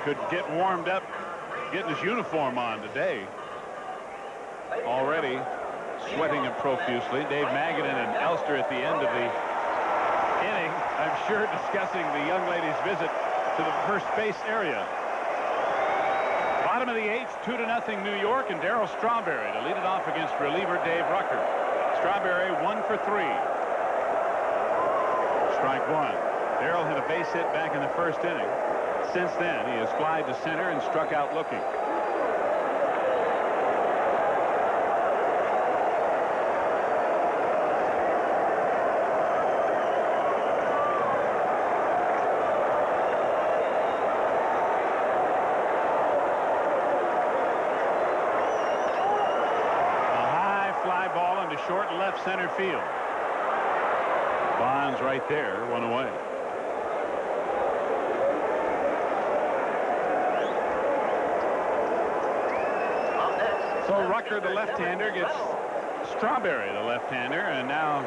could get warmed up, getting his uniform on today. Already sweating it profusely. Dave Magadan and Elster at the end of the inning, I'm sure, discussing the young lady's visit to the first base area. Bottom of the 8th, 2-0 New York, and Darryl Strawberry to lead it off against reliever Dave Rucker. Strawberry 1 for 3. Strike one. Darryl hit a base hit back in the first inning. Since then, he has flied to center and struck out looking. Short left center field. Bonds right there, one away. So Rucker, the left-hander, gets Strawberry, the left-hander, and now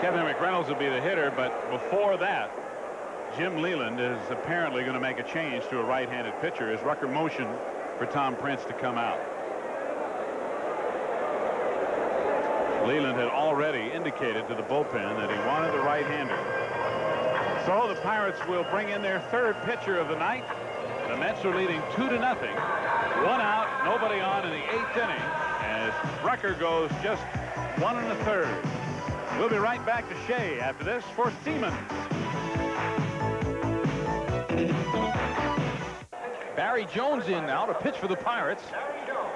Kevin McReynolds will be the hitter. But before that, Jim Leyland is apparently going to make a change to a right-handed pitcher as Rucker motioned for Tom Prince to come out. Leyland had already indicated to the bullpen that he wanted the right-hander. So the Pirates will bring in their third pitcher of the night. The Mets are leading 2-0. 1 out, nobody on in the 8th inning as Rucker goes just 1 1/3. We'll be right back to Shea after this for Siemens. Barry Jones in now to pitch for the Pirates.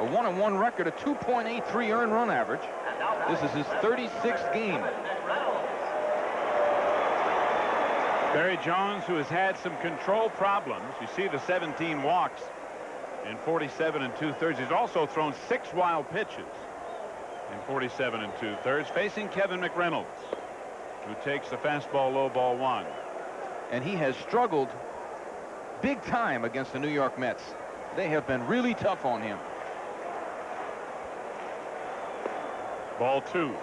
A 1-1 record, a 2.83 earned run average. This is his 36th game. Barry Jones, who has had some control problems. You see the 17 walks in 47 2/3. He's also thrown 6 wild pitches in 47 2/3, facing Kevin McReynolds, who takes the fastball low ball 1. And he has struggled big time against the New York Mets. They have been really tough on him. Ball 2.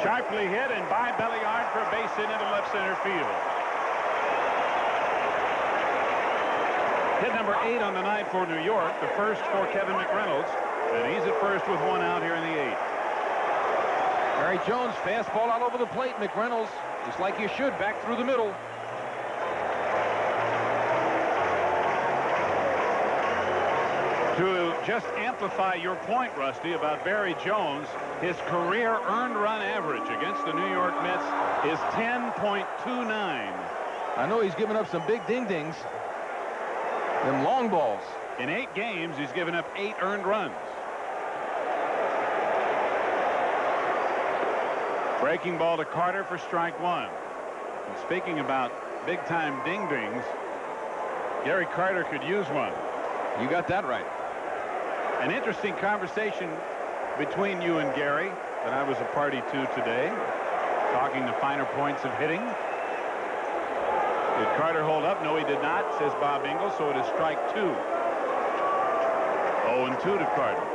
Sharply hit and by Belliard for a base hit into left center field. Hit number 8 on the night for New York, the first for Kevin McReynolds, and he's at first with 1 out here in the 8th. Barry Jones, fastball all over the plate. McReynolds, just like you should, back through the middle. To just amplify your point, Rusty, about Barry Jones, his career earned run average against the New York Mets is 10.29. I know he's given up some big ding-dings. Them long balls. In 8 games, he's given up 8 earned runs. Breaking ball to Carter for strike 1. And speaking about big-time ding-dings, Gary Carter could use one. You got that right. An interesting conversation between you and Gary that I was a party to today, talking the finer points of hitting. Did Carter hold up? No, he did not, says Bob Ingle, so it is strike 2. 0-2 to Carter.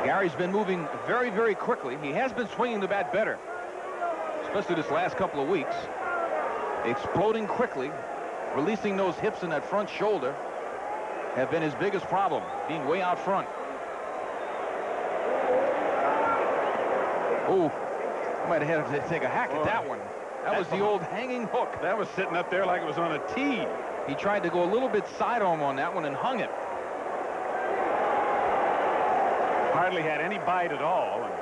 Gary's been moving very, very quickly. He has been swinging the bat better, especially this last couple of weeks. Exploding quickly, releasing those hips and that front shoulder have been his biggest problem, being way out front. Oh, I might have had to take a hack at that one. That was the old hanging hook. That was sitting up there like it was on a tee. He tried to go a little bit side arm on that one and hung it. Hardly had any bite at all. And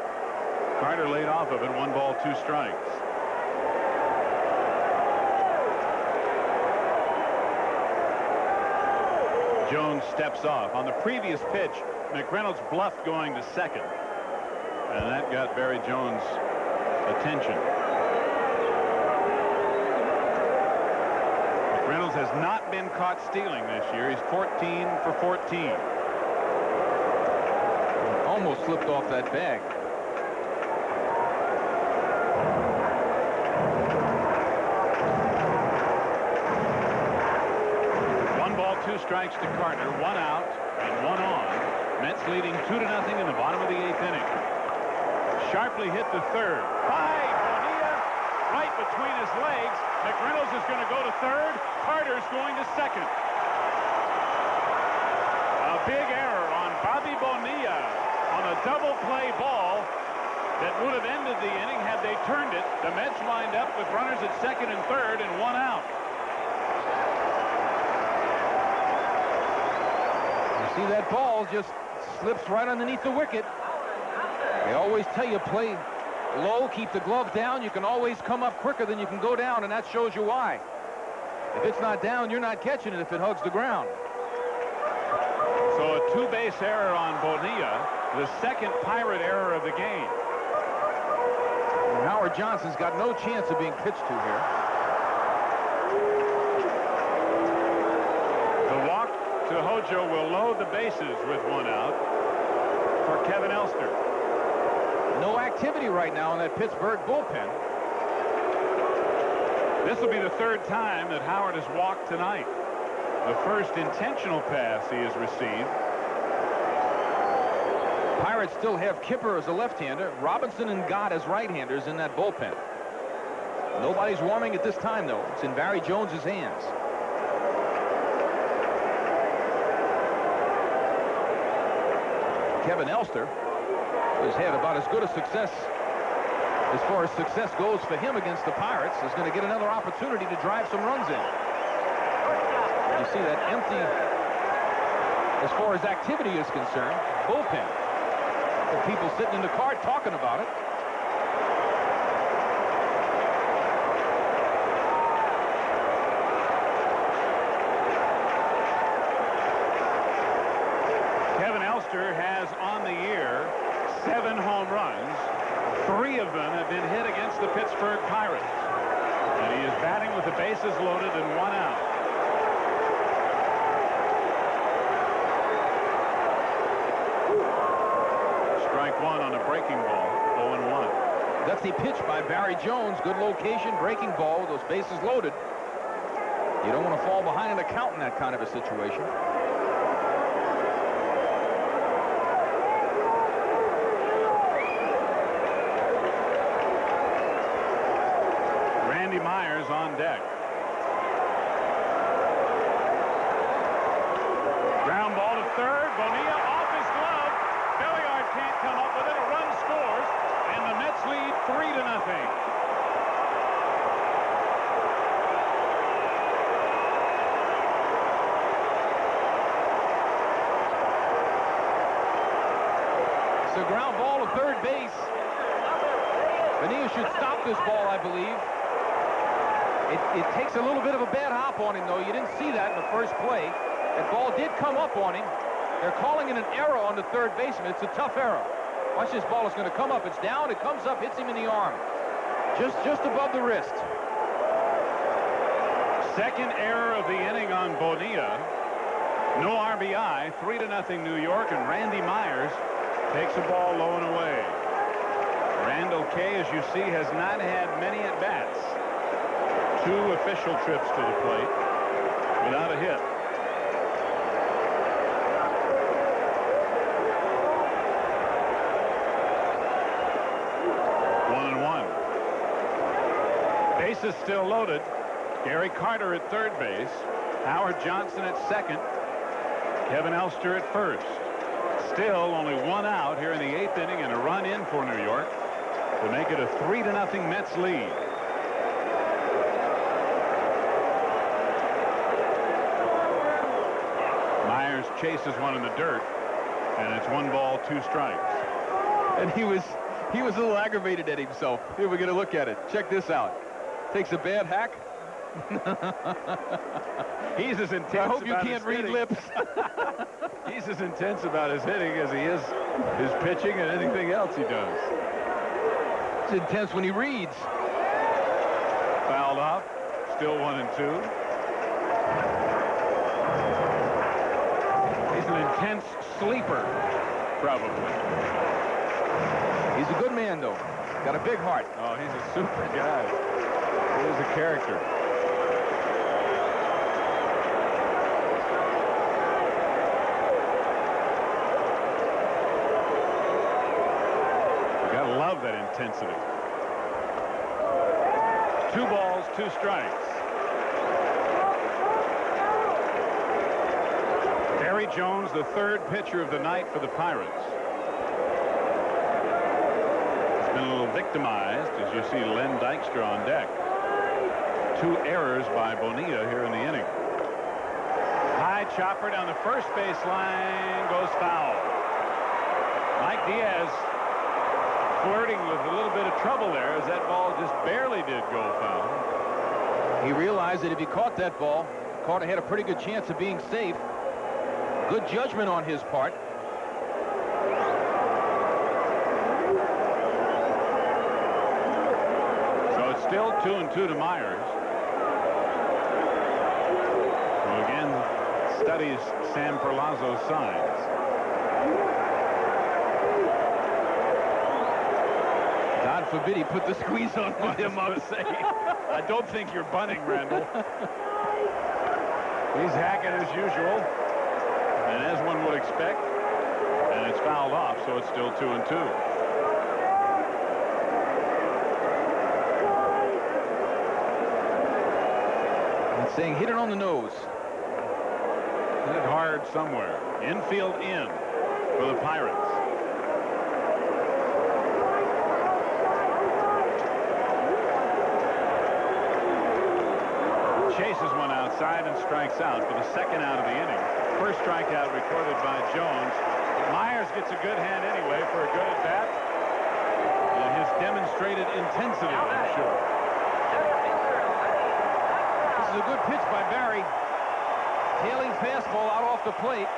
Carter laid off of it. 1 ball, 2 strikes. Jones steps off. On the previous pitch, McReynolds bluffed going to second. And that got Barry Jones' attention. McReynolds has not been caught stealing this year. He's 14 for 14. Almost slipped off that bag. strikes to Carter. 1 out and 1 on. Mets leading 2-0 in the bottom of the 8th inning. Sharply hit to third. By Bonilla, right between his legs. McReynolds is going to go to third. Carter's going to second. A big error on Bobby Bonilla on a double play ball that would have ended the inning had they turned it. The Mets lined up with runners at second and third and 1 out. You see that ball just slips right underneath the wicket. They always tell you play low, keep the glove down. You can always come up quicker than you can go down, and that shows you why. If it's not down, you're not catching it if it hugs the ground. So a 2-base error on Bonilla, the second Pirate error of the game. And Howard Johnson's got no chance of being pitched to here. The walk to Hojo will load the bases with 1 out for Kevin Elster. No activity right now in that Pittsburgh bullpen. This will be the 3rd time that Howard has walked tonight. The first intentional pass he has received. Pirates still have Kipper as a left-hander, Robinson and Gott as right-handers in that bullpen. Nobody's warming at this time, though. It's in Barry Jones's hands. Kevin Elster has had about as good a success as far as success goes for him against the Pirates. Is going to get another opportunity to drive some runs in. You see that empty, as far as activity is concerned, bullpen. The people sitting in the car talking about it. Kevin Elster has on the year 7 home runs. 3 of them have been hit against the Pittsburgh Pirates. And he is batting with the bases loaded and 1 out. Strike 1 on a breaking ball, 0-1. That's the pitch by Barry Jones. Good location, breaking ball with those bases loaded. You don't want to fall behind an account in that kind of a situation. Randy Myers on deck. Ground ball to third. Bonilla off his glove. Belliard can't come up with it. A run scores, and the Mets lead 3-0. It's a ground ball to third base. Bonilla should stop this ball, I believe. It takes a little bit of a bad hop on him, though. You didn't see that in the first play. That ball did come up on him. They're calling it an error on the third baseman. It's a tough error. Watch, this ball is going to come up. It's down. It comes up, hits him in the arm. Just above the wrist. Second error of the inning on Bonilla. No RBI. 3-0 New York, and Randy Myers takes the ball low and away. Randall Kay, as you see, has not had many at-bats. 2 official trips to the plate without a hit. Bases still loaded. Gary Carter at third base. Howard Johnson at second. Kevin Elster at first. Still only 1 out here in the 8th inning and a run in for New York to make it a 3-0 Mets lead. Myers chases one in the dirt, and it's 1 ball, 2 strikes. And he was a little aggravated at himself. Here, we're going to look at it. Check this out. Takes a bad hack. He's as intense. I hope you about can't his read hitting. lips. He's as intense about his hitting as he is his pitching and anything else he does. It's intense when he reads. Fouled off. Still 1-2. He's an intense sleeper, probably. He's a good man, though. Got a big heart. Oh, he's a super guy. He is a character. love that intensity. 2 balls, 2 strikes. Barry Jones, the 3rd pitcher of the night for the Pirates. He's been a little victimized, as you see Len Dykstra on deck. 2 errors by Bonilla here in the inning. High chopper down the first base line, goes foul. Mike Diaz flirting with a little bit of trouble there, as that ball just barely did go foul. He realized that if he caught that ball, Carter had a pretty good chance of being safe. Good judgment on his part. So it's still 2-2 to Myers, who again studies Sam Perlazzo's signs. God forbid he put the squeeze on him, I would say. I don't think you're bunting, Randall. He's hacking as usual, and as one would expect, and it's fouled off, so it's still 2-2. I'm saying hit it on the nose. Hit it hard somewhere. Infield in for the Pirates. Chases one outside and strikes out for the 2nd out of the inning. First strikeout recorded by Jones. Myers gets a good hand anyway for a good at bat. And his demonstrated intensity, I'm sure. This is a good pitch by Barry. Tailing fastball out off the plate.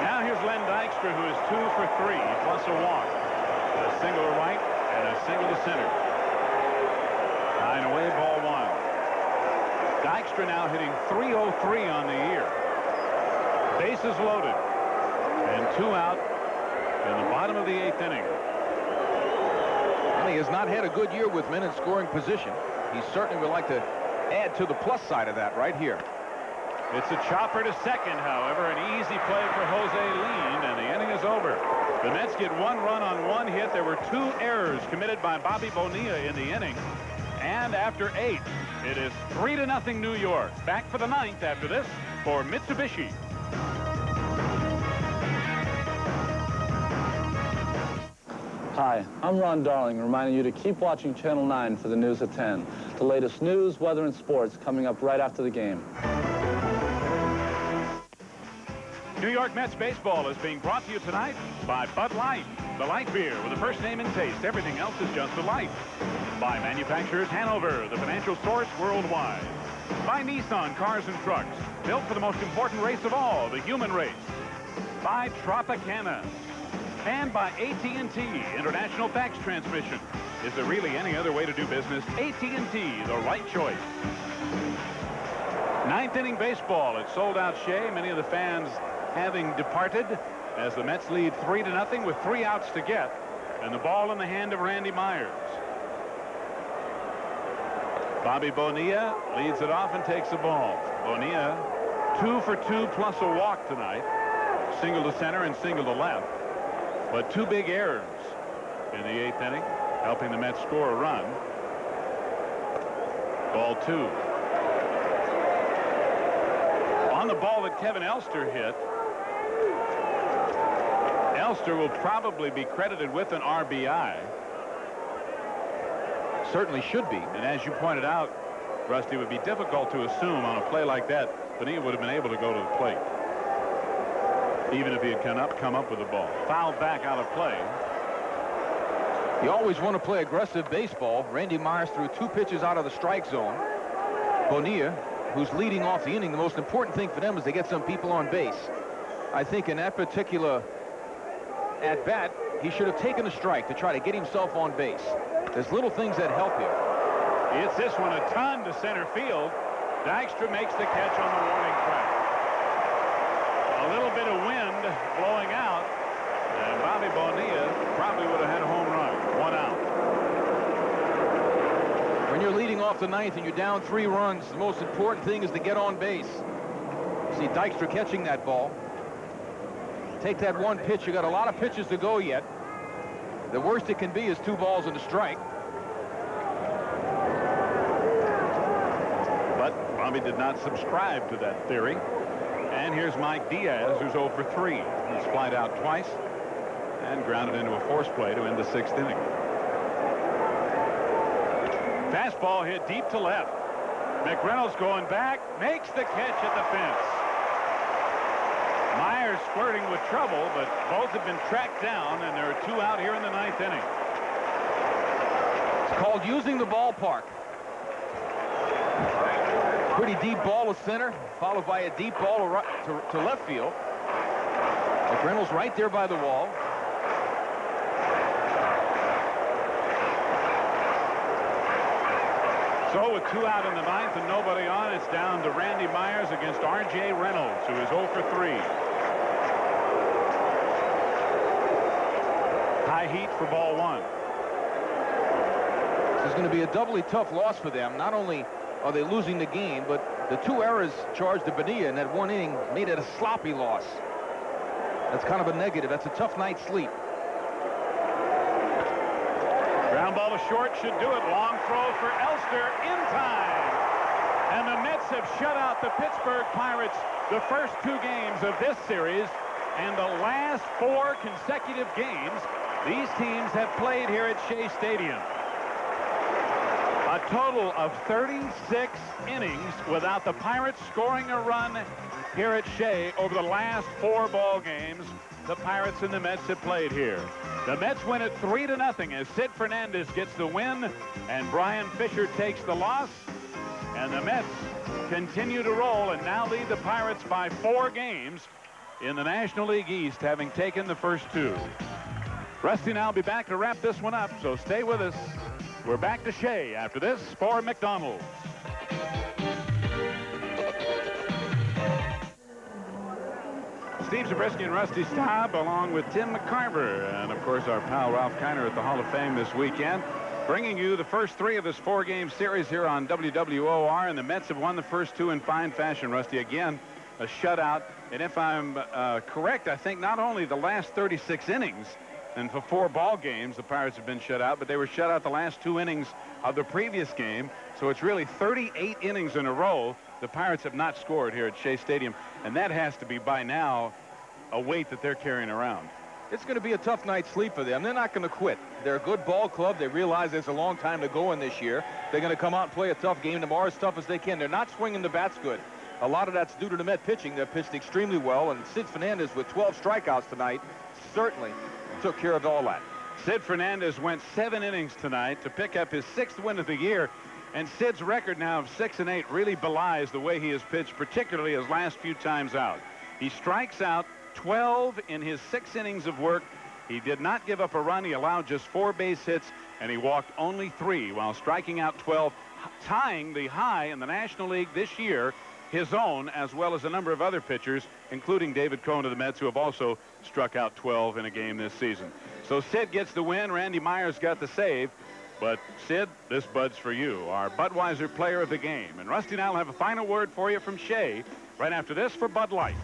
Now here's Len Dykstra, who is 2 for 3 plus a walk. A single to right and a single to center. 9 away, ball 1. Dykstra now hitting .303 on the year. Bases loaded and 2 out in the bottom of the 8th inning. Well, he has not had a good year with men in scoring position. He certainly would like to add to the plus side of that right here. It's a chopper to second, however, an easy play for Jose Lean, and the inning is over. The Mets get 1 run on 1 hit. There were 2 errors committed by Bobby Bonilla in the inning. And after 8, it is 3-0 New York. Back for the 9th after this for Mitsubishi. Hi, I'm Ron Darling, reminding you to keep watching Channel 9 for the news at 10. The latest news, weather, and sports coming up right after the game. New York Mets baseball is being brought to you tonight by Bud Light, the light beer with a first name and taste. Everything else is just a light. By Manufacturers Hanover, the financial source worldwide. By Nissan Cars and Trucks, built for the most important race of all, the human race. By Tropicana. And by AT&T, International Fax Transmission. Is there really any other way to do business? AT&T, the right choice. 9th inning baseball at Sold Out Shea. Many of the fans having departed as the Mets lead 3-0 with 3 outs to get. And the ball in the hand of Randy Myers. Bobby Bonilla leads it off and takes the ball. Bonilla 2 for 2 plus a walk tonight. Single to center and single to left. But 2 big errors in the 8th inning, helping the Mets score a run. Ball 2. On the ball that Kevin Elster hit, Elster will probably be credited with an RBI. Certainly should be. And as you pointed out, Rusty, it would be difficult to assume on a play like that, Bonilla would have been able to go to the plate, even if he had come up with the ball. Fouled back out of play. You always want to play aggressive baseball. Randy Myers threw 2 pitches out of the strike zone. Bonilla, who's leading off the inning, the most important thing for them is to get some people on base. I think in that particular at-bat, he should have taken a strike to try to get himself on base. There's little things that help you. He hits this one a ton to center field. Dykstra makes the catch on the warning track. A little bit of wind blowing out, and Bobby Bonilla probably would have had a home run. 1 out. When you're leading off the 9th and you're down 3 runs, the most important thing is to get on base. See Dykstra catching that ball. take that one pitch. You got a lot of pitches to go yet. The worst it can be is 2 balls and a strike. But Bobby did not subscribe to that theory. And here's Mike Diaz, who's 0 for 3. He's flied out twice and grounded into a force play to end the 6th inning. Fastball hit deep to left. McReynolds going back, makes the catch at the fence. Myers flirting with trouble, but both have been tracked down, and there are 2 out here in the 9th inning. It's called using the ballpark. Pretty deep ball to center, followed by a deep ball to left field. McReynolds right there by the wall. So with 2 out in the 9th and nobody on, it's down to Randy Myers against R.J. Reynolds, who is 0 for 3. High heat for ball 1. This is going to be a doubly tough loss for them. Not only are they losing the game, but the 2 errors charged to Bonilla in that 1 inning made it a sloppy loss. That's kind of a negative. That's a tough night's sleep. Ground ball to short should do it. Long throw for Elster in time. And the Mets have shut out the Pittsburgh Pirates the first 2 games of this series, and the last 4 consecutive games these teams have played here at Shea Stadium. A total of 36 innings without the Pirates scoring a run here at Shea over the last 4 ball games the Pirates and the Mets have played here. The Mets win it 3-0 as Sid Fernandez gets the win and Brian Fisher takes the loss. And the Mets continue to roll and now lead the Pirates by 4 games in the National League East, having taken the first 2. Rusty and I will be back to wrap this one up, so stay with us. We're back to Shea after this for McDonald's. Steve Zabriskie and Rusty Staub, along with Tim McCarver, and of course our pal Ralph Kiner at the Hall of Fame this weekend, bringing you the first 3 of this 4-game series here on WWOR, and the Mets have won the first 2 in fine fashion. Rusty, again, a shutout, and if I'm correct, I think not only the last 36 innings, and for 4 ball games, the Pirates have been shut out, but they were shut out the last 2 innings of the previous game, so it's really 38 innings in a row the Pirates have not scored here at Shea Stadium, and that has to be by now a weight that they're carrying around. It's going to be a tough night's sleep for them. They're not going to quit. They're a good ball club. They realize there's a long time to go in this year. They're going to come out and play a tough game tomorrow, as tough as they can. They're not swinging the bats good. A lot of that's due to the Met pitching. They're pitched extremely well, and Sid Fernandez with 12 strikeouts tonight certainly took care of all that. Sid Fernandez went 7 innings tonight to pick up his 6th win of the year, and Sid's record now of 6-8 really belies the way he has pitched, particularly his last few times out. He strikes out 12 in his 6 innings of work. He did not give up a run. He allowed just 4 base hits, and he walked only 3 while striking out 12, tying the high in the National League this year, his own, as well as a number of other pitchers, including David Cone of the Mets, who have also struck out 12 in a game this season. So Sid gets the win. Randy Myers got the save. But, Sid, this Bud's for you, our Budweiser player of the game. And Rusty and I will have a final word for you from Shea right after this for Bud Light.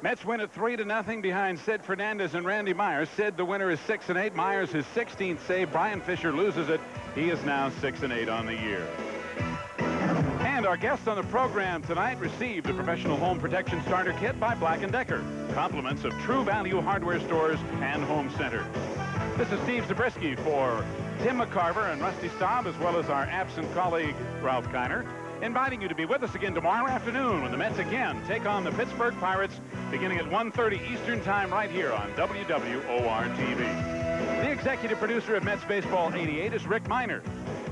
Mets win it 3-0 behind Sid Fernandez and Randy Myers. Sid, the winner, is 6-8. Myers, his 16th save. Brian Fisher loses it. He is now 6-8 on the year. And our guest on the program tonight received a professional home protection starter kit by Black & Decker. Compliments of True Value Hardware Stores and Home Center. This is Steve Zabriskie for Tim McCarver and Rusty Staub, as well as our absent colleague, Ralph Kiner, inviting you to be with us again tomorrow afternoon when the Mets again take on the Pittsburgh Pirates, beginning at 1:30 Eastern Time right here on WWOR-TV. The executive producer of Mets Baseball 88 is Rick Miner.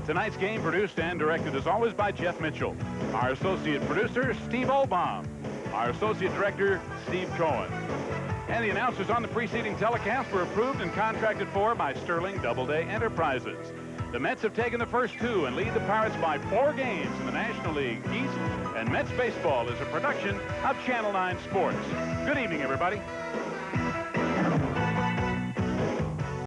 Tonight's game produced and directed as always by Jeff Mitchell. Our associate producer, Steve Olbaum. Our associate director, Steve Cohen. And the announcers on the preceding telecast were approved and contracted for by Sterling Doubleday Enterprises. The Mets have taken the first 2 and lead the Pirates by 4 games in the National League East. And Mets Baseball is a production of Channel 9 Sports. Good evening, everybody.